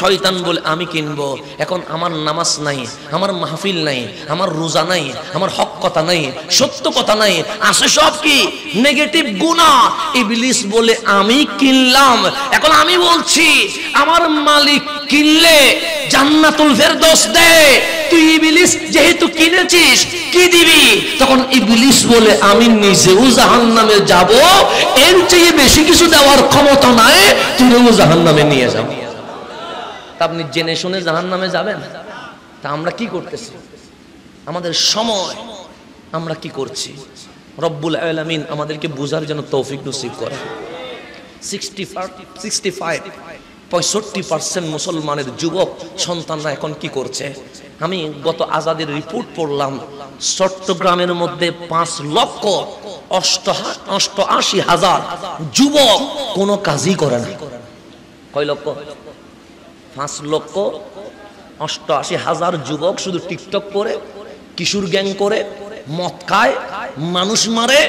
S1: শয়তান বলে আমি কিনবো। এখন আমার নামাজ নাই, আমার মাহফিল নাই, আমার রোজা নাই, আমার হক কথা নাই, সত্য কথা নাই, আছে সব কি নেগেটিভ গুনাহ। ইবলিস বলে আমি কিনলাম। এখন আমি বলছি আমার মালিক কিনলে জান্নাতুল ফেরদৌস দে, তুই ইবলিস যেহেতু কিনেছিস কি দিবি? তখন ইবলিস বলে আমি নিজেও জাহান্নামে যাব, এর চেয়ে বেশি কিছু দেওয়ার ক্ষমতা নাই, তুইও জাহান্নামে নিয়ে যাব। আপনি জেনে শুনে জাহান্নামে যাবেন? তা আমরা কি করতেছি? আমাদের সময় আমরা কি করছি? রব্বুল আলামিন আমাদেরকে বুঝার জন্য তৌফিক নসিব করেন। 65% মুসলমানের যুবক সন্তানরা এখন কি করছে? আমি গত আজাদের রিপোর্ট পড়লাম, চট্টগ্রামের মধ্যে 5,88,000 যুবক কোনো কাজই করে না। কয় লক্ষ? 5,88,000 যুবক শুধু টিকটক করে, কিশোর গ্যাং করে, মদ খায়, মানুষ মারে,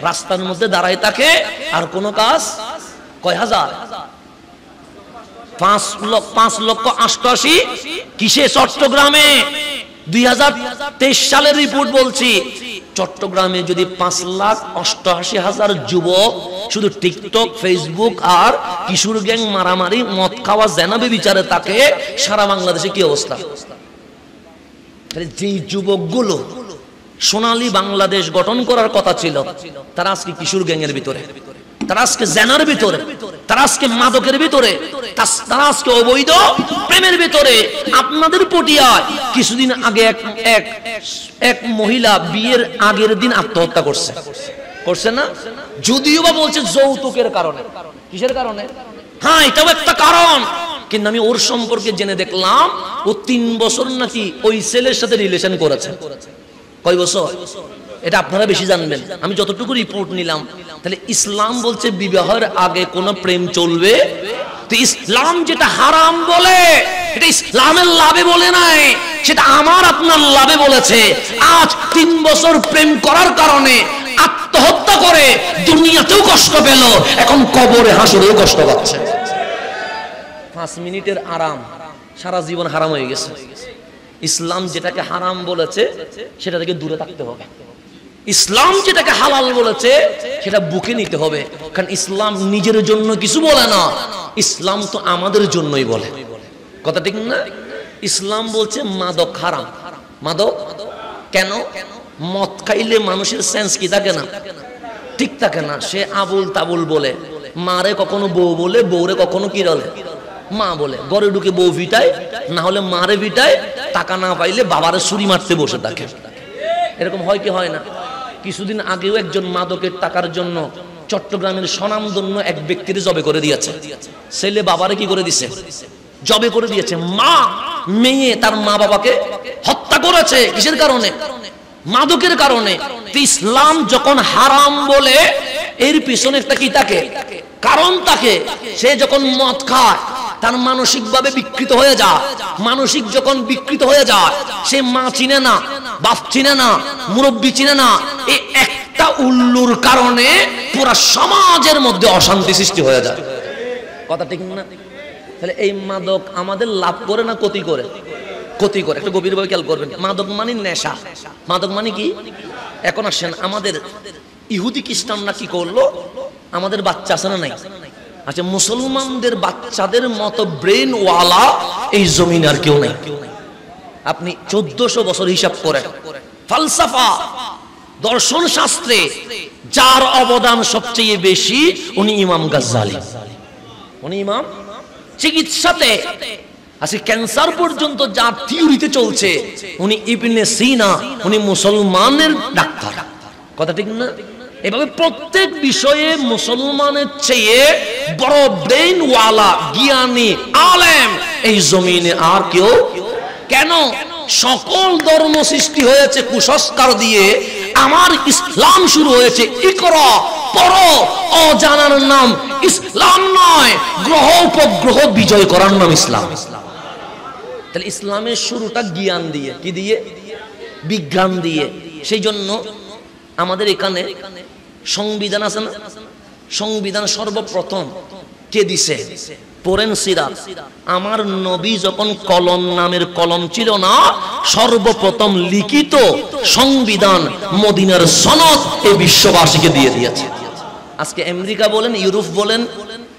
S1: রাস্তার মধ্যে দাঁড়ায় থাকে, আর কোনো কাজ। কয় হাজার? 5,88,000 কিসে? চট্টগ্রামে 2023 সালের রিপোর্ট বলছি, চট্টগ্রামে যদি 5,88,000 যুবক শুধু টিকটক, ফেসবুক আর কিশোর গ্যাং, মারামারি, মদ খাওয়া, জেনাবে বিচারে থাকে, সারা বাংলাদেশে কি অবস্থা? যে যুবকগুলো সোনালী বাংলাদেশ গঠন করার কথা ছিল, তারা আজকে কিশোর গ্যাংয়ের ভিতরে, তারা আজকে জেনার ভিতরে, তারা আজকে মাদকের ভিতরে, তারা আজকে অবৈধ প্রেমের ভিতরে। আপনাদের পটিয়ায় কিছুদিন আগে এক মহিলা বিয়ের আগের দিন আত্মহত্যা করছে না? যদিও বা বলছে যৌতুকের কারণে। কিসের কারণে? হ্যাঁ, এটাও একটা কারণ, কিন্তু আমি ওর সম্পর্কে জেনে দেখলাম ও 3 বছর নাকি ওই ছেলের সাথে রিলেশন করেছে। কয় বছর? এটা আপনারা বেশি জানবেন, আমি যতটুকু রিপোর্ট নিলাম। তাহলে ইসলাম বলছে বিবাহের আগে কোনো প্রেম চলবে? তো ইসলাম যেটা হারাম বলে, এটা ইসলামের লাভে বলে নাই, সেটা আমার আপনার লাভে বলেছে। আজ 3 বছর প্রেম করার কারণে আত্মহত্যা করে দুনিয়াতেও কষ্ট পেল, এখন কবরে হাসরেও কষ্ট পাচ্ছে। 5 মিনিটের আরাম সারা জীবন হারাম হয়ে গেছে। ইসলাম যেটাকে হারাম বলেছে সেটা থেকে দূরে থাকতে হবে। ইসলাম যেটাকে হালাল বলেছে সেটা বুকে নিতে হবে, কারণ ইসলাম নিজের জন্য কিছু বলে না, ইসলাম তো আমাদের জন্যই বলে। কথা ঠিক না? ইসলাম বলছে মাদক হারাম। মাদক কেন? মদ খাইলে মানুষের সেন্স কি থাকে না, ঠিক থাকে না, সে আবুল তাবুল বলে, মারে কখনো বউ বলে, বউরে কখনো কি বলে, মা বলে, ঘরে ঢুকে বউ ভিটায়, না হলে মারে ভিটায়, টাকা না পাইলে বাবারে ছুরি মারতে বসে থাকে। এরকম হয় কি হয় না? কিছুদিন আগেও একজন মাদকের টাকার জন্য চট্টগ্রামের স্বনামধন্য এক ব্যক্তির জবে করে দিয়েছে। ছেলে বাবারে কি করে দিছে? জবে করে দিয়েছে। মা মেয়ে তার মা বাবাকে হত্যা করেছে। কিসের কারণে? মাদকের কারণে। ইসলাম যখন হারাম বলে এর পিছনে একটা কি থাকে, কারণ থাকে। সে যখন মদ খায় তার মানসিকভাবে বিকৃত হয়ে যায়। মানসিক যখন বিকৃত হয়ে যায়, সে মা চিনে না, বাপ চিনে না, মুরব্বী চিনে না। এই একটা উল্লুর কারণে পুরো সমাজের মধ্যে অশান্তি সৃষ্টি হয়ে যায়। কথা ঠিক না? তাহলে এই মাদক আমাদের লাভ করে না ক্ষতি করে? ক্ষতি করে। একটা গভীরভাবে খেয়াল করবেন। মাদক মানে নেশা। মাদক মানে কি? এখন আসেন, আমাদের ইহুদি খ্রিস্টানরা কি করলো? আমাদের বাচ্চা আছে না নাই? আচ্ছা, মুসলমানদের বাচ্চাদের মতো ব্রেন ওয়ালা এই জমিন আর কেউ নাই। আপনি 1400 বছর হিসাব করেন, ফালসাফা দর্শন শাস্ত্রে যার অবদান সবচেয়ে বেশি উনি ইমাম গাজ্জালি। উনি ইমাম। চিকিৎসাতে আজকে ক্যান্সার পর্যন্ত যার থিওরিতে চলছে উনি ইবনে সিনা, উনি মুসলমানের ডাক্তার। কথা ঠিক না? এভাবে প্রত্যেক বিষয়ে মুসলমানের চেয়ে বড় ব্রেন ওয়ালা জ্ঞানী আলেম এই জমিনে আর কেউ কেন? সকল ধর্ম সৃষ্টি হয়েছে কুসংস্কার দিয়ে, আমার ইসলাম শুরু হয়েছে ইকরা পড়ো, অজানার নাম ইসলাম নয়, গ্রহ উপগ্রহ বিজয় করার নাম ইসলাম। তাহলে ইসলামের শুরুটা জ্ঞান দিয়ে, কি দিয়ে? বিজ্ঞান দিয়ে। সেই জন্য আমাদের এখানে সংবিধান আছে না, সংবিধান সর্বপ্রথম কে দিছে? পড়েন সিরাত। আমার নবী যখন কলম নামের কলম ছিল না, সর্বপ্রথম লিখিত সংবিধান মদিনার সনদ এই বিশ্ববাসীকে দিয়ে দিয়েছে। আজকে আমেরিকা বলেন, ইউরোপ বলেন,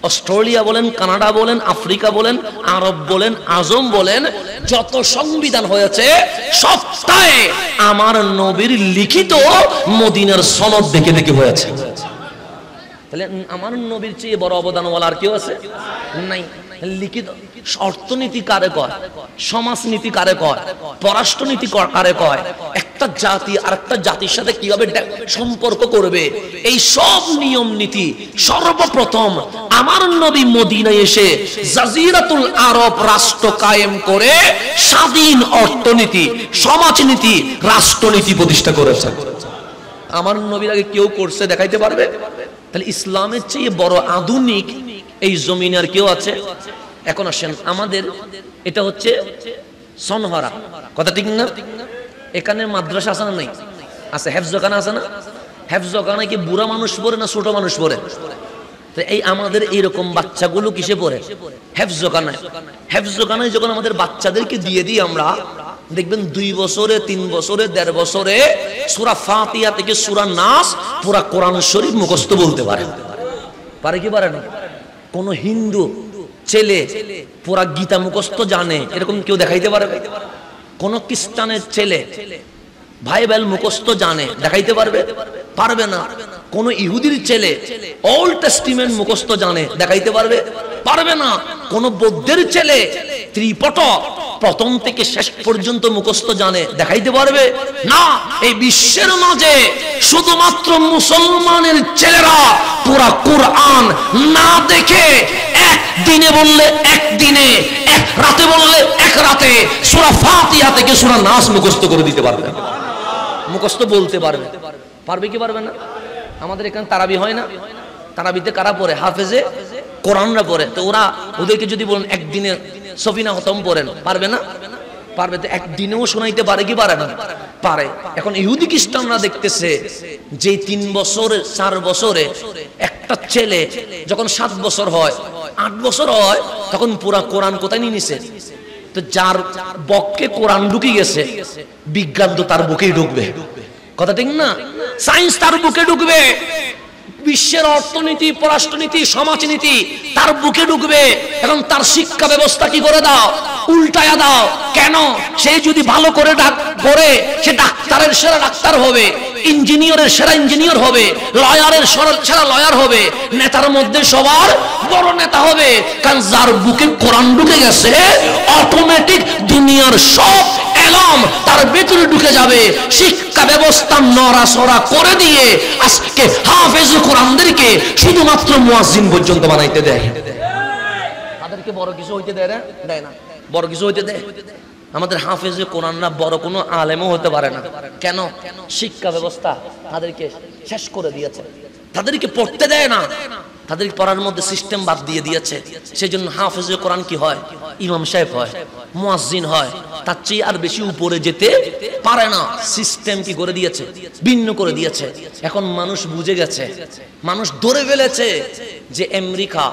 S1: অস্ট্রেলিয়া বলেন, কানাডা বলেন, আফ্রিকা বলেন, আরব বলেন, আজম বলেন, যত সংবিধান হয়েছে সবটাই আমার নবীর লিখিত মদিনার সনদ দেখে দেখে হয়েছে। তাহলে আমার নবীর চেয়ে বড় অবদানওয়ালা আর কেউ আছে? নাই। লিখিত অর্থনীতি কারে কয়? সমাজনীতি কারে কয়? পররাষ্ট্রনীতি কারে কয়? একটা জাতি আর একটা জাতির সাথে কিভাবে সম্পর্ক করবে, এই সব নিয়ম নীতি সর্বপ্রথম আমার নবী মদিনায় এসে জাজিরাতুল আরব রাষ্ট্র কায়েম করে স্বাধীন অর্থনীতি, সমাজনীতি, রাষ্ট্রনীতি প্রতিষ্ঠা করেছেন। আমার নবীর আগে কেউ করছে দেখাইতে পারবে? তাহলে ইসলামের চেয়ে বড় আধুনিক এই জমিনে আর কেউ আছে? এখন আসেন, আমাদের এটা হচ্ছে সনহরা, কথা ঠিক না? এখানে মাদ্রাসা আছে না? নাই। আছে। হেফজখানা আছে না? হেফজখানা কি বুড়া মানুষ পড়ে না ছোট মানুষ পড়ে? তো এই আমাদের এইরকম বাচ্চাগুলো কিসে পড়ে? হেফজখানায়। হেফজখানায় যখন আমাদের বাচ্চাদেরকে দিয়ে দিই আমরা, দেখবেন 2 বছরে, 3 বছরে, 1.5 বছরে সূরা ফাতিহা থেকে সূরা নাস পুরা কোরআন শরীফ মুখস্থ বলতে পারে। পারে কি পারে না? কোন হিন্দু ছেলে পুরা গীতা মুখস্থ জানে এরকম কেউ দেখাইতে পারবে? কোন খ্রিস্টানের ছেলে বাইবেল মুখস্থ জানে দেখাইতে পারবে? পারবে না। কোন ইহুদির ছেলে ওল্ড টেস্টিমেন্ট মুখস্থ জানে দেখাইতে পারবে? পারবে না। কোন বৌদ্ধের ছেলে ত্রিপিটক প্রথম থেকে শেষ পর্যন্ত মুখস্থ জানে দেখাইতে পারবে? না। এই বিশ্বের মাঝে শুধুমাত্র মুসলমানের ছেলেরা পুরা কোরআন না দেখে একদিনে বললে একদিনে, এক রাতে বললে এক রাতে সূরা ফাতিহা থেকে সূরা নাস মুখস্থ করে দিতে পারবে, মুখস্থ বলতে পারবে। পারবে কি পারবে না? আমাদের এখানে তারাবি হয় না? তারাবিতে কারা পড়ে? হাফেজে কোরআনরা পড়ে। তো ওদেরকে যদি বলেন একদিনে সফিনা খতম পড়েন, পারবে না? পারবে। তো একদিনেও শোনাইতে পারে কি পারে না? পারে। এখন ইহুদি খ্রিস্টানরা দেখতেছে যে 3 বছর 4 বছরে একটা ছেলে যখন 7 বছর হয়, 8 বছর হয়, তখন পুরা কোরআন কোথায় নিয়ে নিছে? তো যার বক্ষে কোরআন ঢুকে গেছে, বিজ্ঞান তো তার বুকেই ঢুকবে, কথা ঠিক না? সায়েন্স তার বুকে ঢুকবে, বিশ্বের অর্থনীতি, পররাষ্ট্রনীতি, সমাজনীতি তার বুকে ঢুকবে। এখন তার শিক্ষা ব্যবস্থা কি করে দাও? উল্টায়া দাও। কেন? সে যদি ভালো করে পড়ে, সে ডাক্তারের সেরা ডাক্তার হবে, ইঞ্জিনিয়ারের সেরা ইঞ্জিনিয়ার হবে, লয়ারের সেরা লয়ার হবে, নেতার মধ্যে সবার বড় নেতা হবে। কারণ যার বুকে কোরআন ঢুকে গেছে, অটোমেটিক দুনিয়ার সব এলম তার ভেতরে ঢুকে যাবে। শিক্ষা ব্যবস্থা নড়াচড়া করে দিয়ে আজকে হাফেজ কোরআনদেরকে শুধুমাত্র মুয়াজ্জিন পর্যন্ত বানাইতে দেয়। তাদেরকে বড় কিছু হইতে দেয় না? দেয় না। বড় কিছু হইতে দেয়? আমাদের হাফেজে কোরআনরা বড় কোনো আলেমও হতে পারে না। কেন? শিক্ষা ব্যবস্থা তাদেরকে শেষ করে দিয়েছে, তাদেরকে পড়তে দেয় না, তাদের পড়ার মধ্যে সিস্টেম বাদ দিয়ে দিয়েছে। সেজন্য হাফেজে কোরআন কি হয়? ইমাম সাহেব হয়, মুয়াজ্জিন হয়, তার চেয়ে আর বেশি উপরে যেতে পারে না। সিস্টেম কি করে দিয়েছে? ভিন্ন করে দিয়েছে। এখন মানুষ বুঝে গেছে, মানুষ ধরে ফেলেছে যে আমেরিকা,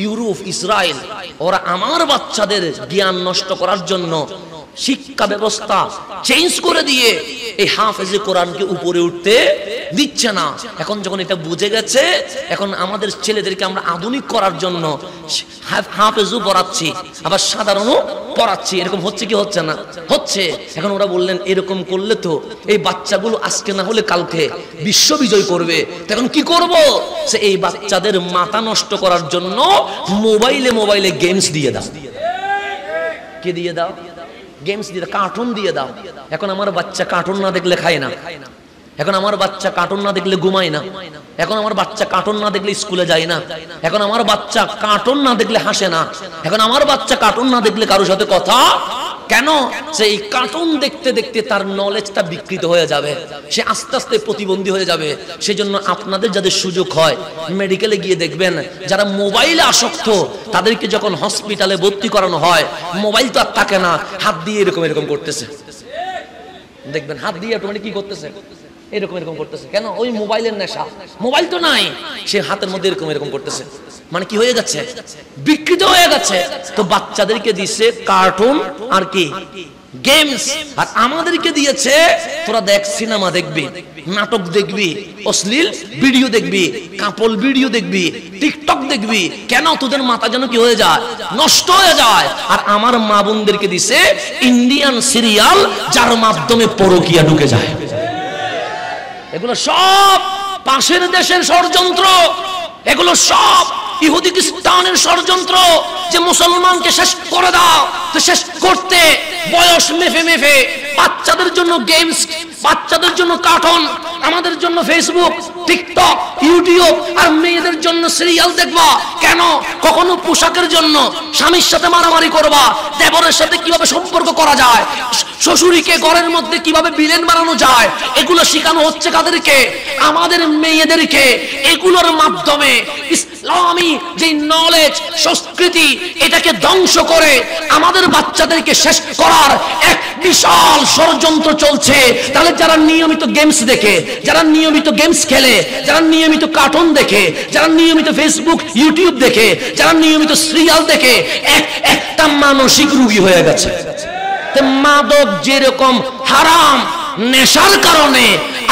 S1: ইউরোপ, ইসরায়েল ওরা আমার বাচ্চাদের জ্ঞান নষ্ট করার জন্য শিক্ষা ব্যবস্থা চেঞ্জ করে দিয়ে এই হাফেজে কোরআনকে উপরে উঠতে দিচ্ছে না। এখন যখন এটা বুঝে গেছে, এখন আমাদের ছেলেদেরকে আমরা আধুনিক করার জন্য হাফেজও পড়াচ্ছি, আবার সাধারণও পড়াচ্ছি। এরকম হচ্ছে কি হচ্ছে না? হচ্ছে। এখন ওরা বললেন এরকম করলে তো এই বাচ্চাগুলো আজকে না হলে কালকে বিশ্ব বিজয় করবে। তখন কি করব? সে এই বাচ্চাদের মাথা নষ্ট করার জন্য মোবাইলে গেমস দিয়ে দাও। কে দিয়ে দাও? গেমস দিয়ে, কার্টুন দিয়ে দাও। এখন আমার বাচ্চা কার্টুন না দেখলে খায় না। এখন আমার বাচ্চা কার্টুন না দেখলে ঘুমায় না, এখন আমার বাচ্চা কার্টুন না দেখলে স্কুলে যায় না, এখন আমার বাচ্চা কার্টুন না দেখলে হাসে না, এখন আমার বাচ্চা কার্টুন না দেখলে কারোর সাথে কথা। কেন? সেই কার্টুন দেখতে দেখতে তার নলেজটা বিকৃত হয়ে যাবে, সে আস্তে আস্তে প্রতিবন্ধী হয়ে যাবে। সেজন্য আপনাদের যাদের সুযোগ হয় মেডিকেলে গিয়ে দেখবেন, যারা মোবাইলে আসক্ত তাদেরকে যখন হসপিটালে ভর্তি করানো হয়, মোবাইল তো আর থাকে না, হাত দিয়ে এরকম এরকম করতেছে, দেখবেন হাত দিয়ে অটোমেটিক কি করতেছে, এরকম এরকম করতেছে। কেন? ওই মোবাইলের নেশা, মোবাইল তো নাই, সে হাতের মধ্যে এরকম এরকম করতেছে। মানে কি হয়ে যাচ্ছে? বিকৃত হয়ে গেছে। তো বাচ্চাদেরকে দিচ্ছে কার্টুন আর কি গেমস, আর আমাদেরকে দিয়েছে তোরা দেখ সিনেমা দেখবি, নাটক দেখবি, অশ্লীল ভিডিও দেখবি, কাপল ভিডিও দেখবি, টিকটক দেখবি। কেন? তোদের মাথা যেন কি হয়ে যায়, নষ্ট হয়ে যায়। আর আমার মা বোনদেরকে দিছে ইন্ডিয়ান সিরিয়াল, যার মাধ্যমে পরকীয়া ঢুকে যায়। এগুলো সব পাশের দেশের ষড়যন্ত্র, এগুলো সব ইহুদি খ্রিস্টানের ষড়যন্ত্র, যে মুসলমানকে শেষ করে দাও। তো শেষ করতে বয়স মেফে মেফে বাচ্চাদের জন্য গেমস, বাচ্চাদের জন্য কার্টুন, আমাদের জন্য ফেসবুক, টিকটক, ইউটিউব, আর মেয়েদের জন্য সিরিয়াল দেখবা। কেন? কখনো পোশাকের জন্য স্বামীর সাথে মারামারি করবা, দেবরের সাথে কিভাবে সম্পর্ক করা যায়, শ্বশুরীকে ঘরের মধ্যে কিভাবে বিলেন বানানো যায়, এগুলো শেখানো হচ্ছে কাদেরকে? আমাদের মেয়েদেরকে। এগুলোর মাধ্যমে ইসলামী যে নলেজ, সংস্কৃতি, এটাকে ধ্বংস করে আমাদের বাচ্চাদেরকে শেষ করার এক বিশাল ষড়যন্ত্র চলছে। তাহলে যারা নিয়মিত গেমস দেখে, যারা নিয়মিত গেমস খেলে, যারা নিয়মিত কার্টুন দেখে, যারা নিয়মিত ফেসবুক ইউটিউব দেখে, যারা নিয়মিত সিরিয়াল দেখে, একটা মানসিক রোগী হয়ে গেছে। মাদক যেরকম হারাম, নেশার কারণে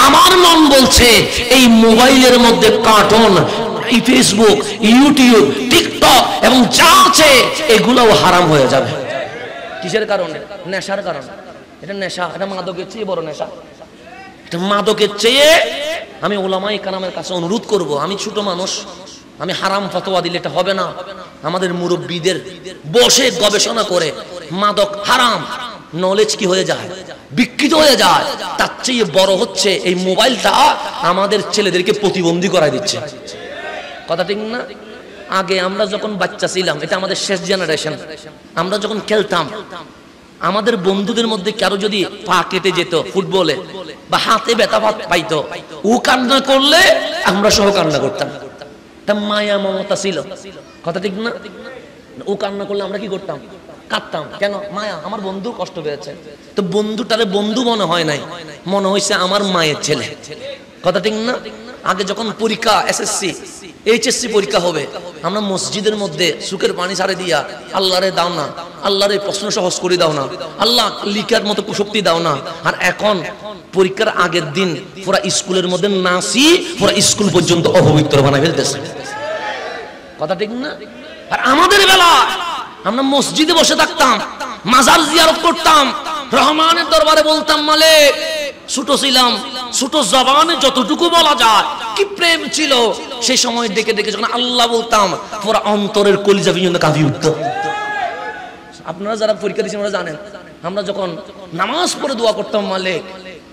S1: আমার মন বলছে এই মোবাইলের মধ্যে কার্টুন, ফেসবুক, ইউটিউব, টিকটক এবং যা আছে এগুলোও হারাম হয়ে যাবে। কিসের কারণে? নেশার কারণে। এটা নেশা, এটা মাদকের চেয়ে বড় নেশা। এটা মাদকের চেয়ে আমি উলামায়ে কেরামের কাছে অনুরোধ করব, আমি ছোট মানুষ, আমি হারাম ফতোয়া দিলে এটা হবে না। আমাদের মুরব্বীদের বসে গবেষণা করে মাদক হারাম, নলেজ কি হয়ে যায়, বিকৃত হয়ে যায়। তার চেয়ে বড় হচ্ছে এই মোবাইলটা আমাদের ছেলেদেরকে প্রতিবন্ধী করায় দিচ্ছে। কথা ঠিক না? আগে আমরা যখন বাচ্চা ছিলাম, এটা আমাদের শেষ জেনারেশন, আমরা যখন খেলতাম, আমাদের বন্ধুদের মধ্যে কারো যদি পা কেটে যেত ফুটবলে বা হাতে ব্যথা পাইতো, ও কান্না করলে আমরা সহ কান্না করতাম। তা মায়া মমতা ছিল। কথা ঠিক না? ও কান্না করলে আমরা কি করতাম? কাঁদতাম। কেন? মায়া, আমার বন্ধু কষ্ট পেয়েছে। তো বন্ধুটারে বন্ধু মনে হয় নাই, মনে হয়েছে আমার মায়ের ছেলে। কথা ঠিক না? আগে যখন পরীক্ষা, এসএসসি, এইচএসসি পরীক্ষা হবে, আমরা মসজিদের মধ্যে সুখের পানি ছাড়ে দিয়া আল্লাহরে দাও না, আল্লাহরে প্রশ্ন সহজ করে দাও না, আল্লাহ লিখার মতো শক্তি দাও না। আর এখন পরীক্ষার আগের দিন পুরা স্কুলের মধ্যে নাচি, পুরা স্কুল পর্যন্ত অপবিত্র বানাই ফেলতেছে। কথা ঠিক না? আর আমাদের বেলা আমরা মসজিদে বসে থাকতাম, মাজার জিয়ারত করতাম, রহমানের দরবারে বলতাম মালিক। ছোট ছিলাম, ছোট জবানে যতটুকু বলা যায় কি প্রেম ছিল। সেই সময় ডেকে ডেকে যখন আল্লাহ বলতাম, পুরো অন্তরের কলিজা পর্যন্ত কাঁপিয়ে উঠত। আপনারা যারা পরীক্ষা দিয়েছেন ওরা জানেন, আমরা যখন নামাজ পড়ে দোয়া করতাম, মালিক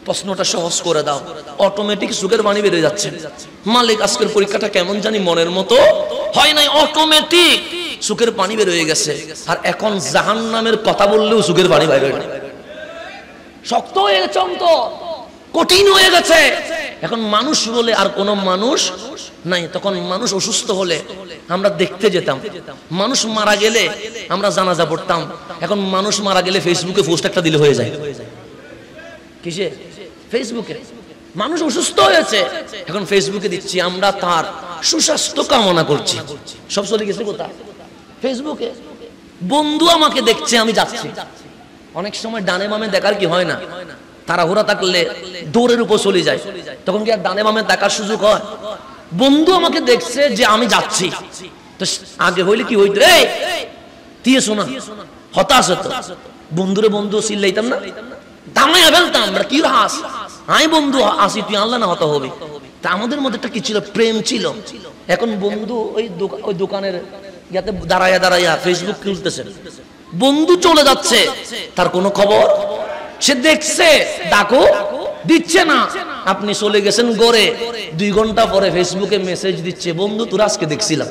S1: প্রশ্নটা সহজ করে দাও, অটোমেটিক সুখের বাণী বেরিয়ে যাচ্ছে। মালিক আজকের পরীক্ষাটা কেমন জানি মনের মতো হয় নাই, অটোমেটিক সুখের পানি বের হয়ে গেছে। আর এখন জাহান্নামের কথা বললেও সুখের পানি বাইরে হয় না, শক্ত হয়ে গেছে, কঠিন হয়ে গেছে। এখন মানুষ বলে আর কোন মানুষ নাই। তখন মানুষ অসুস্থ হলে আমরা দেখতে যেতাম, মানুষ মারা গেলে আমরা জানাজা পড়তাম। এখন মানুষ মারা গেলে ফেসবুকে পোস্ট একটা দিলে হয়ে যায়। কিসে? ফেসবুকে। মানুষ অসুস্থ হয়েছে, এখন ফেসবুকে দিচ্ছি, আমরা তার সুস্বাস্থ্য কামনা করছি। সব চলে গেছে কোথায়? ফেসবুকে। বন্ধু আমাকে দেখছে, আমি যাচ্ছি। অনেক সময় ডানে বামে দেখার কি হয় না, তাড়াহুড়া থাকলে দৌড়ের উপর চলে যায়, তখন কি আর ডানে বামে দেখার সুযোগ হয়? বন্ধু আমাকে দেখছে যে আমি যাচ্ছি, তো আগে হইলে কি হইতো, এই দিয়ে শোনা হতাশ হতো। বন্ধুরে বন্ধু চিল্লাইতাম না, দামাইয়া ফেলতাম, আমরা কি হাস, আই বন্ধু আসি, তুই আল্লাহ না হত হবে। তা আমাদের মধ্যে একটা কি ছিল? প্রেম ছিল। এখন বন্ধু ওই দোকানের ইয়াতে দাঁড়াইয়া দাঁড়াইয়া ফেসবুক খুলতেছে, বন্ধু চলে যাচ্ছে, তার কোনো খবর। সে দেখছে, ডাকো দিচ্ছে না, আপনি চলে গেছেন গড়ে, 2 ঘন্টা পরে ফেসবুকে মেসেজ দিচ্ছে, বন্ধু তোরা আজকে দেখছিলাম।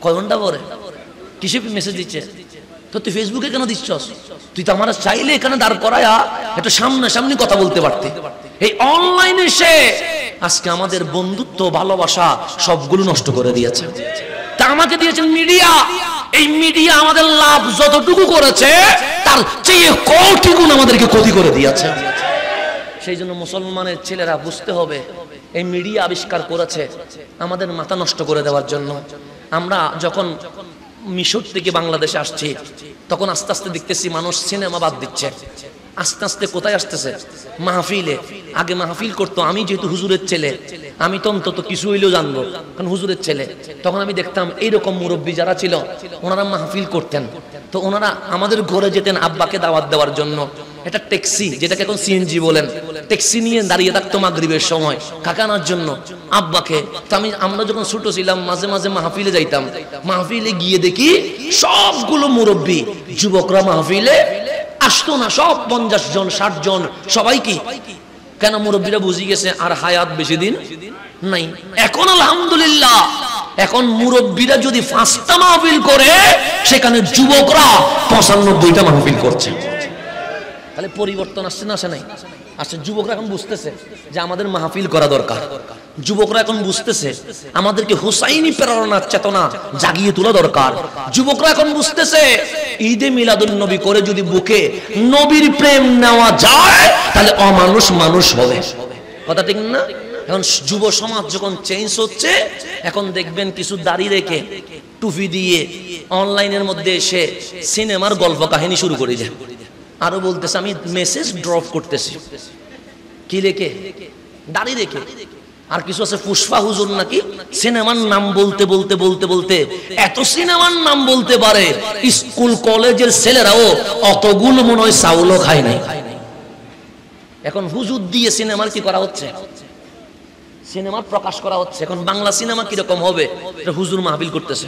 S1: কয় ঘন্টা পরে কিসে মেসেজ দিচ্ছে? তো তুই ফেসবুকে কেন দিচ্ছস? তুই তো আমার চাইলে এখানে দাঁড় করায়া একটু সামনাসামনি কথা বলতে পারতি। এই অনলাইনে সে আজকে আমাদের বন্ধুত্ব ভালোবাসা সবগুলো নষ্ট করে দিয়েছে। তা আমাকে দিয়েছেন মিডিয়া। এই মিডিয়া আমাদের লাভ যতটুকু করেছে তার চেয়ে কোটি গুণ আমাদেরকে ক্ষতি করে দিয়েছে। সেই জন্য মুসলমানের ছেলেরা বুঝতে হবে, এই মিডিয়া আবিষ্কার করেছে আমাদের মাথা নষ্ট করে দেওয়ার জন্য। আমরা যখন মিশর থেকে বাংলাদেশে আসছি তখন আস্তে আস্তে দেখতেছি মানুষ সিনেমা বাদ দিচ্ছে। আস্তে আস্তে কোথায় আসতেছে? মাহফিলে। আগে মাহফিল করতো, আমি যেহেতু হুজুরের ছেলে আমি তো অন্তত কিছু হইলেও জানবো, কারণ হুজুরের ছেলে। তখন আমি দেখতাম এইরকম মুরব্বী যারা ছিল ওনারা মাহফিল করতেন, তো ওনারা আমাদের ঘরে যেতেন আব্বাকে দাওয়াত দেওয়ার জন্য। এটা ট্যাক্সি, যেটাকে এখন সিএনজি বলেন, ট্যাক্সি নিয়ে দাঁড়িয়ে থাকতো মাগরিবের সময় কাকানার জন্য আব্বাকে। তো আমরা যখন ছোট ছিলাম মাঝে মাঝে মাহফিলে যাইতাম। মাহফিলে গিয়ে দেখি সবগুলো মুরব্বী, যুবকরা মাহফিলে আসতো না, সব 50 জন 60 জন সবাই। কি কেন? মুরব্বীরা বুঝে গেছে আর হায়াত বেশি দিন নাই। এখন আলহামদুলিল্লাহ, এখন মুরব্বীরা যদি 5টা মাহফিল করে সেখানে যুবকরা 95টা মাহফিল করছে। তাহলে পরিবর্তন আসছে না? আসে নাই? আসছে। যুবকরা এখন বুঝতেছে যে আমাদের মাহফিল করা দরকার। যুবকরা এখন বুঝতেছে আমাদেরকে হুসাইনি প্রেরণার চেতনা জাগিয়ে তোলা দরকার। যুবকরা এখন বুঝতেছে ঈদে মিলাদুন নবী করে যদি বুকে নবীর প্রেম নেওয়া যায় তাহলে অমানুষ মানুষ হবে। কথা ঠিক না? এখন যুব সমাজ যখন চেঞ্জ হচ্ছে, এখন দেখবেন কিছু দাড়ি রেখে টুপি দিয়ে অনলাইনের মধ্যে এসে সিনেমার গল্প কাহিনী শুরু করে যায়। আরো বলতেছে আমি মেসেজ ড্রপ করতেছি, কি রেখে? দাড়ি রেখে। আর কিছু আছে পুষ্পা হুজুর নাকি সিনেমার নাম বলতে বলতে বলতে বলতে এত সিনেমার নাম বলতে পারে, স্কুল কলেজের ছেলেরাও অতগুলো মনে হয় চাউলও খায় নাই। এখন হুজুর দিয়ে সিনেমার কি করা হচ্ছে? সিনেমার প্রকাশ করা হচ্ছে। এখন বাংলা সিনেমা কিরকম হবে এটা হুজুর মাহফিল করতেছে।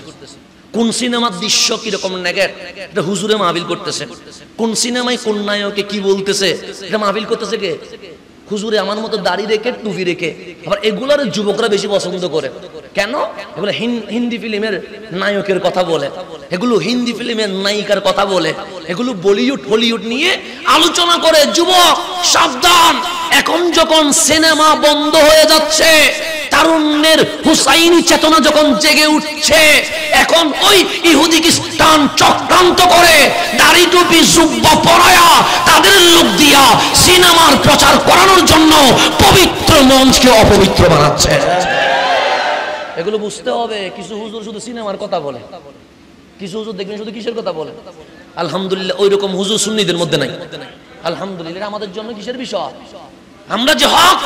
S1: কোন সিনেমার দৃশ্য কিরকম নেগেট এটা হুজুরে মাহফিল করতেছে। কোন সিনেমায় কোন নায়কে কি বলতেছে এটা মাহফিল করতেছে কে? হুজুরে। আমার মতো দাড়ি রেখে টুপি রেখে। আবার এগুলোর যুবকরা বেশি পছন্দ করে। কেন? এগুলো হিন্দি ফিল্মের নায়কের কথা বলে, এগুলো হিন্দি ফিল্মের নায়িকার কথা বলে, এগুলো বলিউড হলিউড নিয়ে আলোচনা করে। যুবক সাবধান, এখন যখন সিনেমা বন্ধ হয়ে যাচ্ছে, তারুণ্যের হুসাইনি চেতনা যখন জেগে উঠছে, এখন ওই ইহুদি খ্রিস্টান চক্রান্ত করে দাড়ি টুপি জুব্বা পরায়া তাদের লোক দিয়া সিনেমার প্রচার করানোর জন্য পবিত্র মঞ্চকে অপবিত্র বানাচ্ছে। এগুলো বুঝতে হবে। কিছু হুজুর শুধু সিনেমার কথা বলে, কিছু হুজুর দেখবেন শুধু কিসের কথা বলে। আলহামদুলিল্লাহ ওই রকম হুজুর সুন্নিদের মধ্যে নাই। আলহামদুলিল্লাহ আমাদের জন্য কিসের বিষয়? আমরা যে হক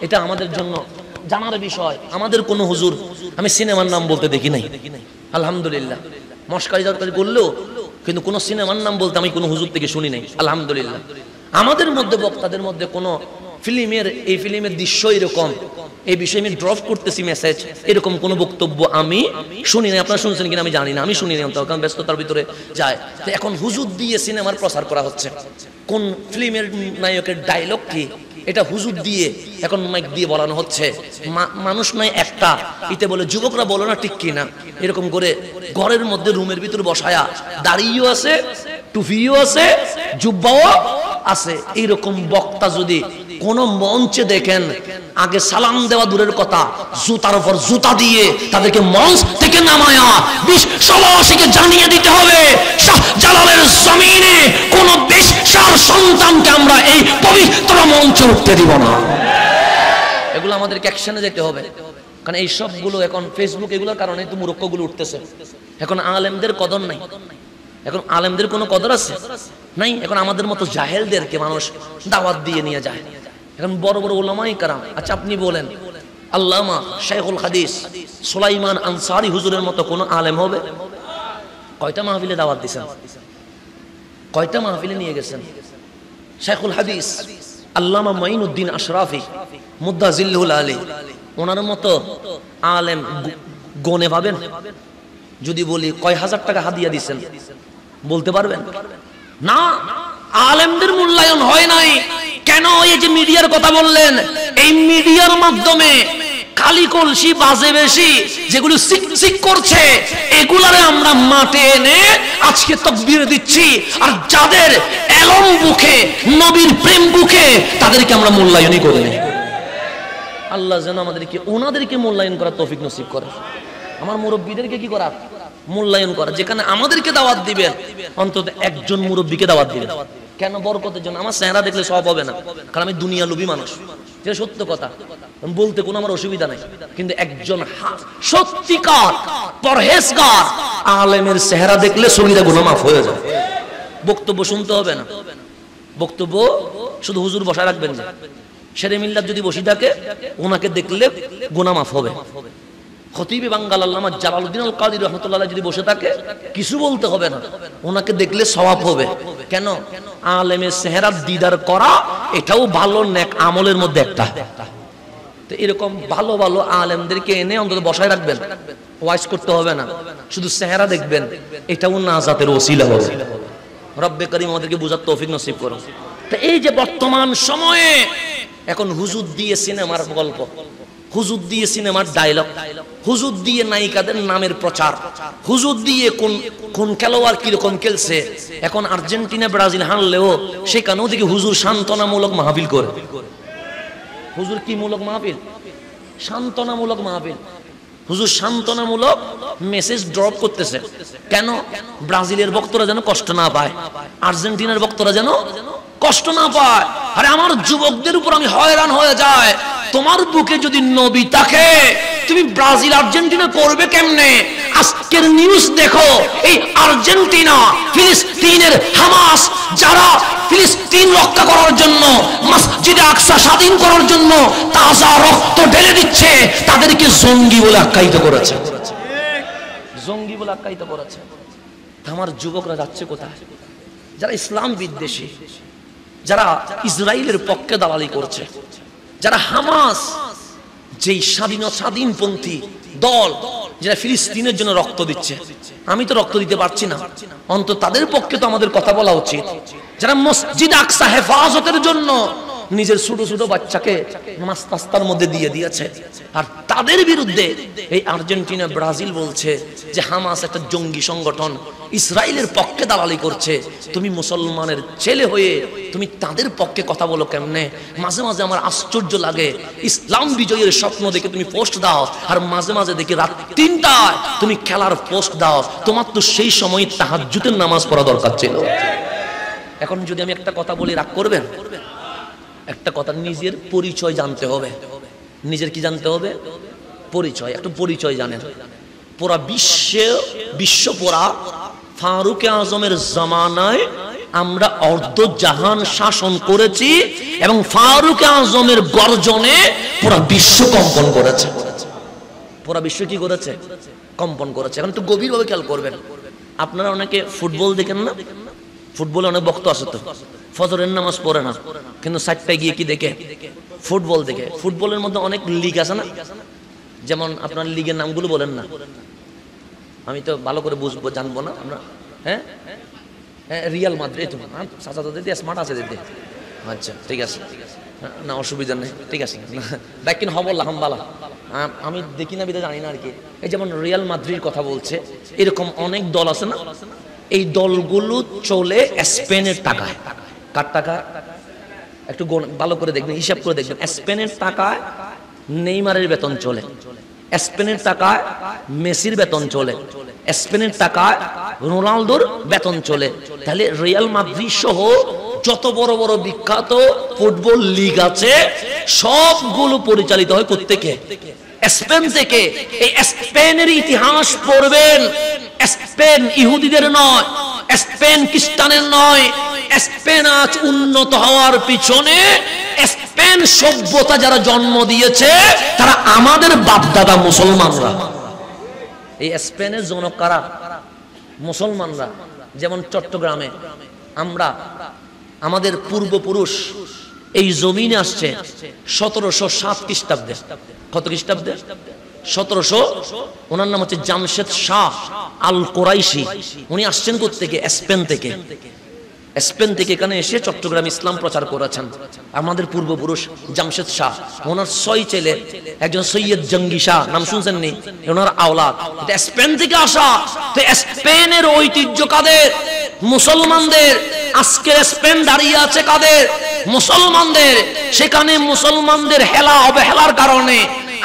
S1: এটা আমাদের জন্য জানার বিষয়। আমাদের কোন হুজুর আমি সিনেমার নাম বলতে দেখি নাই। আলহামদুলিল্লাহ মস্কারি দরকারি করলেও কিন্তু কোন সিনেমার নাম বলতে আমি কোন হুজুর থেকে শুনি নাই। আলহামদুলিল্লাহ আমাদের মধ্যে বক্তাদের মধ্যে কোন ফিল্মের এই ফিল্মের দৃশ্য এরকম, এই বিষয়ে আমি ড্রপ করতেছি মেসেজ, এরকম কোন বক্তব্য আমি শুনি নাই। আপনারা শুনছেন কিনা আমি জানি না, আমি শুনি নাই, কারণ ব্যস্ততার ভিতরে যায়। তো এখন হুজুর দিয়ে সিনেমার প্রচার করা হচ্ছে। কোন ফিল্মের নায়কের ডায়লগ কি এটা হুজুর দিয়ে এখন মাইক দিয়ে বলানো হচ্ছে। মানুষ নাই একটা, ইতে বলে যুবকরা বলো না ঠিক কিনা, এরকম করে ঘরের মধ্যে রুমের ভিতরে বসায়া দাড়িও আছে, টুপিও আছে, জুব্বাও আছে। এইরকম বক্তা যদি কোন মঞ্চে দেখেন, আগে সালাম দেওয়া দূরের কথা, জুতার উপর জুতা দিয়ে তাদেরকে মঞ্চ থেকে নামায়া বিশ্ববাসীকে জানিয়ে দিতে হবে শাহজালালের জমিনে কোন বেশ্যার সন্তানকে আমরা এই পবিত্র মঞ্চে উঠতে দিব না। এগুলো আমাদেরকে অ্যাকশনে যেতে হবে, কারণ এই সবগুলো এখন ফেসবুক এগুলোর কারণে তো মূর্খগুলো উঠতেছে। এখন আলেমদের কদর নাই। এখন আলেমদের কোনো কদর আছে নাই। এখন আমাদের মতো জাহেলদেরকে মানুষ দাওয়াত দিয়ে নিয়ে যায়। এখন বড় বড় উলামায়ে কেরাম, আচ্ছা আপনি বলেন আল্লামা শাইখুল হাদিস সুলাইমান আনসারী হুজুরের মতো কোন আলেম হবে? কয়টা মাহফিলে দাওয়াত দিয়েছেন? কয়টা মাহফিলে নিয়ে গেছেন? শাইখুল হাদিস আল্লামা মাইনুদ্দিন আশরাফি মুদ্দাজিল্লুল আলী, ওনার মতো আলেম গনে পাবেন? যদি বলি কয় হাজার টাকা হাদিয়া দিয়েছেন বলতে পারবেন? না, আলেমদের মূল্যায়ন হয় নাই। কেন এই যে মিডিয়ার কথা বললেন, এই মিডিয়ার মাধ্যমে কালি কলসি বাজে বেশি যেগুলো সিক করছে, এগুলারে আমরা মাঠে এনে আজকে তাকবীর দিচ্ছি। আর যাদের এলম বুকে, নবীর প্রেম বুকে, তাদেরকে আমরা মূল্যায়নই করি না। আল্লাহ যেন আমাদেরকে ওনাদেরকে মূল্যায়ন করার তৌফিক নসিব করে। আমার মুরব্বীদেরকে কি করা? মূল্যায়ন করা। যেখানে আমাদেরকে দাওয়াত দিবেন, অন্তত একজন মুরব্বীকে দাওয়াত দিবেন। কেন? বরকতের জন্য। আমার চেহারা দেখলে সব হবে না, কারণ আমি দুনিয়া লোভী মানুষ, যেটা সত্য কথা, বলতে কোনো আমার অসুবিধা নাই। কিন্তু একজন সত্যিকার পরহেজগার আলেমের চেহারা দেখলে সগীরা গুনাহ মাফ হয়ে যায়। বক্তব্য শুনতে হবে না, বক্তব্য শুধু হুজুর বসায় রাখবেন যে শেরে মিল্লাত যদি বসে থাকে, ওনাকে দেখলে গুনাহ মাফ হবে। খতিবে বাঙ্গাল আল্লামা জালালউদ্দিন আল কাদি রাহমাতুল্লাহ যদি বসে থাকে, কিছু বলতে হবে না, ওনাকে দেখলে সওয়াব হবে। কেন? আলেমের চেহারা দিদার করা এটাও ভালো নেক আমলের মধ্যে একটা। তো এরকম ভালো ভালো আলেমদেরকে এনে অন্তত বসায় রাখবেন, ওয়াইজ করতে হবে না, শুধু চেহারা দেখবেন, এটাও নাজাতের ওসিলা হবে। রব্বে করিম আমাদেরকে বুঝার তৌফিক নসিব করুন। তো এই যে বর্তমান সময়ে এখন হুজুর দিয়ে সিনেমার গল্প, হুজুর দিয়ে সিনেমার ডায়লগ, হুজুর দিয়ে নায়িকাদের নামের প্রচার, হুজুর দিয়ে কোন খেলোয়াড় কিরকম খেলছে। এখন আর্জেন্টিনা ব্রাজিল হারলেও সেখানেও দেখি হুজুর সান্ত্বনামূলক মাহফিল করে। হুজুর কি মূলক মাহফিল? সান্ত্বনামূলক মাহফিল। হুজুর সান্ত্বনামূলক মেসেজ ড্রপ করতেছে। কেন? ব্রাজিলের ভক্তরা যেন কষ্ট না পায়, আর্জেন্টিনার ভক্তরা যেন কষ্ট না পায়। আরে আমার যুবকদের উপর আমি হয়রান হয়ে যায়। তোমার বুকে যদি নবী থাকে, তুমি ব্রাজিল আর্জেন্টিনা করবে কেমনে? আজকের নিউজ দেখো, এই আর্জেন্টিনা ফিলিস্তিনের হামাস যারা ফিলিস্তিন রক্ষা করার জন্য, মসজিদে আকসা স্বাধীন করার জন্য তাজা রক্ত ঢেলে দিচ্ছে, তাদেরকে জঙ্গি বলে আখ্যায়িত করেছে। জঙ্গি বলে আখ্যায়িত করেছে। আমার যুবকরা যাচ্ছে কোথায়? যারা ইসলাম বিদ্বেষী, যারা ইসরায়েলের পক্ষে দালালি করছে, যারা হামাস যেই স্বাধীনপন্থী দল, যারা ফিলিস্তিনের জন্য রক্ত দিচ্ছে। আমি তো রক্ত দিতে পারছি না, অন্তত তাদের পক্ষে তো আমাদের কথা বলা উচিত। যারা মসজিদ আকসা হেফাজতের জন্য নিজের ছোট ছোট বাচ্চাকে রাস্তার মধ্যে দিয়ে দিয়েছে, আর তাদের বিরুদ্ধে এই আর্জেন্টিনা ব্রাজিল বলছে যে হামাস একটা জঙ্গি সংগঠন, ইসরায়েলের পক্ষে দালালি করছে। তুমি মুসলমানের ছেলে হয়ে তুমি তাদের পক্ষে কথা বলো কেমনে? মাঝে মাঝে আমার আশ্চর্য লাগে, ইসলাম বিজয়ের স্বপ্ন দেখে তুমি পোস্ট দাও, আর মাঝে মাঝে দেখি রাত 3টায় তুমি খেলার পোস্ট দাও। তোমার তো সেই সময় তাহাজ্জুদের নামাজ পড়া দরকার ছিল। এখন যদি আমি একটা কথা বলি, রাগ করবেন? একটা কথা, নিজের পরিচয় জানতে হবে। নিজের কি জানতে হবে? পরিচয়। একটু পরিচয় জানেন। পুরা বিশ্ব পুরা ফারুক আজমের জামানায় আমরা অর্ধ জাহান শাসন করেছি, এবং ফারুক আজমের গর্জনে পুরা বিশ্ব কম্পন করেছে। পুরা বিশ্ব কি করেছে? কম্পন করেছে। এখন একটু গভীরভাবে খেয়াল করবেন। আপনারা অনেকে ফুটবল দেখেন না? ফুটবলে অনেক বক্ত আছে তো, ফজরের নামাজ পড়ে না, কিন্তু 4টায় গিয়ে কি দেখে? ফুটবল দেখে। ফুটবলের মধ্যে অনেক লিগ আছে না? যেমন আপনার লিগের নামগুলো বলেন না, আমি তো ভালো করে বুঝবো জানবো না আমরা। হ্যাঁ হ্যাঁ, রিয়াল মাদ্রিদ। চাচা তো দিদি স্মার্ট আছে দিদি। আচ্ছা ঠিক আছে, না অসুবিধা নেই, ঠিক আছে। দেখেন হবল্লা হামবালা, আমি দেখি না বিধে জানি না আর কি। এই যেমন রিয়াল মাদ্রিদ কথা বলছে, এরকম অনেক দল আছে না? এই দলগুলো চলে স্পেনের টাকায়। কার টাকা? একটু ভালো করে দেখবেন, হিসাব করে দেখবেন। স্পেনের টাকায় নেইমারের বেতন চলে, স্পেনের টাকায় মেসির বেতন চলে, স্পেনের টাকায় রোনালদোর বেতন চলে। তাহলে রিয়াল মাদ্রিদ সহ যত বড় বড় বিখ্যাত ফুটবল লিগ আছে সবগুলো পরিচালিত হয় কোত্থেকে? স্পেন থেকে। এই স্পেনের ইতিহাস পড়বেন। স্পেন ইহুদিদের নয়, স্পেন খ্রিস্টানের নয়। স্পেন আজ উন্নত হওয়ার পিছনে স্পেন সভ্যতা যারা জন্ম দিয়েছে তারা আমাদের বাপদাদা মুসলমানরা। এই স্পেনের জনক কারা? মুসলমানরা। যেমন চট্টগ্রামে আমরা, আমাদের পূর্বপুরুষ এই জমিনে আসছে 1707 খ্রিস্টাব্দে। কত খ্রিস্টাব্দে? 1700। ওনার নাম হচ্ছে জামশেদ শাহ আল কোরাইশি। উনি আসছেন কোত্থেকে? স্পেন থেকে। স্পেন থেকে এখানে এসে চট্টগ্রাম ইসলাম প্রচার করেছেন। আমাদের পূর্বপুরুষ জামশেদ শাহ, ওনার 6 ছেলে, একজন সৈয়দ জঙ্গি শাহ, নাম শুনছেন নি? ওনার আওলাদ। এটা স্পেন থেকে আসা। তো স্পেনের ঐতিহ্য কাদের? মুসলমানদের। আজকে স্পেন দাঁড়িয়ে আছে কাদের? মুসলমানদের। সেখানে মুসলমানদের হেলা অবহেলার কারণে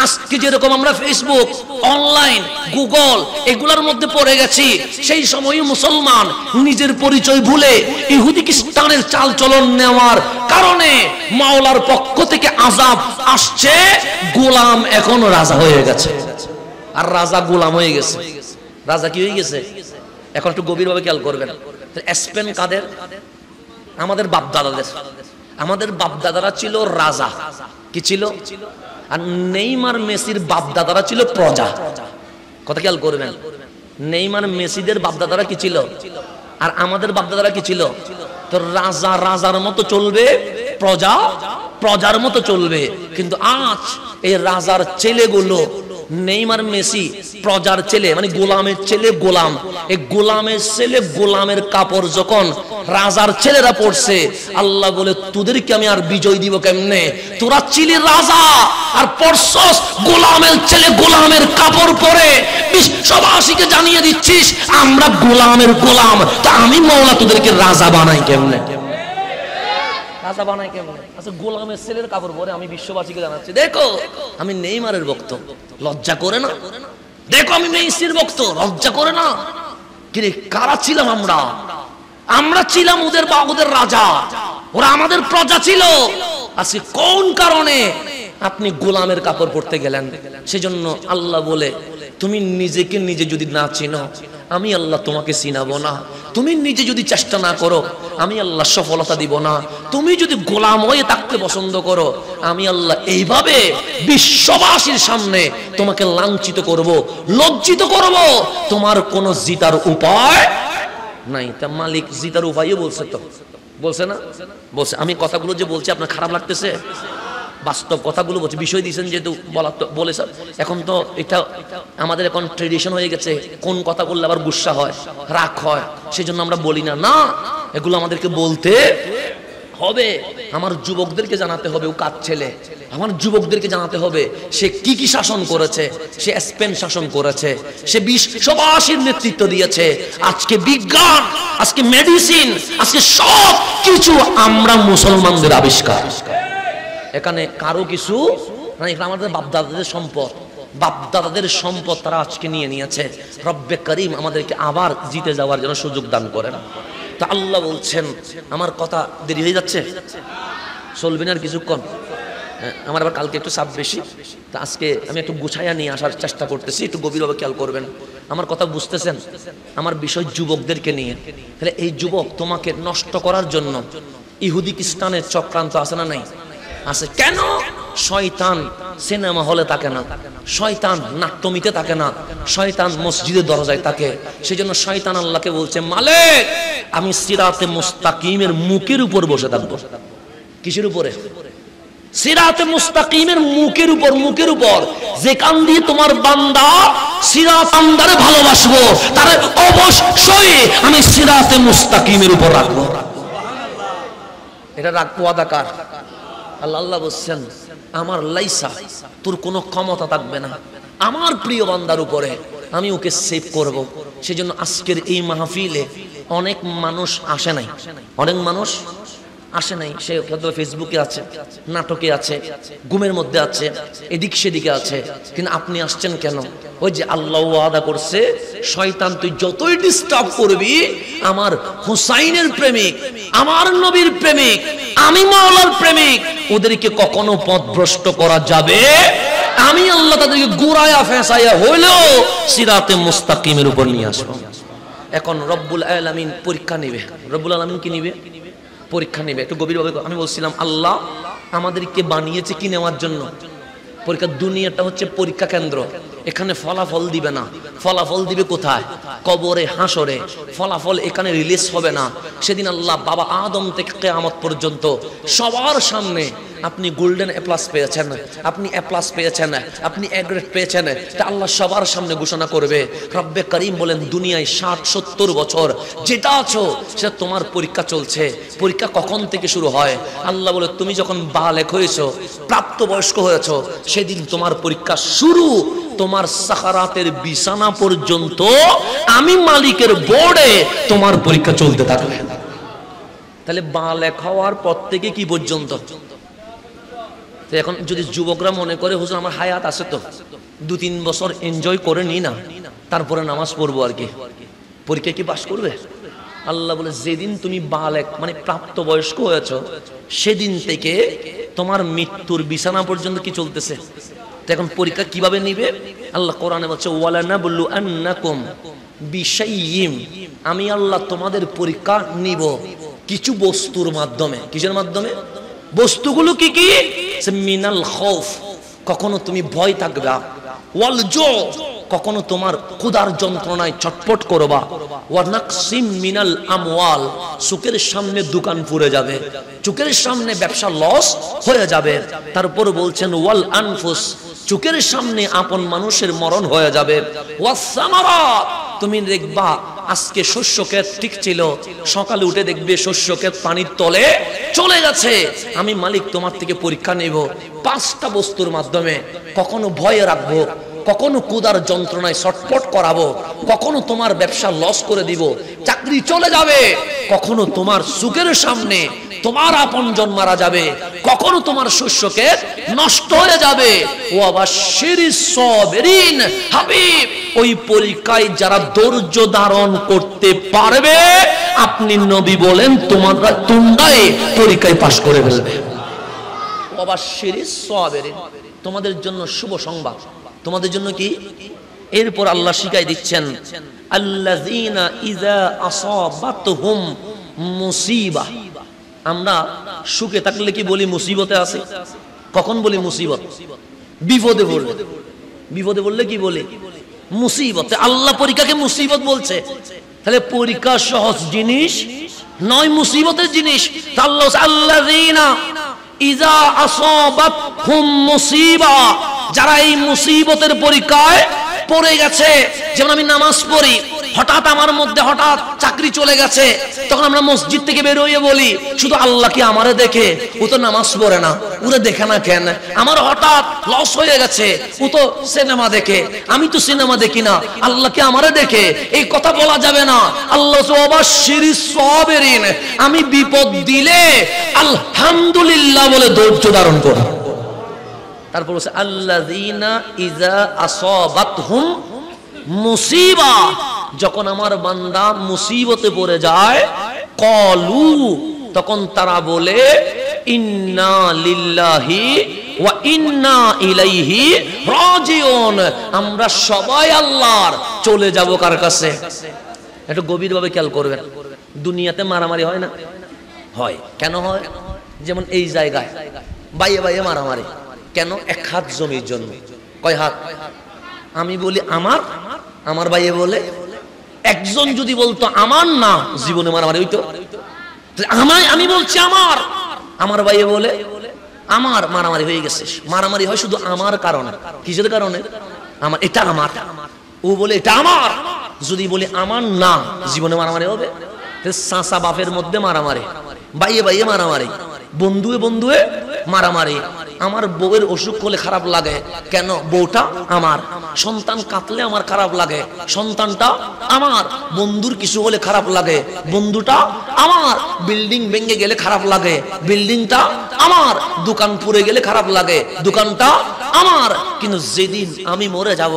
S1: আজকে যেরকম আমরা ফেসবুক, অনলাইন, গুগল এগুলোর মধ্যে পড়ে গেছি, সেই সময় মুসলমান নিজের পরিচয় ভুলে ইহুদি খ্রিস্টানের চাল চলন নেওয়ার কারণে মাওলার পক্ষ থেকে আযাব আসছে। গোলাম এখন রাজা হয়ে গেছে, আর রাজা গোলাম হয়ে গেছে। রাজা কি হয়ে গেছে? এখন একটু গভীরভাবে খেয়াল করবেন। স্পেন কাদের? আমাদের বাপদাদাদের। আমাদের বাপদাদারা ছিল রাজা। কি ছিল? আর নেইমার মেসির বাপদাদারা ছিল প্রজা। কথা খেয়াল করবেন। নেইমার মেসিদের বাপদাদারা কি ছিল? আর আমাদের বাপদাদারা কি ছিল? তো রাজা রাজার মতো চলবে, প্রজা প্রজার মতো চলবে। কিন্তু আজ এই রাজার ছেলেগুলো, নেইমার মেসি প্রজার ছেলে, মানে গোলামের ছেলে গোলাম। এই গোলামের ছেলে গোলামের কাপড় যখন রাজার ছেলেরা পড়ছে, আল্লাহ বলে তোদেরকে আমি আর বিজয় দিব কেমনে? তোরা ছিলি রাজা আর পড়ছস গোলামের ছেলে গোলামের কাপড় পরে বিশ্ববাসীকে জানিয়ে দিচ্ছিস আমরা গোলামের গোলাম। তা আমি মাওলা তোদেরকে রাজা বানাই কেমনে? রাজা বানাই কেমনে? আচ্ছা, গোলামের ছেলের কাপড় পরে আমি বিশ্ববাসীকে জানাচ্ছি দেখো আমি নেইমারের ভক্ত। লজ্জা করে না? দেখো আমি মেসির ভক্ত। লজ্জা করে না? কিরে, কারা ছিলাম আমরা? আমরা ছিলাম ওদের ওদের রাজা, ওরা আমাদের প্রজা ছিল। আজকে কোন কারণে আপনি গোলামের কাপড় পরতে গেলেন? সেজন্য আল্লাহ বলে তুমি নিজেকে নিজে যদি না চিনো, আমি আল্লাহ তোমাকে চিনাবো না। তুমি নিজে যদি চেষ্টা না করো, আমি আল্লাহ সফলতা দিব না। তুমি যদি গোলাম হয়ে থাকতে পছন্দ করো, আমি আল্লাহ এইভাবে বিশ্ববাসীর সামনে তোমাকে লাঞ্ছিত করব, লজ্জিত করব। তোমার কোনো জিতার উপায় নাই। তা মালিক জিতার উপায়ও বলছে, তো বলছে না? বলছে। আমি কথাগুলো যে বলছি আপনার খারাপ লাগতেছে? বাস্তব কথাগুলো বলছি, বিষয় দিয়েছেন যেহেতু বলা তো বলেছে। এখন তো এটা আমাদের এখন ট্রেডিশন হয়ে গেছে, কোন কথা বললে আবার গুসা হয়, রাগ হয়, সেজন্য আমরা বলি না। না, এগুলো আমাদেরকে বলতে হবে। আমার যুবকদেরকে জানাতে হবে ও কার ছেলে। আমার যুবকদেরকে জানাতে হবে সে কি কি শাসন করেছে। সে স্পেন শাসন করেছে, সে বিশ্ববাসীর নেতৃত্ব দিয়েছে। আজকে বিজ্ঞান, আজকে মেডিসিন, আজকে সব কিছু আমরা মুসলমানদের আবিষ্কার। এখানে কারো কিছু মানে আমাদের বাপদাদাদের সম্পদ, বাপদাদাদের সম্পদ তারা আজকে নিয়ে নিয়েছে। রব্বে করিম আমাদেরকে আবার জিতে যাওয়ার জন্য সুযোগ দান করেন। তা আল্লাহ বলছেন, আমার কথা দেরি হয়ে যাচ্ছে, চলবে না আর কিছুক্ষণ? আমার আবার কালকে একটু চাপ বেশি, তা আজকে আমি একটু গুছাইয়া নিয়ে আসার চেষ্টা করতেছি। একটু গভীরভাবে খেয়াল করবেন। আমার কথা বুঝতেছেন? আমার বিষয় যুবকদেরকে নিয়ে। তাহলে এই যুবক তোমাকে নষ্ট করার জন্য ইহুদি খ্রিস্টানের চক্রান্ত আছে না নাই? আছে। কেন? শয়তান সিনেমা হলে থাকে না, শয়তান নাট্যমিতে থাকে না, শয়তান মসজিদের দরজায় থাকে। সেজন্য শয়তান আল্লাহকে বলছে, মালিক আমি সিরাতে মুস্তাকিমের মুখের উপর বসে থাকবো। কিসের উপরে? সিরাতে মুস্তাকিমের মুখের উপর। মুখের উপর যেখান দিয়ে তোমার বান্দা সিরাত আন্দারে ভালোবাসবো, তার অবশ্যই আমি সিরাতে মুস্তাকিমের উপর রাখবো। এটা রাখবো আদাকার। আল্লাহ বলছেন, আমার লাইসা তোর কোনো ক্ষমতা থাকবে না আমার প্রিয় বান্দার উপরে, আমি ওকে সেভ করব। সেজন্য আজকের এই মাহফিলে অনেক মানুষ আসে নাই, অনেক মানুষ আসে নাই। সে হয়তো ফেসবুকে আছে, নাটকে আছে, ঘুমের মধ্যে আছে, এদিক সেদিকে আছে। কিন্তু আপনি আসছেন কেন? ওই যে আল্লাহ ওয়াদা করছে, শয়তান তুই যতই ডিস্টার্ব করবি, আমার হুসাইনের প্রেমিক, আমার নবীর প্রেমিক, আমি মাওলার প্রেমিক, ওদেরকে কখনো পথভ্রষ্ট করা যাবে। আমি আল্লাহ তাদেরকে গুড়ায়া ফেঁসাইয়া হইলেও সিরাতে মুস্তাকিমের উপর নিয়ে আসবো। এখন রব্বুল আলামিন পরীক্ষা নেবে। রব্বুল আলামিন কি নিবে? পরীক্ষা নেবে। একটু গভীরভাবে আমি বলছিলাম, আল্লাহ আমাদেরকে বানিয়েছে কি নেওয়ার জন্য? পরীক্ষা। দুনিয়াটা হচ্ছে পরীক্ষা কেন্দ্র। এখানে ফলাফল দিবে না। ফলাফল দিবে কোথায়? কবরে, হাসরে। ফলাফল এখানে রিলিজ হবে না। সেদিন আল্লাহ বাবা আদম থেকে কিয়ামত পর্যন্ত সবার সামনে আপনি গোল্ডেন এ প্লাস পেয়েছেন, আপনি এ প্লাস পেয়েছেন, আপনি এ গ্রেড পেয়েছেন, তা আল্লাহ সবার সামনে ঘোষণা করবে। রব্বে করিম বলেন দুনিয়ায় 60-70 বছর যেটা আছো সেটা তোমার পরীক্ষা চলছে। পরীক্ষা কখন থেকে শুরু হয়? আল্লাহ বলে তুমি যখন বালেক হয়েছো, প্রাপ্তবয়স্ক হয়েছো, সেদিন তোমার পরীক্ষা শুরু। তোমার সাকারাতের বিছানা পর্যন্ত আমি মালিকের বোর্ডে তোমার পরীক্ষা চলতে থাকবে। তাহলে বালেক হওয়ার পর থেকে কি পর্যন্ত? এখন যদি যুবকরা মনে করে হুজুর আমার হায়াত আছে, তো 2-3 বছর এনজয় করে নি না, তারপরে নামাজ পড়বো আর কি, পরীক্ষা কি পাস করবে? আল্লাহ বলে যেদিন তুমি বালেক মানে প্রাপ্তবয়স্ক হয়েছ সেদিন থেকে তোমার মৃত্যুর বিছানা পর্যন্ত কি চলতেছে। তো এখন পরীক্ষা কিভাবে নিবে? আল্লাহ কোরআনে বলছে ওয়ালানাবলু আন্নাকুম বিশাইয়্যিম, আমি আল্লাহ তোমাদের পরীক্ষা নিব কিছু বস্তুর মাধ্যমে। কিসের মাধ্যমে? বস্তুগুলো কি কি? মিনাল খৌফ, কখনো তুমি ভয় থাকবে, ওয়াল জু, কখনো তোমার ক্ষুধার যন্ত্রণায় ছটফট করবা, ওয়া নাকসিম মিনাল আমওয়াল, চোখের সামনে দোকান পুড়ে যাবে, চোখের সামনে ব্যবসা লস হয়ে যাবে। তারপর বলছেন ওয়াল আনফুস, চোখের সামনে আপন মানুষের মরণ হয়ে যাবে, ওয়াস সামারাত, তুমি দেখবা আজকে শস্য ক্ষেত ঠিক ছিল, সকালে উঠে দেখবে শস্য ক্ষেত পানির তলে চলে গেছে। আমি মালিক তোমার থেকে পরীক্ষা নেব 5টা বস্তুর মাধ্যমে। কখনো ভয়ে রাখবো, কখনো ক্ষুধার যন্ত্রণায় ছটফট করাবো, কখনো তোমার ব্যবসা লস করে দিব, চাকরি চলে যাবে, কখনো তোমার সুখের সামনে তোমার আপনজন মারা যাবে, কখনো তোমার শস্য ক্ষেত নষ্ট হয়ে যাবে। ও আবাশশিরিস সাবিরিন, হাবিব ওই পরীক্ষায় যারা ধৈর্য ধারণ করতে পারবে, আপনি নবী বলেন তোমরাই পরীক্ষায় পাশ করে ফেলবে। ও আবাশশিরিস সাবিরিন, তোমাদের জন্য শুভ সংবাদ। তোমাদের জন্য কি? এরপর আল্লাহ শিখাই দিচ্ছেন আল্লাযীনা ইযা আসাবাতহুম মুসিবা। আমরা সুখে থাকলে কি বলি মুসিবতে আছে? কখন বলি মুসিবত? বিপদে পড়লে। বিপদে পড়লে কি বলি? মুসিবত। আল্লাহ পরীক্ষাকে মুসিবত বলছে, তাহলে পরীক্ষা সহজ জিনিস নয়, মুসিবতের জিনিস। আল্লাহ আল্লাযীনা ইযা আসাবাতহুম মুসিবা, যারা এই মুসিবতের পরীক্ষায় পড়ে গেছে। যেমন আমি নামাজ পড়ি, হঠাৎ আমার মধ্যে হঠাৎ চাকরি চলে গেছে, তখন আমরা মসজিদ থেকে বের হয়ে বলি শুধু আল্লাহ কি আমারে দেখে? ও তো নামাজ পড়ে না, ওরে দেখে না কেন? আমার হঠাৎ লস হয়ে গেছে, ও তো সিনেমা দেখে, আমি তো সিনেমা দেখি না, আল্লাহ কি আমারে দেখে? এই কথা বলা যাবে না। আল্লাহ আবাশশিরিস সাবিরিন, আমি বিপদ দিলে আলহামদুলিল্লাহ বলে ধৈর্য ধারণ করো। তারপর বলছে আল্লাযীনা ইযা আসাবাতহুম মুসিবা, যখন আমার বান্দা মুসিবতে পড়ে যায়, ক্বালু, তখন তারা বলে ইন্না লিল্লাহি ওয়া ইন্না ইলাইহি রাজিউন, আমরা সবাই আল্লাহর, চলে যাব কার কাছে? একটু গভীরভাবে খেয়াল করবেন। দুনিয়াতে মারামারি হয় না? হয়। কেন হয়? যেমন এই জায়গায় বাইয়ে বাইয়ে মারামারি কেন? 1 হাত জমির জন্য। কয় হাত? আমি বলি আমার, আমার ভাইয়ে বলে। একজন যদি বলতো আমার না, জীবনে মারামারি হইতো। আমি বলছি আমার, আমার ভাইয়ে বলে আমার, মারামারি হয়ে গেছে। মারামারি হয় শুধু আমার কারণে। কিসের কারণে? আমার, এটা আমার। ও বলে এটা আমার। যদি বলি আমার না, জীবনে মারামারি হবে। চাচা বাপের মধ্যে মারামারি, ভাইয়ে ভাইয়ে মারামারি, বন্ধুয়ে বন্ধুয়ে মারামারি। আমার বউয়ের অসুখ হলে খারাপ লাগে, কেন? বউটা আমার। সন্তান কাঁদলে আমার খারাপ লাগে, সন্তানটা আমার। বন্ধুর কিছু হলে খারাপ লাগে, বন্ধুটা আমার। বিল্ডিং ভেঙে গেলে খারাপ লাগে, বিল্ডিংটা আমার। দোকান পুড়ে গেলে খারাপ লাগে, দোকানটা আমার। কিন্তু যেদিন আমি মরে যাব,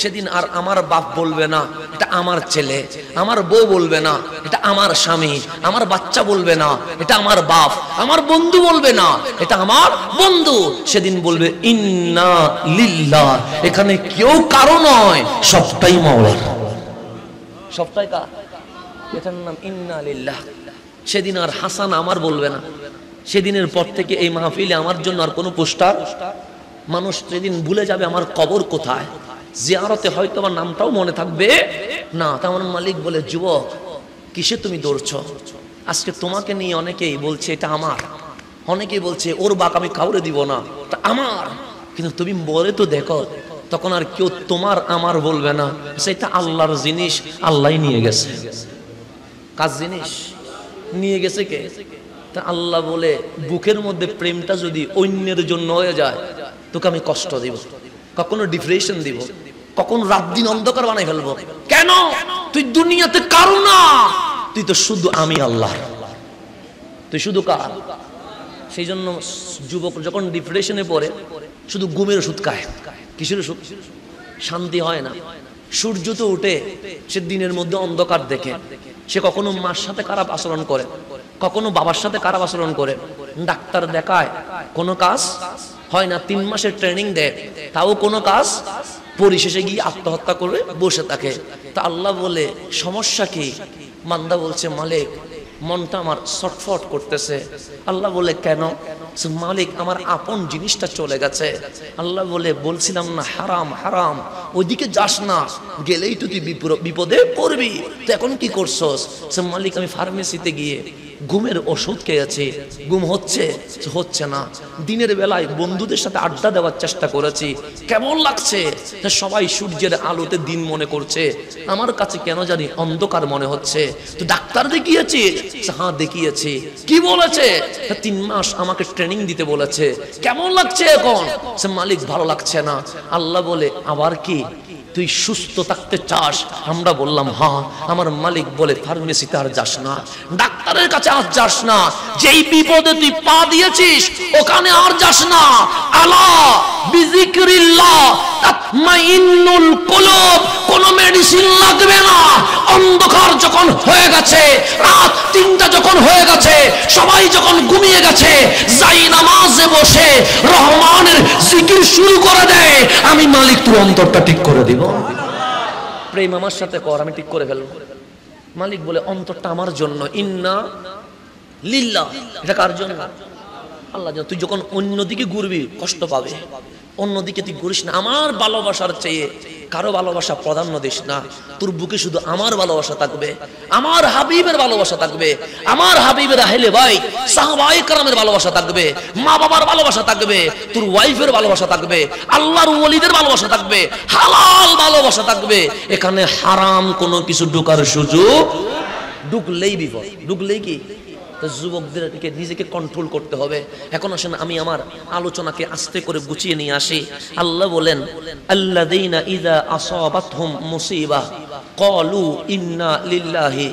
S1: সেদিন আর আমার বাপ বলবে না এটা আমার ছেলে, আমার বউ বলবে না এটা আমার স্বামী, আমার বাচ্চা বলবে না এটা আমার বাপ, আমার বন্ধু বলবে না এটা আমার বন্ধু। সেদিন বলবে ইন্না লিল্লাহ, এখানে কেউ কারো নয়, সবটাই মাওলার। সবটাই কার? এটার নাম ইন্না লিল্লাহ। সেদিন আর হাসান আমার বলবে না। সেদিনের পর থেকে এই মাহফিলে আমার জন্য আর কোনো পোস্টার, মানুষ সেদিন ভুলে যাবে আমার কবর কোথায়। জিয়ারতে হয়তো আমার নামটাও মনে থাকবে না। তেমন মালিক বলে যুবক কিসে তুমি দৌড়ছ? আজকে তোমাকে নিয়ে অনেকেই বলছে এটা আমার, অনেকেই বলছে ওর বাক আমি কাউরে দিব না, তা আমার। কিন্তু তুমি বলে তো দেখো, তখন আর কেউ তোমার আমার বলবে না, সেটা আল্লাহর জিনিস, আল্লাহই নিয়ে গেছে। কাজ জিনিস নিয়ে গেছে কে? তা আল্লাহ বলে বুকের মধ্যে প্রেমটা যদি অন্যের জন্য হয়ে যায়, তোকে আমি কষ্ট দিব, কখনো ডিপ্রেশন দিব, কখন রাত দিন অন্ধকার বানাই ফেলবো। কেন? তুই দুনিয়াতে কারো না, তুই তো শুধু আমি আল্লাহ, তুই শুধু কার। সেই জন্য যুবক যখন ডিপ্রেশনে পড়ে শুধু ঘুমের ওষুধ খায়। কিসের ওষুধ? শান্তি হয় না। সূর্য তো উঠে, সে দিনের মধ্যে অন্ধকার দেখে, সে কখনো মার সাথে খারাপ আচরণ করে, কখনো বাবার সাথে খারাপ আচরণ করে, ডাক্তার দেখায় কোনো কাজ হয় না, 3 মাসের ট্রেনিং দেয় তাও কোনো কাজ, পরিশেষে গিয়ে আত্মহত্যা করে বসে থাকে। তা আল্লাহ বলে সমস্যা কি? বান্দা বলছে মালিক মনটা আমার ছটফট করতেছে। আল্লাহ বলে কেন? মালিক আমার আপন জিনিসটা চলে গেছে। আল্লাহ বলে বলছিলাম না হারাম হারাম, ওইদিকে যাস না, গেলেই তো তুই বিপদে পড়বি, তো এখন কি করছস? মালিক আমি ফার্মেসিতে গিয়ে ঘুমের ওষুধ খেয়েছি, ঘুম হচ্ছে না। দিনের বেলায় বন্ধুদের সাথে আড্ডা দেওয়ার চেষ্টা করেছি, কেমন লাগছে, সবাই সূর্যের আলোতে দিন মনে করছে, আমার কাছে কেন জানি অন্ধকার মনে হচ্ছে। তো ডাক্তার দেখিয়েছি? হ্যাঁ দেখিয়েছি। কি বলেছে? 3 মাস আমাকে ট্রেনিং দিতে বলেছে। কেমন লাগছে এখন? মালিক ভালো লাগছে না। আল্লাহ বলে আবার কি তুই সুস্থ থাকতে চাস? আমরা বললাম হ্যাঁ। আমার মালিক বলে ফার্মেসিতে আর যাস না, ডাক্তারের কাছে আর যাস না, যেই বিপদে তুই পা দিয়েছিস ওখানে আর যাস না। আলা বিযিকরিল্লাহ তাতমাইন্নুল কুলুব, কোনো মেডিসিন লাগবে না। অন্ধকার যখন হয়ে গেছে, রাত 3টা যখন হয়ে গেছে, সবাই যখন ঘুমিয়ে গেছে, যাই নামাজে বসে রহমানের জিকির শুরু করে দেয়, আমি মালিক তোর অন্তরটা ঠিক করে দিব। প্রেম আমার সাথে কর, আমি ঠিক করে ফেলবো। মালিক বলে অন্তরটা আমার জন্য। ইন্না লিল্লাহ, এটা কার জন্য? আল্লাহ জানে। তুই যখন অন্যদিকে ঘুরবি কষ্ট পাবে, অন্যদিকে তুই ঘুরিস না। আমার ভালোবাসার চেয়ে কারো ভালোবাসা প্রাধান্য দিস না। তোর বুকে শুধু আমার ভালোবাসা থাকবে, আমার হাবিবের ভালোবাসা থাকবে, আমার হাবিবের আহলে বাইত সাহাবায়ে কেরামের ভালোবাসা থাকবে, মা বাবার ভালোবাসা থাকবে, তোর ওয়াইফের ভালোবাসা থাকবে, আল্লাহর ওলিদের ভালোবাসা থাকবে, হালাল ভালোবাসা থাকবে। এখানে হারাম কোনো কিছু ঢোকার সুযোগ, ঢুকলেই বিপদ, ঢুকলেই কি? যুবকদেরকে নিজেকে কন্ট্রোল করতে হবে। এখন আসেন আমি আমার আলোচনাকে আস্তে করে গুছিয়ে নিয়ে আসি। আল্লাহ বলেন আল্লাযীনা ইযা আসাবাতহুম মুসিবা ক্বালু ইন্না লিল্লাহি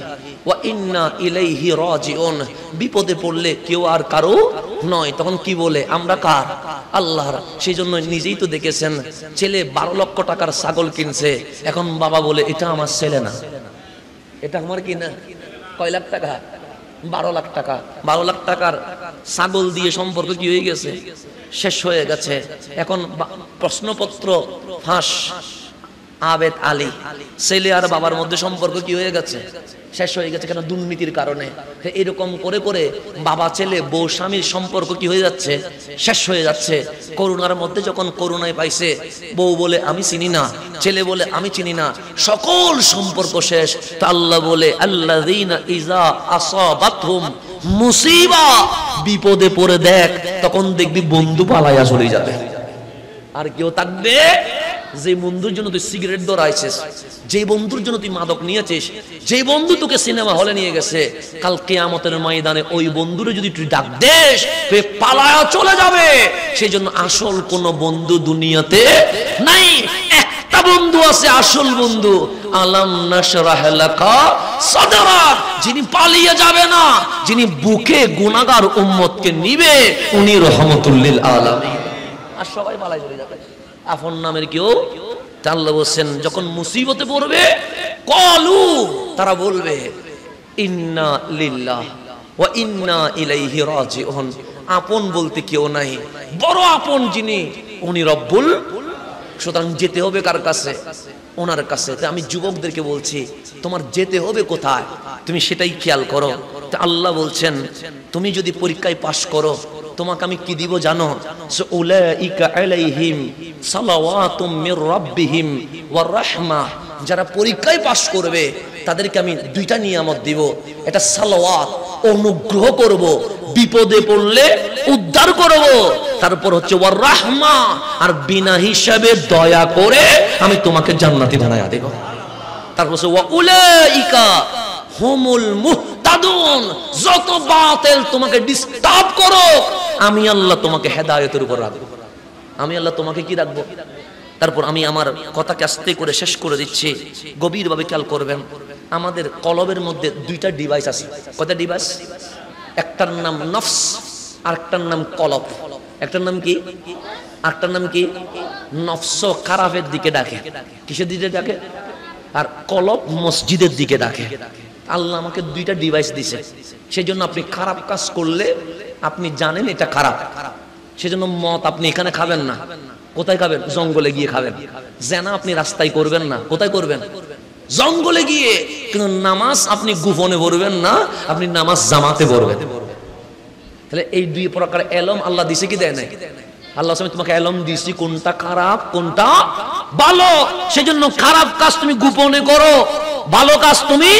S1: ওয়া ইন্না ইলাইহি রাজিউন। বিপদে পড়লে কেউ আর কারো নয়, তখন কি বলে? আমরা কার? আল্লাহর। সেই জন্য নিজেই তো দেখেছেন, ছেলে 12 লক্ষ টাকার ছাগল কিনছে, এখন বাবা বলে এটা আমার ছেলে না, এটা আমার কি না। কয় লাখ টাকা? 12 লাখ টাকা। 12 লাখ টাকার ছাগল দিয়ে সম্পর্ক কি হয়ে গেছে? শেষ হয়ে গেছে। এখন প্রশ্নপত্র ফাঁস, আবেদ আলী, ছেলে আর বাবার মধ্যে সম্পর্ক কি হয়ে গেছে? শেষ হয়ে গেছে। কেন? দুর্নীতির কারণে। এরকম করে করে বাবা ছেলে বউ স্বামীর সম্পর্ক কি হয়ে যাচ্ছে? শেষ হয়ে যাচ্ছে। করোনার মধ্যে যখন করোনায় পাইছে, বউ বলে আমি চিনি না, ছেলে বলে আমি চিনি না, সকল সম্পর্ক শেষ। তা আল্লাহ বলে আল্লাযীনা ইযা আসাবাতহুম মুসিবা, বিপদে পড়ে দেখ, তখন দেখবি বন্ধু পালাইয়া চলে যাবে, আর কেউ থাকবে। যে বন্ধুর জন্য তুই সিগারেট ধরাইছিস, যে বন্ধুর জন্য তুই মাদক নিয়েছিস, যে বন্ধু তোকে সিনেমা হলে নিয়ে গেছে, কাল কিয়ামতের ময়দানে ওই বন্ধুরে যদি তুই ডাক দেস, তুই পালায়া চলে যাবে। সেই জন্য আসল কোন বন্ধু দুনিয়াতে নাই, একটা বন্ধু আছে, আসল বন্ধু। আলাম নাশরাহ লাকা সাদরাক, যিনি পালিয়ে যাবে না, যিনি বুকে গুনাহগার উম্মতকে নিবে, উনি রহমাতুল লিল আলামিন। আর সবাই পালায় চলে যাবে। আপন নামের কেউ? আল্লাহ বলছেন যখন মুসিবতে পড়বে, ক্বালু, তারা বলবে ইন্না লিল্লাহ ওয়া ইন্না ইলাইহি রাজিউন। আপন বলতে কেউ নাই, বড় আপন যিনি, উনি রব্বুল। সুতরাং যেতে হবে কার কাছে? ওনার কাছে। আমি যুবকদেরকে বলছি, তোমার যেতে হবে কোথায়, তুমি সেটাই খেয়াল করো। আল্লাহ বলছেন তুমি যদি পরীক্ষায় পাশ করো, তোমাকে আমি কি দিব জানো? উলাইকা আলাইহিম সালাওয়াতুম মির রাব্বিহিম ওয়া রাহমাহ। যারা পরীক্ষায় পাশ করবে তাদেরকে আমি 2টা নিয়ামত দিব। এটা সালাওয়াত, অনুগ্রহ করব, বিপদে পড়লে উদ্ধার করব। তারপর হচ্ছে ওয়ার রাহমা, আর বিনা হিসাবে দয়া করে আমি তোমাকে জান্নাতি বানায়া দেব। তারপর হচ্ছে ওয়া উলাইকা হুমুল মুহতাদুন, যত বাতিল তোমাকে ডিস্টার্ব করো আমি আল্লাহ তোমাকে হেদায়েতের উপর রাখবো। আমি আল্লাহ তোমাকে কি রাখবো? তারপর আমি আমার কথাকে আস্তে করে শেষ করে দিচ্ছি, গভীরভাবে খেয়াল করবেন। আমাদের কলবের মধ্যে দুইটা ডিভাইস আছে। কয়টা ডিভাইস? একটার নাম নফস, আরেকটার নাম কলব। একটার নাম কি? আরেকটার নাম কি? নফস খারাপের দিকে ডাকে। কিসের দিকে ডাকে? আর কলব মসজিদের দিকে ডাকে। আল্লাহ আমাকে দুইটা ডিভাইস দিছে, সেই জন্য আপনি খারাপ কাজ করলে আপনি জানেন এটা খারাপ, সেজন্য মদ আপনি এখানে খাবেন না। কোথায় খাবেন? জঙ্গলে গিয়ে খাবেন। জেনা আপনি রাস্তায় করবেন না। কোথায় করবেন? জঙ্গলে গিয়ে। কিন্তু নামাজ আপনি গোপনে পড়বেন না, আপনি নামাজ জামাতে পড়বেন। তাহলে এই দুই প্রকার এলম আল্লাহ দিছে কি দেয় নাই? আল্লাহ তোমাকে এলম দিছি কোনটা খারাপ কোনটা ভালো। সেজন্য খারাপ কাজ তুমি গোপনে করো, ভালো কাজ তুমি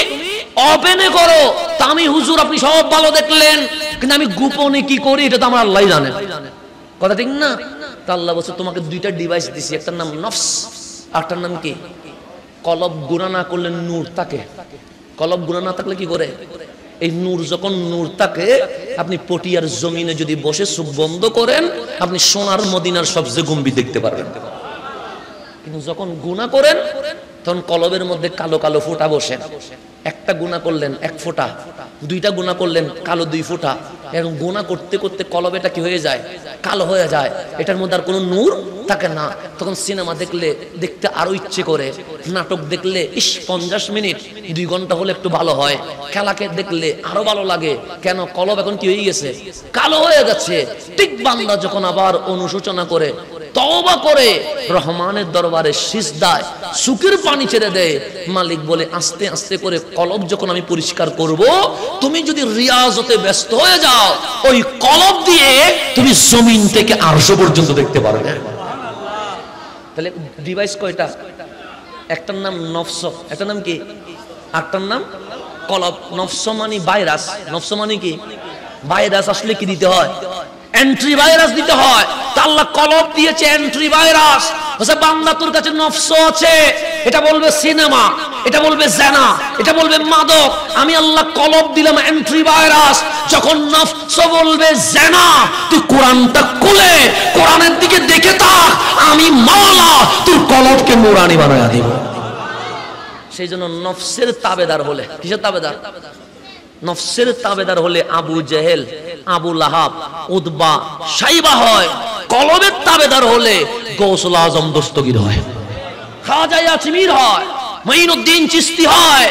S1: ওপেনে করো। তা আমি হুজুর আপনি সব ভালো দেখলেন, কিন্তু আমি গোপনে কি করি এটা তো আমার আল্লাহই জানে। কথা ঠিক না? তা আল্লাহ বলছে তোমাকে দুইটা ডিভাইস দিছি, একটার নাম নফস, আরেকটার নাম কি? কলব। গুনাহ না করলে নূর থাকে। কলব গুনাহ না থাকলে কি করে? এই নূর, যখন নূর থাকে আপনি পটিয়ার জমিনে যদি বসে চোখ বন্ধ করেন আপনি সোনার মদিনার সবচেয়ে গম্ভীর দেখতে পারবেন। কিন্তু যখন গুনাহ করেন তখন কলবের মধ্যে কালো কালো ফোঁটা বসে। একটা গুনাহ করলেন এক ফোঁটা, দুইটা গুনাহ করলেন কালো দুই ফোঁটা। এরকম গুনাহ করতে করতে কলবেটা কি হয়ে যায়? কালো হয়ে যায়। এটার মধ্যে আর কোনো নূর থাকে না। তখন সিনেমা দেখলে দেখতে আরো ইচ্ছে করে, নাটক দেখলে 50 মিনিট 2 ঘন্টা হলে একটু ভালো হয়, খেলাকে দেখলে আরো ভালো লাগে। কেন? কলব এখন কি হয়ে গেছে? কালো হয়ে গেছে। ঠিক বান্দা যখন আবার অনুশোচনা করে, তওবা করে, রহমানের দরবারে সিজদায় সুখের পানি ছেড়ে দেয়, মালিক বলে আস্তে আস্তে করে কলব যখন আমি পরিষ্কার করব, তুমি যদি রিয়াজতে ব্যস্ত হয়ে যাও ওই কলব দিয়ে তুমি জমিন থেকে আরশ পর্যন্ত দেখতে পারবে। তাহলে ডিভাইস কয়টা? একটার নাম নফস, একটার নাম কি? আরেকটার নাম কলব। নফস মানে ভাইরাস। নফস মানে কি? ভাইরাস আসলে কি দিতে হয়? এন্ট্রি ভাইরাস দিতে হয়। আল্লাহ কলব দিয়েছে এন্ট্রি ভাইরাস। বলছে বান্দা তোর কাছে নফস আছে, এটা বলবে সিনেমা, এটা বলবে জেনা, এটা বলবে মাদক। আমি আল্লাহ কলব দিলাম এন্ট্রি ভাইরাস। যখন নফস বলবে জেনা, তুই কোরআনটা খুলে কোরআনের দিকে দেখে থাক, আমি মাওলা তোর কলবকে নুরানি বানায়া দেব। সেই জন্য নফসের তাবেদার হলে, কিসের তাবেদার? নফসের তাবেদার হলে আবু জেহেল, আবু লাহাব, উতবা, সাইবা হয়। কলবের তাবেদার হলে গৌসুল আজম দস্তগীর হয়, খাজা ইয়াসমির হয়, মঈনুদ্দিন চিশতি হয়,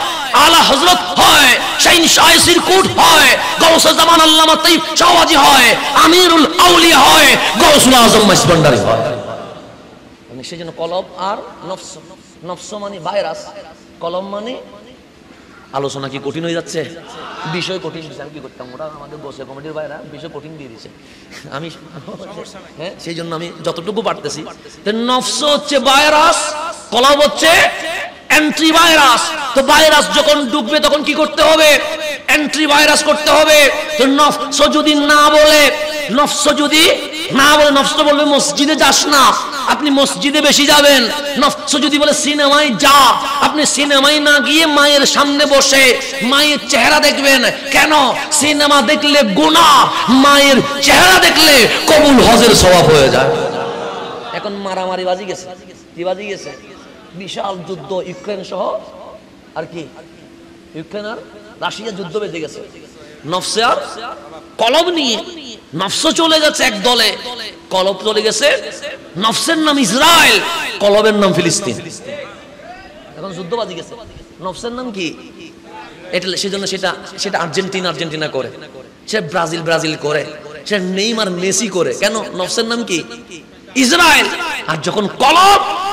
S1: আলা হযরত হয়, শাইন শাহ সিরকুট হয়, গৌসুল জামান আল্লামা তাইব শাহওয়াজি হয়, আমিরুল আউলিয়া হয়, গৌসুল আজম মাসবান্ডারি হয়। মানে সেজন্য কলব আর নফস। নফস মানে ভাইরাস, কলব মানে আলোচনা কি কঠিন হয়ে যাচ্ছে? বিষয় কঠিন দিচ্ছে। আমি কি করতাম? ওরা আমাদের বসে কমিটির বাইরা বিষয় কঠিন দিয়ে দিচ্ছে। আমি হ্যাঁ, সেই জন্য আমি যতটুকু পারতেছি। নফস হচ্ছে ভাইরাস, কলব হচ্ছে এন্ট্রি ভাইরাস। তো ভাইরাস যখন ঢুকবে তখন কি করতে হবে? এন্ট্রি ভাইরাস করতে হবে। তো নফস যদি না বলে, নফস যদি না বলে, নফস বলবে মসজিদে যাস না, আপনি মসজিদে বেশি যাবেন। নফস যদি বলে সিনেমায় যা, আপনি সিনেমায় না গিয়ে মায়ের সামনে বসে মায়ের চেহারা দেখবেন। কেন? সিনেমা দেখলে গুনাহ, মায়ের চেহারা দেখলে কবুল হজের সওয়াব হয়ে যায়। এখন মারামারি বাজি গেছে, কি বাজি গেছে? বিশাল যুদ্ধ, ইউক্রেন সহ আর কি, ইউক্রেন আর রাশিয়া যুদ্ধ বেজে গেছে নফসে আর কলব নিয়ে। নফস চলে গেছে এক দলে, কলব চলে গেছে। নফসের নাম ইসরায়েল, কলবের নাম ফিলিস্তিন। এখন যুদ্ধ বাজি গেছে। নফসের নাম কি? এটা সেজন্য সেটা আর্জেন্টিনা করে, সে ব্রাজিল করে, সে নেইমার মেসি করে। কেন? নফসের নাম কি? ইসরায়েল। আর যখন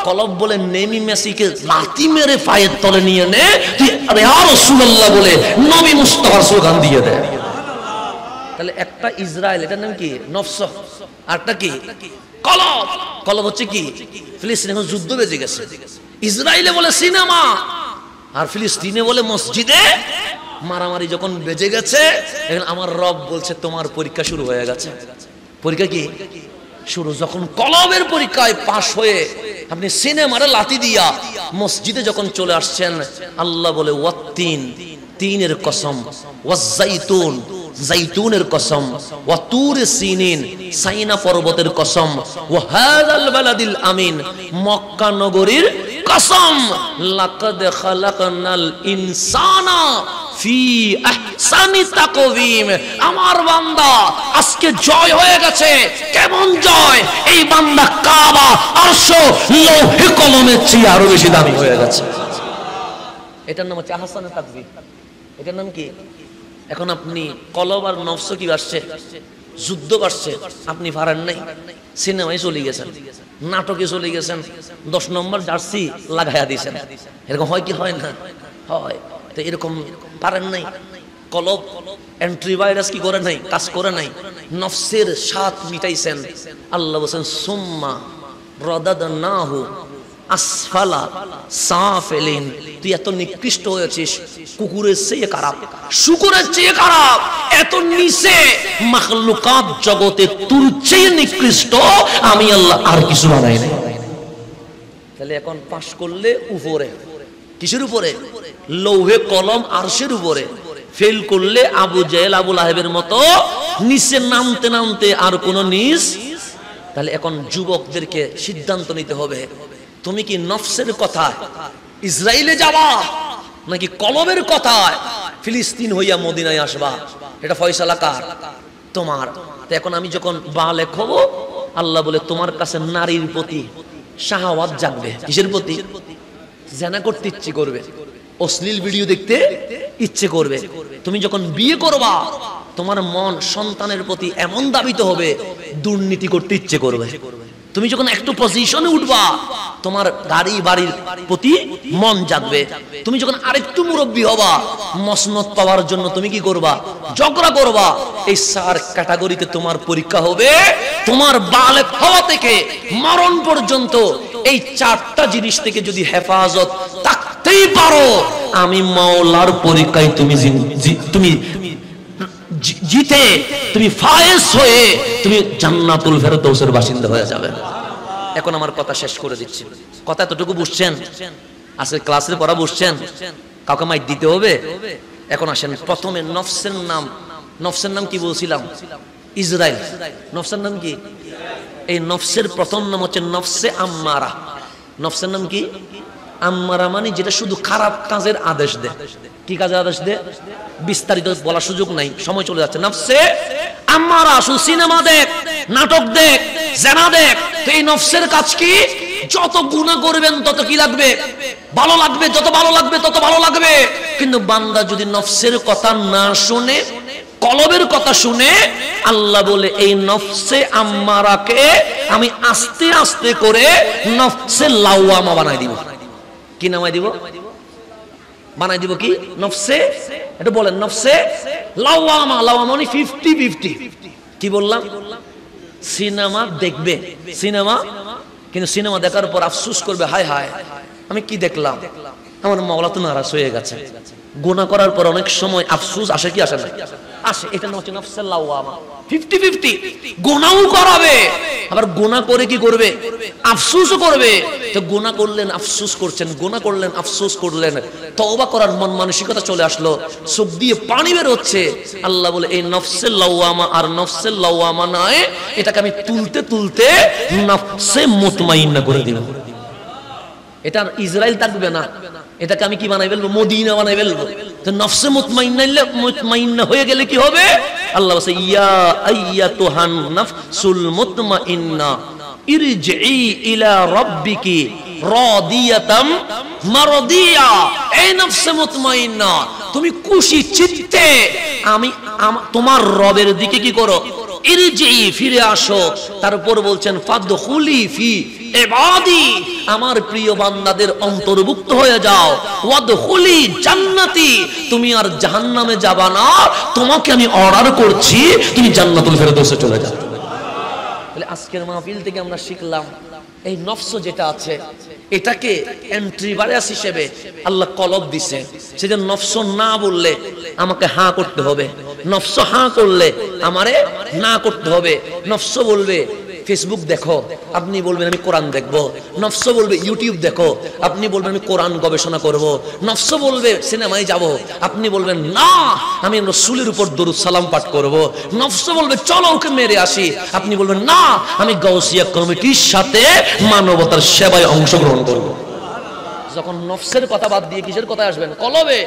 S1: কলব বলে নেমি মেসিকে লাথি মেরে পায়ের তলে নিয়ে নে, তুই আরে ইয়া রাসূলুল্লাহ বলে নবী মুস্তাফার স্লোগান দিয়ে দেয়। তাহলে একটা ইসরায়েল, এটার নাম কি? নফস। আরটা কি? কলব। কলব হচ্ছে কি? ফিলিস্তিনে এখন যুদ্ধ বেজে গেছে। ইসরায়েলে বলে সিনেমা, আর ফিলিস্তিনে বলে মসজিদে মারামারি যখন বেজে গেছে, এখন আমার রব বলছে তোমার পরীক্ষা শুরু হয়ে গেছে। পরীক্ষা কি শুরু? যখন কলবের পরীক্ষায় পাশ হয়ে আপনি সিনেমারে লাথি দিয়া মসজিদে যখন চলে আসছেন, আল্লাহ বলে ওয়াত্তিন, তিনের কসম, ওয়াজ্জাইতুন, জাইতুনের কসম, ওয়া তুর সিনিন, সাইনা পর্বতের কসম, ওয়া হাযাল বালাদিল আমিন, মক্কা নগরীর কসম, লাকাদ খালাকনাল ইনসানা ফি আহসানি তাকওয়িম। আমার বান্দা আজকে জয় হয়ে গেছে। কেমন জয়? এই বান্দা কাবা, আরশ, লৌহে কলমের চেয়ে আরো বেশি দামি হয়ে গেছে। এটার নাম হচ্ছে আহসানে তাকওয়িম। এটার নাম কি? এখন আপনি কলব আর নফস কি আসছে? যুদ্ধ আসছে, আপনি পারেন নাই, সিনেমায় চলে গেছেন, নাটকে চলে গেছেন, 10 নম্বর জার্সি লাগাইয়া দিয়েছেন। এরকম হয় কি হয় না? হয়। তো এরকম পারেন নাই। কলব অ্যান্টিভাইরাস কি করে নাই? কাজ করে নাই। নফসের স্বাদ মিটাইছেন। আল্লাহ বলেন সুম্মা রাদাদনাহু আসফালা সাফিলিন। তুই এত নিকৃষ্ট হয়েছিস, কুকুরের চেয়ে খারাপ, শুকরের চেয়ে খারাপ, এত নিচে মাখলুকাত জগতে তোর চেয়ে নিকৃষ্ট আমি আল্লাহ আর কিছু বানাই নাই। তাহলে এখন পাশ করলে উপরে, কিসের উপরে? লৌহে কলম আরশের উপরে। ফেল করলে আবু জেহেল আবু লাহেবের মতো নিচে নামতে নামতে আর কোনো নিচ। তাহলে এখন যুবকদেরকে সিদ্ধান্ত নিতে হবে, তুমি কি নফসের কথায় ইসরায়েলে যাবা নাকি কলবের কথায় ফিলিস্তিন হইয়া মদিনায় আসবা? এটা ফয়সালা কার? তোমার। তো এখন আমি যখন বালেক হব, আল্লাহ বলে তোমার কাছে নারীর প্রতি শাহওয়াত জাগবে। কিসের প্রতি? জেনা করতে ইচ্ছে করবে, অশ্লীল ভিডিও দেখতে ইচ্ছে করবে। তুমি যখন বিয়ে করবা, তোমার মন সন্তানের প্রতি এমন দাবিত হবে, দুর্নীতি করতে ইচ্ছে করবে। তুমি যখন একটু পজিশনে উঠবা, তোমার গাড়ি বাড়ির প্রতি মন জাগবে। তুমি যখন আরেকটু মুরব্বী হবা, মসনদ পাওয়ার জন্য তুমি কি করবা? ঝগড়া করবা। এই 4 ক্যাটাগরিতে তোমার পরীক্ষা হবে। তোমার বালেক হওয়া থেকে মরণ পর্যন্ত এই 4টা জিনিস থেকে যদি হেফাজত থাকতেই পারো, আমি মাওলার পরীক্ষায় তুমি জিতে, তুমি ফায়েজ হয়ে তুমি জান্নাতুল ফেরদৌসের বাসিন্দা হয়ে যাবে। এখন আমার কথা শেষ করে দিচ্ছি। কথা এতটুকু বুঝছেন? আজকে ক্লাসের পড়া বুঝছেন? কাউকে মাইক দিতে হবে? এখন আসেন, প্রথমে নফসের নাম। নফসের নাম কি বলছিলাম? ইসরাইল। নফসের নাম কি? এই নফসের প্রথম নাম হচ্ছে নফসে আম্মারা। নফসের নাম কি? আম্মারা মানে যেটা শুধু খারাপ কাজের আদেশ দেয়। কি কাজের আদেশ দেয়? বিস্তারিত বলার সুযোগ নাই, সময় চলে যাচ্ছে। নফসে আম্মারা শুধু সিনেমা দেখ, নাটক দেখ, জেনা দেখ। তো এই নফসের কাজ কি? যত গুনাহ করবেন তত কি লাগবে? ভালো লাগবে। যত ভালো লাগবে তত ভালো লাগবে। কিন্তু বান্দা যদি নফসের কথা না শুনে, কলবের কথা শুনে, আল্লাহ বলে এই নফসে আম্মারাকে আমি আস্তে আস্তে করে নফসে লাওয়ামা বানাই দিব। কি নামাই দিব? বানাই দিব কি? নফসে, এটা বলেন, নফসে লাওয়ামা। লাওয়ামা মানে 50-50। কি বললাম? সিনেমা দেখবে, সিনেমা, কিন্তু সিনেমা দেখার পর আফসোস করবে, হায় হায় আমি কি দেখলাম, আমার মাওলা তো নারাজ হয়ে গেছে। গুনাহ করার পর অনেক সময় আফসোস আসে কি আসে না? আসে। এটা নাম হচ্ছে নফসে লাওয়ামা। 50-50 গুনাহও করাবে, আবার গুনাহ করে কি করবে? আফসোসও করবে। তো গুনাহ করলেন, আফসোস করছেন, গুনাহ করলেন, আফসোস করলেন, তওবা করার মন মানসিকতা চলে আসলো, চোখ দিয়ে পানি বের হচ্ছে। আল্লাহ বলে এই নফসে লাওয়ামা আর নফসে লাওয়ামা নয়, এটাকে আমি তুলতে তুলতে নফসে মুতমাইন্না করে দিব। এটা ইসরায়েল থাকবে না, এটাকে আমি কি বানাই ফেলবো? মদিনা বানাই ফেলবো। তো নফসে মুতমাইন্না হয়ে গেলে কি হবে? আল্লাহ বলে ইয়া আইয়াতুহান নাফসুল মুতমাইন্না ইরজিই ইলা রাব্বিকি রাদিয়াতাম মারদিয়া। এই নফসে মুতমাইন্না, তুমি খুশি চিত্তে আমি তোমার রবের দিকে কি করো? ইরজিই, ফিরে আসো। তারপর বলছেন ফাদখুলি ফি ইবাদি, আমার প্রিয় বান্দাদের অন্তর্ভুক্ত হয়ে যাও। ওয়াদখুলি জান্নাতি, তুমি আর জাহান্নামে যাবা না, তোমাকে আমি অর্ডার করছি তুমি জান্নাতুল ফেরদৌসে চলে যাও। তাহলে আজকের মাহফিল থেকে আমরা শিখলাম এই নফস যেটা আছে, এটাকে অ্যান্টিভাইরাস হিসেবে আল্লাহ কলব দিছে। সেটা নফস না বললে আমাকে হাঁ করতে হবে, নফস হাঁ করলে আমারে না করতে হবে। নফস বলবে ফেসবুক দেখো, আপনি বলবেন আমি কোরআন দেখবো। নফস বলবে ইউটিউব দেখো, আপনি বলবেন আমি কোরআন গবেষণা করব। নফস বলবে সিনেমায় যাব, আপনি বলবেন না আমি রাসূলের উপর দরুদ সালাম পাঠ করব। নফস বলবে চলো ওকে মেরে আসি, আপনি বলবেন না আমি গাউসিয়া কমিটির সাথে মানবতার সেবায় অংশগ্রহণ করব। যখন নফসের কথা বাদ দিয়ে কিসের কথা আসবেন? কলবে।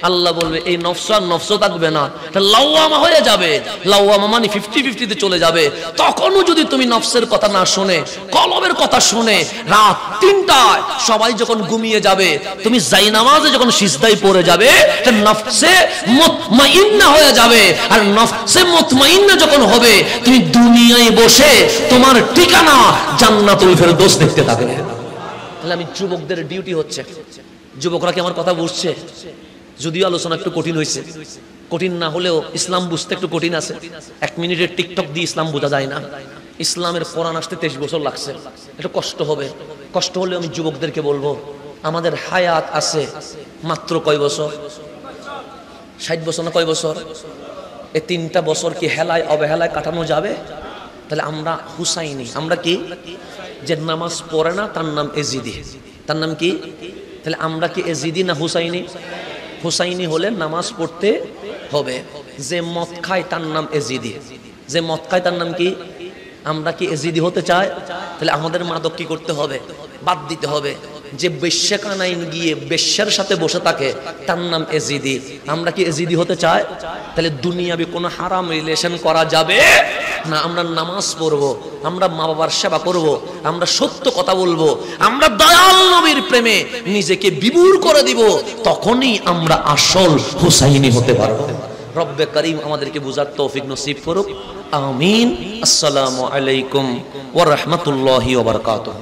S1: আল্লাহ বলবে এই নফস আর নফস থাকবে না, এটা লাওয়ামা হয়ে যাবে। লাওয়ামা মানে 50-50 তে চলে যাবে। তখনও যদি তুমি নফসের কথা না শুনে কলবের কথা শুনে রাত 3টায় সবাই যখন ঘুমিয়ে যাবে, তুমি জায়নামাজে যখন সিজদায় পড়ে যাবে, এটা নফসে মুতমাইন্না হয়ে যাবে। আর নফসে মুতমাইন্না যখন হবে, তুমি দুনিয়ায় বসে তোমার ঠিকানা জান্নাতুল ফেরদৌস দেখতে থাকবে। তাহলে আমি যুবকদের ডিউটি হচ্ছে, যুবকরা কি আমার কথা বুঝছে? যদিও আলোচনা একটু কঠিন হয়েছে, কঠিন না হলেও ইসলাম বুঝতে একটু কঠিন আছে। 1 মিনিটের টিকটক দিয়ে ইসলাম বোঝা যায় না। ইসলামের কোরআন আসতে 23 বছর লাগছে, একটু কষ্ট হবে। কষ্ট হলে আমি যুবকদেরকে বলবো আমাদের হায়াত আছে মাত্র কয় বছর? 60 বছর না কয় বছর? এই 3টা বছর কি হেলায় অবহেলায় কাটানো যাবে? তাহলে আমরা হুসাইনি, আমরা কি? যে নামাজ পড়ে না তার নাম এজিদি, তার নাম কি? তাহলে আমরা কি এজিদি না হুসাইনি? হুসাইনি হলে নামাজ পড়তে হবে। যে মদ খায় তার নাম এজিদি, যে মদ খায় তার নাম কি? আমরা কি এজিদি হতে চাই? তাহলে আমাদের মাদক কি করতে হবে? বাদ দিতে হবে। যে বেশ্যাখানায় গিয়ে বেশ্যার সাথে বসে থাকে তার নাম এজিদি। আমরা কি এজিদি হতে চাই? তাহলে দুনিয়াবি কোনো হারাম রিলেশন করা যাবে না। আমরা নামাজ পড়বো, আমরা মা বাবার সেবা করব, আমরা সত্য কথা বলবো, আমরা দয়াল নবীর প্রেমে নিজেকে বিভোর করে দিব, তখনই আমরা আসল হুসাইনি হতে পারবো। রব্বে করিম আমাদেরকে বুঝার তৌফিক নসিব করুক, আমিন। আসসালামু আলাইকুম ওয়া রাহমাতুল্লাহি ওয়া বারাকাতুহু।